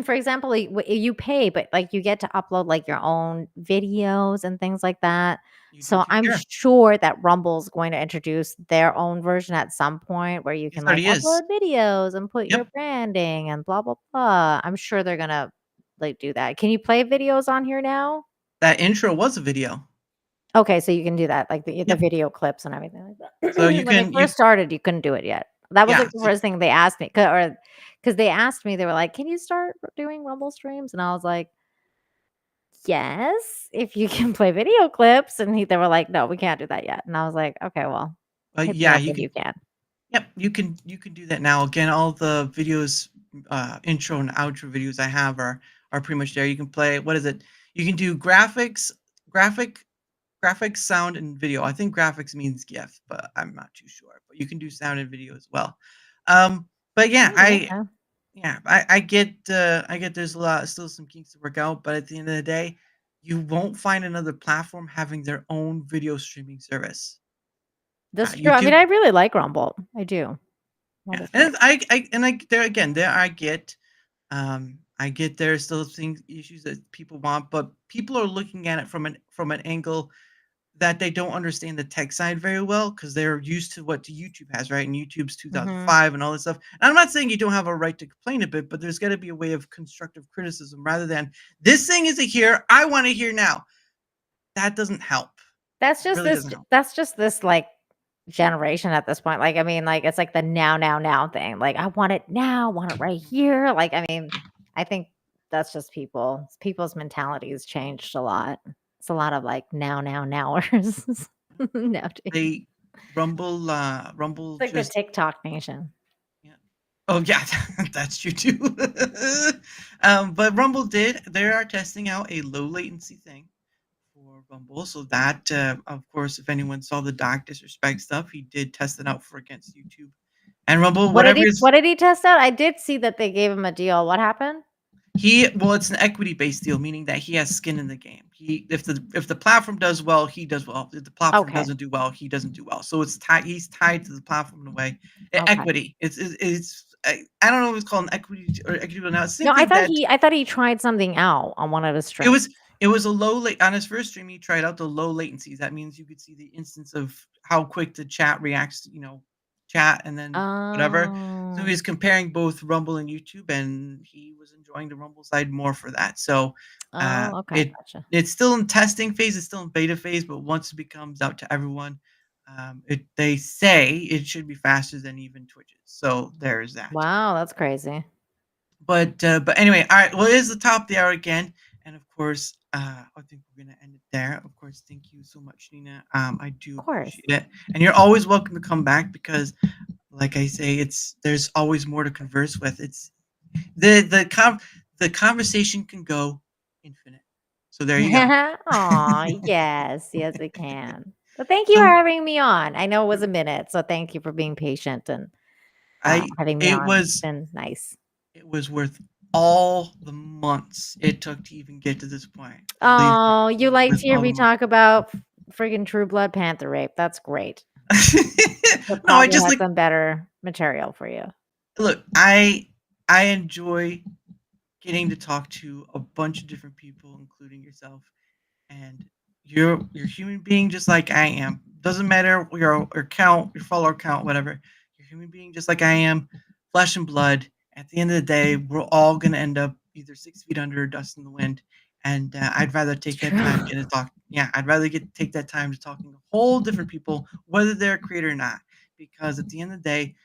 for example, like, you pay, but, like, you get to upload, like, your own videos and things like that. You do So too. I'm Yeah, sure that Rumble's going to introduce their own version at some point where you it can, like, already is. upload videos and put your Yep. branding and blah, blah, blah. I'm sure they're gonna, like, do that. Can you play videos on here now? That intro was a video. Okay, so you can do that, like, the Yep. video clips and everything like that. So you When they can first started, you couldn't do it yet. That was, yeah. like, the first thing they asked me, because they asked me, they were like, "Can you start doing Rumble streams?" And I was like, "Yes, if you can play video clips." And they were like, "No, we can't do that yet." And I was like, "Okay, well, hit me Yeah, up you when can. you can." Yep, you can do that now. Again, all the videos, intro and outro videos I have are pretty much there. You can play. What is it? You can do graphics, sound, and video. I think graphics means GIF, but I'm not too sure. But you can do sound and video as well. But yeah, Okay. I get there's still some kinks to work out, but at the end of the day, you won't find another platform having their own video streaming service. That's true. I mean, YouTube, I really like Rumble. I do. yeah, Rumble's great. and I get there's still things issues that people want, but people are looking at it from an angle that they don't understand the tech side very well because they're used to what YouTube has, right? And YouTube's Mhm. 2005 and all this stuff. And I'm not saying you don't have a right to complain a bit, but there's got to be a way of constructive criticism rather than this thing isn't here. I want to hear now. That doesn't help. That's It just really this doesn't help. that's just this, like, generation at this point. Like, I mean, like, it's like the now thing. Like, I want it now, I want it right here. Like, I mean, I think that's just people's mentality has changed a lot. It's a lot of like nowers nowadays. They Rumble It's like the just TikTok nation. yeah. Oh yeah, that's true too. But Rumble they are testing out a low latency thing for Rumble. So that, of course, if anyone saw the Doc Disrespect stuff, he did test it out for against YouTube and Rumble. What did Whatever he is what did he test out? I did see that they gave him a deal. What happened? well, it's an equity based deal, meaning that he has skin in the game. If the platform does well, he does well. If the platform Okay. doesn't do well, he doesn't do well. So it's tied. He's tied to the platform in a way. Okay. Equity. I don't know if it's called an equity or equity now. It's the No, same thing I thought he tried something out on one of his streams. it was a low late on his first stream. He tried out the low latencies. That means you could see the instance of how quick the chat reacts. Chat and then whatever. So Oh. he's comparing both Rumble and YouTube, and he was enjoying the Rumble side more for that. So Oh, okay, gotcha. it's still in testing phase. It's still in beta phase, but once it becomes out to everyone, they say it should be faster than even Twitch's. So there's that. Wow, that's crazy. But anyway, all right. Well, it is the top of the hour again, and of course, I think we're gonna end it there. Of course, thank you so much, Nina. I do appreciate it, and you're always welcome to come back because, like I say, there's always more to converse with. It's the conversation can go infinite. So there you go. Aw, yes, it can. But thank you for having me on. I know it was a minute, so thank you for being patient and having me on. It's been nice. It was worth all the months it took to even get to this point. Oh, you like to hear me talk about friggin' True Blood Panther rape. That's great. No, I just have some better material for you. Look, I enjoy getting to talk to a bunch of different people, including yourself, and you're a human being just like I am. Doesn't matter your count, your follower count, whatever. You're a human being just like I am, flesh and blood. At the end of the day, we're all gonna end up either 6 feet under or dust in the wind. And I'd rather take that time to talk. Yeah, I'd rather take that time to talking to whole different people, whether they're a creator or not. Because at the end of the day,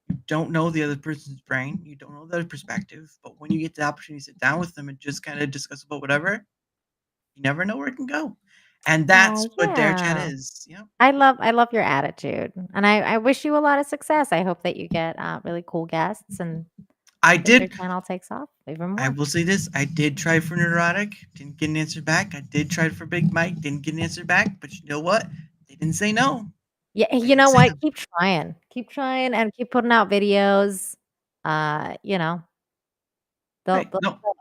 you don't know the other person's brain, you don't know their perspective. But when you get the opportunity to sit down with them and just kind of discuss about whatever, you never know where it can go. And that's what DaraChat is. Yeah. I love your attitude, and I wish you a lot of success. I hope that you get really cool guests, and your channel takes off even more. I will say this: I did try for Neurotic, didn't get an answer back. I did try for Big Mike, didn't get an answer back. But you know what? They didn't say no. Yeah, you know what? Keep trying, and keep putting out videos. They'll show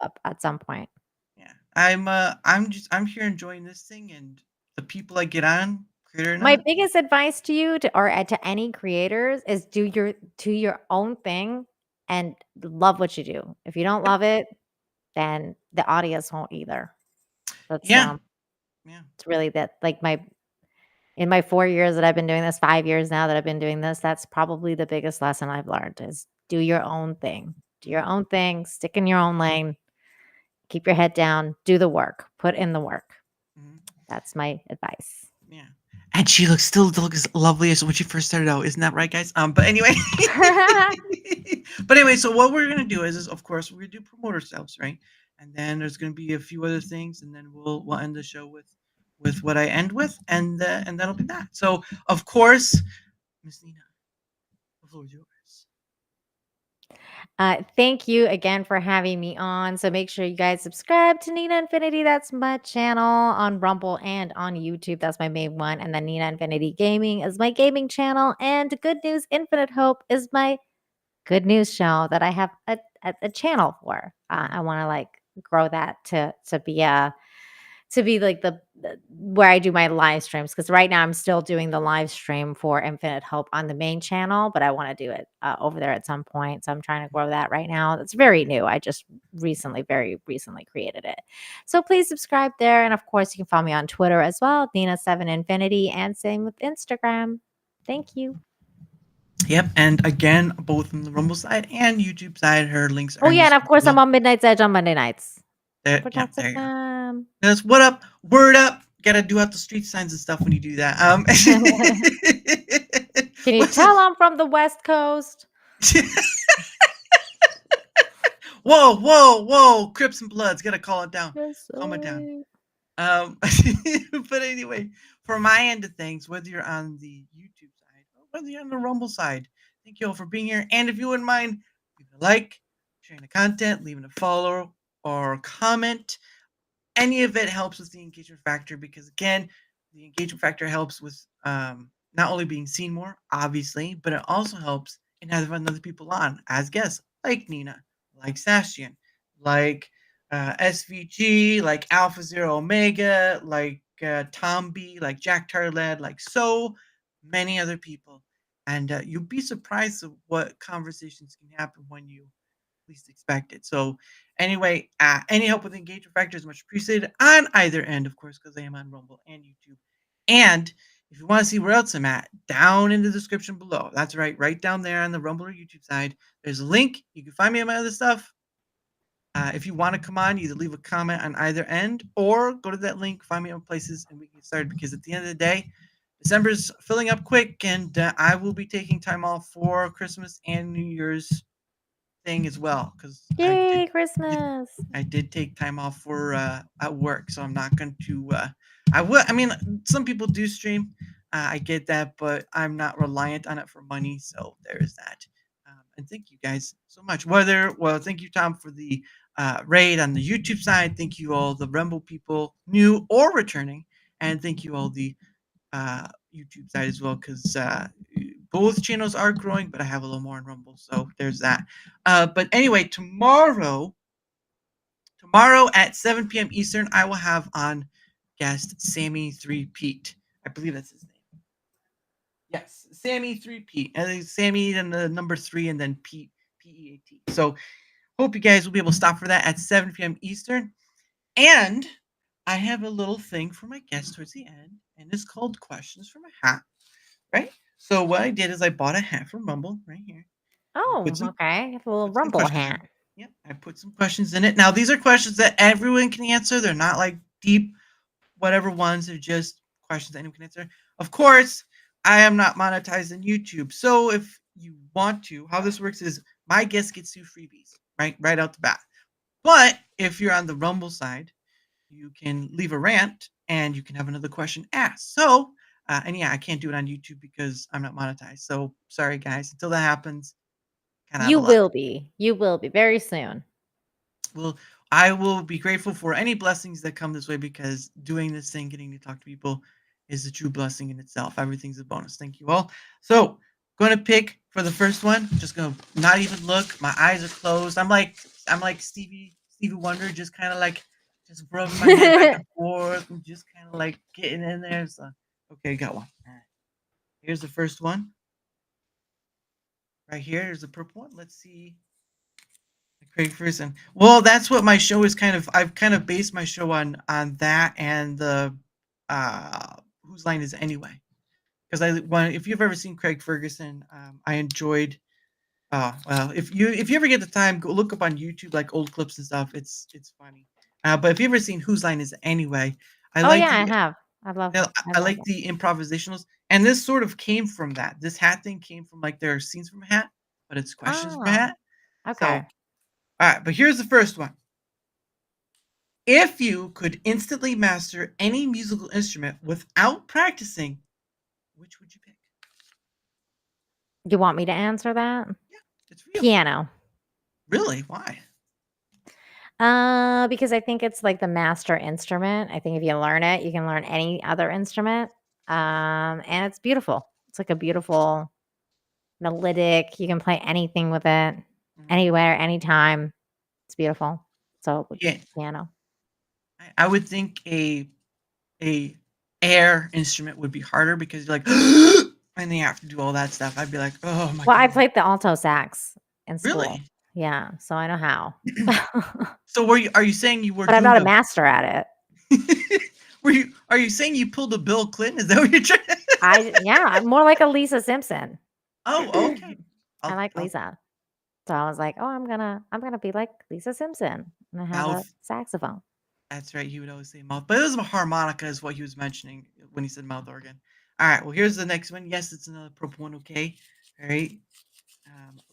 up at some point. Yeah, I'm here enjoying this thing and the people I get on. My biggest advice to you to any creators is do your own thing and love what you do. If you don't love it, then the audience won't either. That's it's really that in my 4 years that I've been doing this, 5 years now that I've been doing this, that's probably the biggest lesson I've learned is do your own thing. Do your own thing, stick in your own lane, keep your head down, do the work, put in the work. That's my advice. Yeah. And she still looks as lovely as when she first started out. Isn't that right, guys? But anyway. So what we're gonna do is of course we're gonna do promote ourselves, right? And then there's gonna be a few other things, and then we'll end the show with what I end with, and that'll be that. So of course, Miss Nina, the floor is yours. Thank you again for having me on. So make sure you guys subscribe to Nina Infinity. That's my channel on Rumble and on YouTube. That's my main one. And then Nina Infinity Gaming is my gaming channel. And Good News Infinite Hope is my good news show that I have a channel for. I want to grow that to be like the where I do my live streams, because right now I'm still doing the live stream for Infinite Hope on the main channel, but I want to do it over there at some point. So I'm trying to grow that right now. It's very new. I just very recently created it. So please subscribe there. And of course, you can follow me on Twitter as well, Nina7Infinity, and same with Instagram. Thank you. Yep, and again, both on the Rumble side and YouTube side, her links are. Oh yeah, and of course I'm on Midnight's Edge on Monday nights. There That's what up, word up. Gotta do out the street signs and stuff when you do that. Can you tell I'm from the West Coast? Whoa! Crips and Bloods, gotta call it down. Calm it down. But anyway, for my end of things, whether you're on the YouTube side or whether you're on the Rumble side, thank you all for being here. And if you wouldn't mind, leave a like, sharing the content, leaving a follow or comment. any of it helps with the engagement factor because, again, the engagement factor helps with not only being seen more, obviously, but it also helps in having other people on as guests, like Nina, like Sastian, like SVG, like Alpha Zero Omega, like Tom B, like Jack Tarled, like so many other people. And you'll be surprised at what conversations can happen when you least expect it. So, anyway, any help with engagement factor is much appreciated on either end, of course, because I am on Rumble and YouTube. And if you want to see where else I'm at, down in the description below. That's right down there on the Rumble or YouTube side. There's a link. You can find me on my other stuff. If you want to come on, either leave a comment on either end or go to that link, find me on places, and we can get started. Because at the end of the day, December's filling up quick, and I will be taking time off for Christmas and New Year's thing as well. Because Yay, Christmas. I did take time off for at work, so I'm not going to. I mean, some people do stream. I get that, but I'm not reliant on it for money. So there is that. And thank you guys so much. Thank you, Tom, for the raid on the YouTube side. Thank you all the Rumble people, new or returning, and thank you all the YouTube side as well, because both channels are growing, but I have a little more on Rumble, so there's that. But anyway, tomorrow at 7 p.m. Eastern, I will have on guest Sammy 3Pete. I believe that's his name. Yes, Sammy 3Pete. And Sammy and the number 3 and then Pete, P-E-A-T. So hope you guys will be able to stop for that at 7 p.m. Eastern. And I have a little thing for my guests towards the end, and it's called Questions from a Hat, right? So what I did is I bought a hat from Rumble right here. Oh, okay. A little Rumble hat. Yeah, I put some questions in it. Now, these are questions that everyone can answer. They're not like deep, whatever ones. They're just questions that anyone can answer. Of course, I am not monetized on YouTube. So if you want to, how this works is my guest gets 2 freebies, right out the bat. But if you're on the Rumble side, you can leave a rant and you can have another question asked. So, and yeah, I can't do it on YouTube because I'm not monetized. So sorry, guys. Until that happens, you will be very soon. Well, I will be grateful for any blessings that come this way because doing this thing, getting to talk to people is a true blessing in itself. Everything's a bonus. Thank you all. So, going to pick for the first one. Just going to not even look. My eyes are closed. I'm like Stevie Wonder, just kind of like just rubbing my head back and forth and just kind of like getting in there. So, okay, got one. All right. Here's the first one. Right here, there's the purple one. Let's see. Craig Ferguson. Well, that's what my show is kind of. I've kind of based my show on that and the Whose Line Is It Anyway? Because if you've ever seen Craig Ferguson, I enjoyed. Well, if you ever get the time, go look up on YouTube like old clips and stuff. It's funny. But if you ever seen Whose Line Is It Anyway? I have. I love. I like the improvisationals, and this sort of came from that. This hat thing came from like there are scenes from a hat, but it's questions from a hat. Okay. So, all right, but here's the first one. If you could instantly master any musical instrument without practicing, which would you pick? You want me to answer that? Yeah, it's real. Piano. Really? Why? Because I think it's like the master instrument. I think if you learn it, you can learn any other instrument. And it's beautiful. It's like a beautiful melodic. You can play anything with it, anywhere, anytime. It's beautiful. So Yeah. Piano. I would think a air instrument would be harder because you're like, and you have to do all that stuff. I'd be like, oh my. Well, I played the alto sax in school. Really? Yeah, so I know how. So are you saying you were? But I'm not a master at it. Are you saying you pulled a Bill Clinton? Is that what you're trying? I'm more like a Lisa Simpson. Oh, okay. I like Lisa. So I was like, oh, I'm gonna be like Lisa Simpson and I have a saxophone. That's right. He would always say mouth, but it was a harmonica is what he was mentioning when he said mouth organ. All right. Well, here's the next one. Yes, it's another purple one. Okay. All right.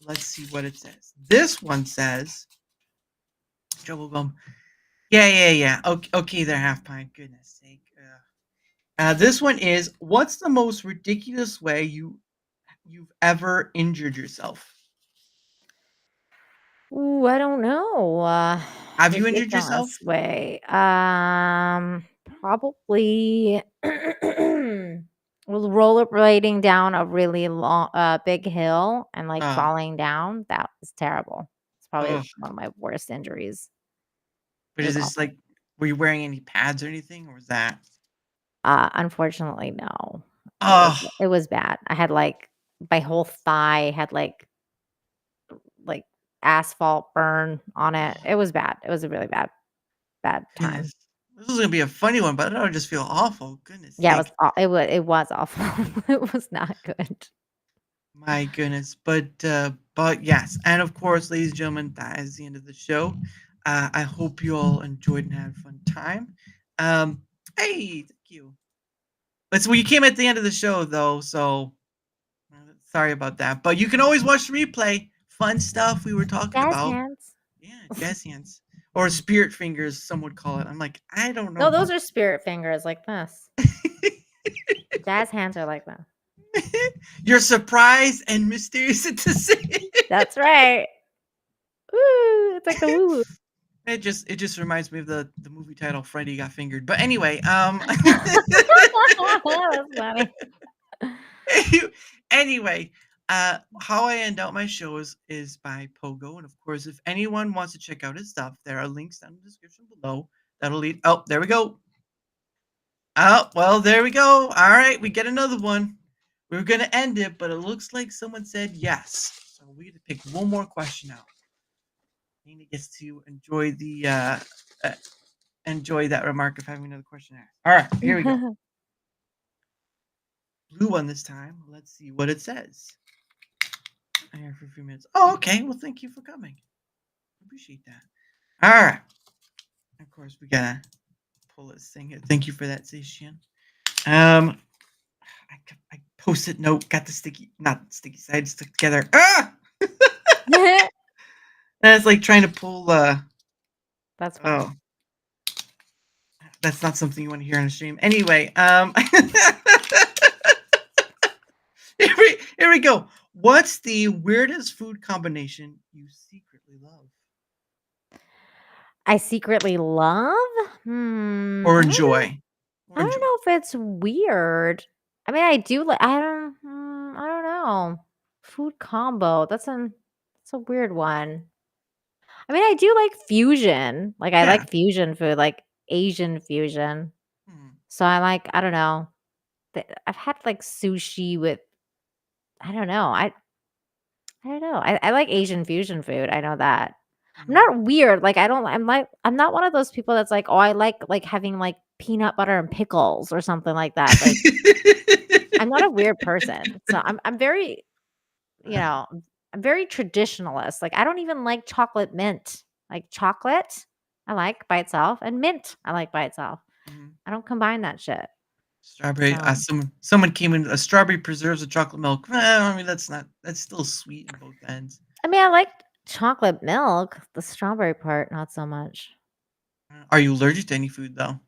Let's see what it says. This one says, Joe Bum. Yeah. Okay, there, Half Pint. Goodness sake. This one is, what's the most ridiculous way you've ever injured yourself? Ooh, I don't know. Have you injured yourself? Ridiculous way. Probably rollerblading down a really long, big hill and like Oh, falling down. That was terrible. It's probably oh. one of my worst injuries. But It is was this awful. like, were you wearing any pads or anything, or was that? Unfortunately, no. Oh, It was bad. I had like my whole thigh had like asphalt burn on it. It was bad. It was a really bad time. goodness. This is gonna be a funny one, but I don't just feel awful. Goodness Yeah, it was sake. it was awful. It was not good. My goodness. But yes. And of course, ladies and gentlemen, that is the end of the show. I hope you all enjoyed and had a fun time. Um, hey, thank you. Well, you came at the end of the show though, so sorry about that. But you can always watch the replay. Fun stuff we were talking Jazz about. hands. Yeah, jazz hands. Or spirit fingers, some would call it. I'm like, I don't know No, those about are spirit fingers like this. Jazz hands are like that. You're surprised and mysterious at the same. That's right. Woo! It's like the woo. It just reminds me of the movie title Freddy Got Fingered. But anyway, That's funny. anyway, how I end out my shows is by Pogo, and of course, if anyone wants to check out his stuff, there are links down in the description below. That'll lead. Oh, there we go. Oh, well, there we go. All right, we get another one. We were gonna end it, but it looks like someone said yes. So we get to pick one more question out. Nina gets to enjoy enjoy that remark of having another question asked. All right, here we go. Blue one this time. Let's see what it says. I'm here for a few minutes. Oh, okay. Well, thank you for coming. Appreciate that. All right. Of course, we gotta pull this thing here. Thank you for that, Satian. I post-it note, got the not sticky side stuck together. Ah! And it's like trying to pull That's funny. oh. That's not something you want to hear on a stream. Anyway, here we go. What's the weirdest food combination you secretly love? I secretly love? Or enjoy? I don't know if it's weird. I mean, I do like. I don't know. Food combo. That's a weird one. I mean, I do like fusion. Like I Yeah. like fusion food, like Asian fusion. So I like. I don't know. I've had like sushi with. I don't know. I don't know. I like Asian fusion food. I know that. I'm not weird. Like I don't. I'm not one of those people that's like, oh, I like having like peanut butter and pickles or something like that. Like I'm not a weird person. So I'm very, I'm very traditionalist. Like I don't even like chocolate mint. Like chocolate, I like by itself, and mint, I like by itself. I don't combine that shit. Strawberry. Someone came in. A strawberry preserves with chocolate milk. I mean, that's still sweet in both ends. I mean, I like chocolate milk. The strawberry part, not so much. Are you allergic to any food though?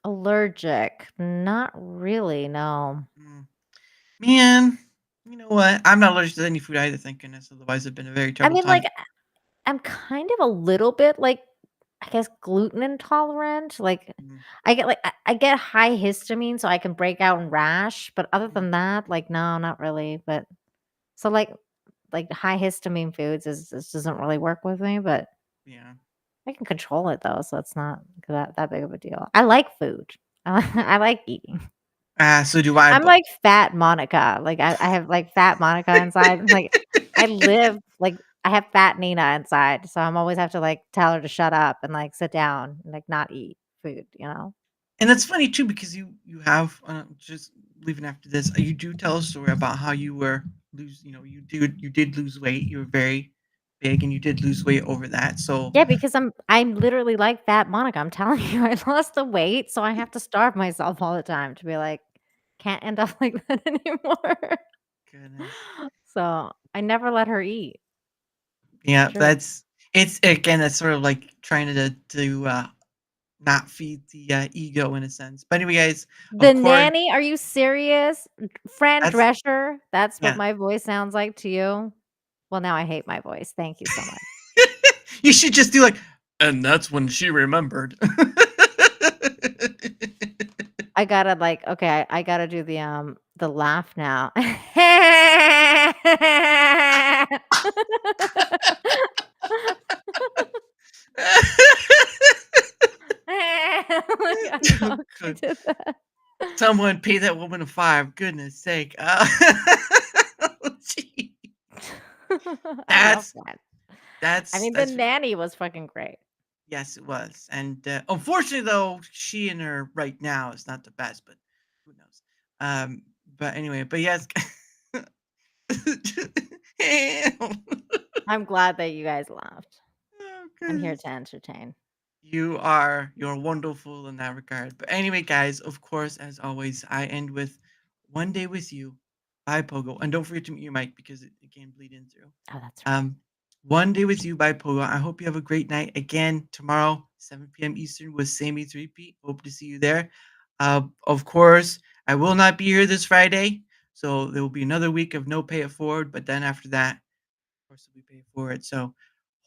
Allergic? Not really. No. Man, you know what? I'm not allergic to any food either. Thank goodness. Otherwise, it'd been a very I terrible mean, time. like, I'm kind of a little bit like, I guess, gluten intolerant. Like, I get high histamine, so I can break out in rash. But other than that, like, no, not really. But so like high histamine foods this doesn't really work with me. But yeah, I can control it though, so it's not that big of a deal. I like food. I like eating. So do I. I'm like fat Monica. Like I have like fat Monica inside. Like I live like I have fat Nina inside. So I'm always have to like tell her to shut up and like sit down and like not eat food, And that's funny too, because you have just leaving after this, you do tell a story about how you were you did lose weight. You were very big, and you did lose weight over that. So yeah, because I'm literally like fat Monica. I'm telling you, I lost the weight, so I have to starve myself all the time to be like, can't end up like that anymore. Goodness. So I never let her eat. Yeah, it's again, that's sort of like trying to not feed the ego in a sense. But anyway, guys, The nanny, are you serious? Fran Drescher, that's what yeah. my voice sounds like to you? Well, now I hate my voice. Thank you so much. You should just do like And that's when she remembered. I gotta like okay, I gotta do the laugh now. Oh my God, no, she Good. did that. Someone pay that woman a 5. Goodness sake. Gee. I love That's that. I that's mean, the that's nanny was fucking great. yes, it was. And unfortunately, though, she and her right now is not the best, but who knows? But anyway, but yes. I'm glad that you guys laughed. Oh, I'm here goodness. to entertain. You're wonderful in that regard. But anyway, guys, of course, as always, I end with One Day With You by Pogo. And don't forget to mute your mic because it can bleed in through. Oh, that's right. One Day With You by Pogo. I hope you have a great night. Again, tomorrow, 7 p.m. Eastern with Sammy 3P. Hope to see you there. Of course, I will not be here this Friday. So there will be another week of no pay it forward. But then after that, of course, we pay it forward. So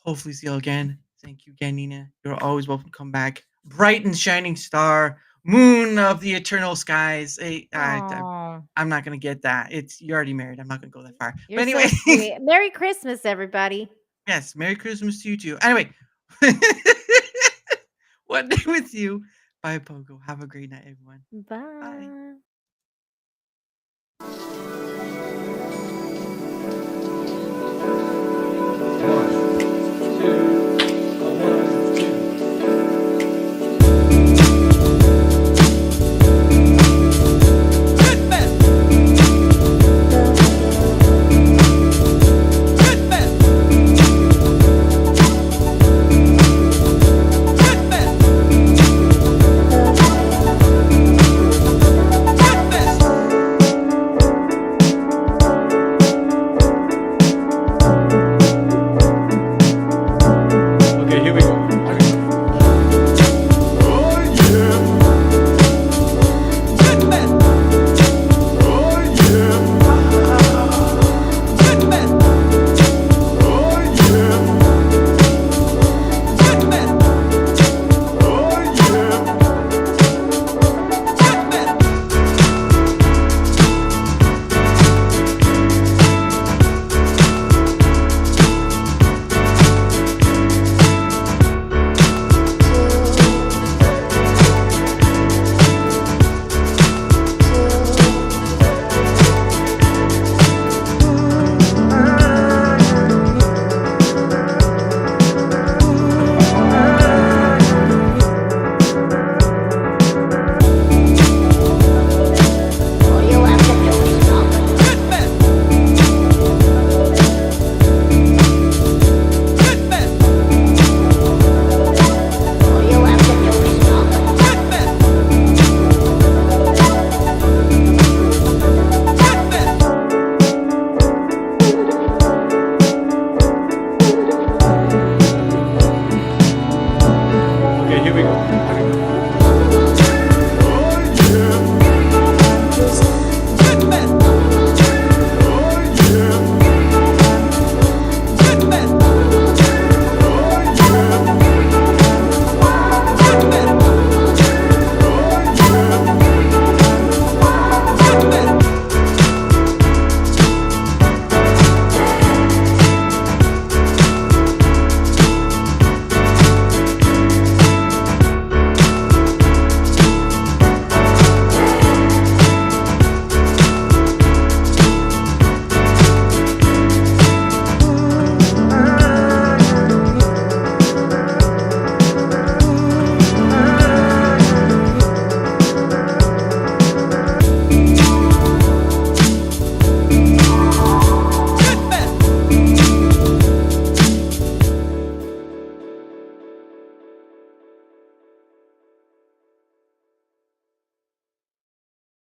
hopefully see you again. Thank you again, Nina. You're always welcome to come back. Bright and shining star, moon of the eternal skies. Aw, I'm not gonna get that. You're already married. I'm not gonna go that far. But you're anyway, so sweet. Merry Christmas, everybody. yes, Merry Christmas to you too. Anyway, One Day With You. Bye, Pogo. Have a great night, everyone. Bye. Bye.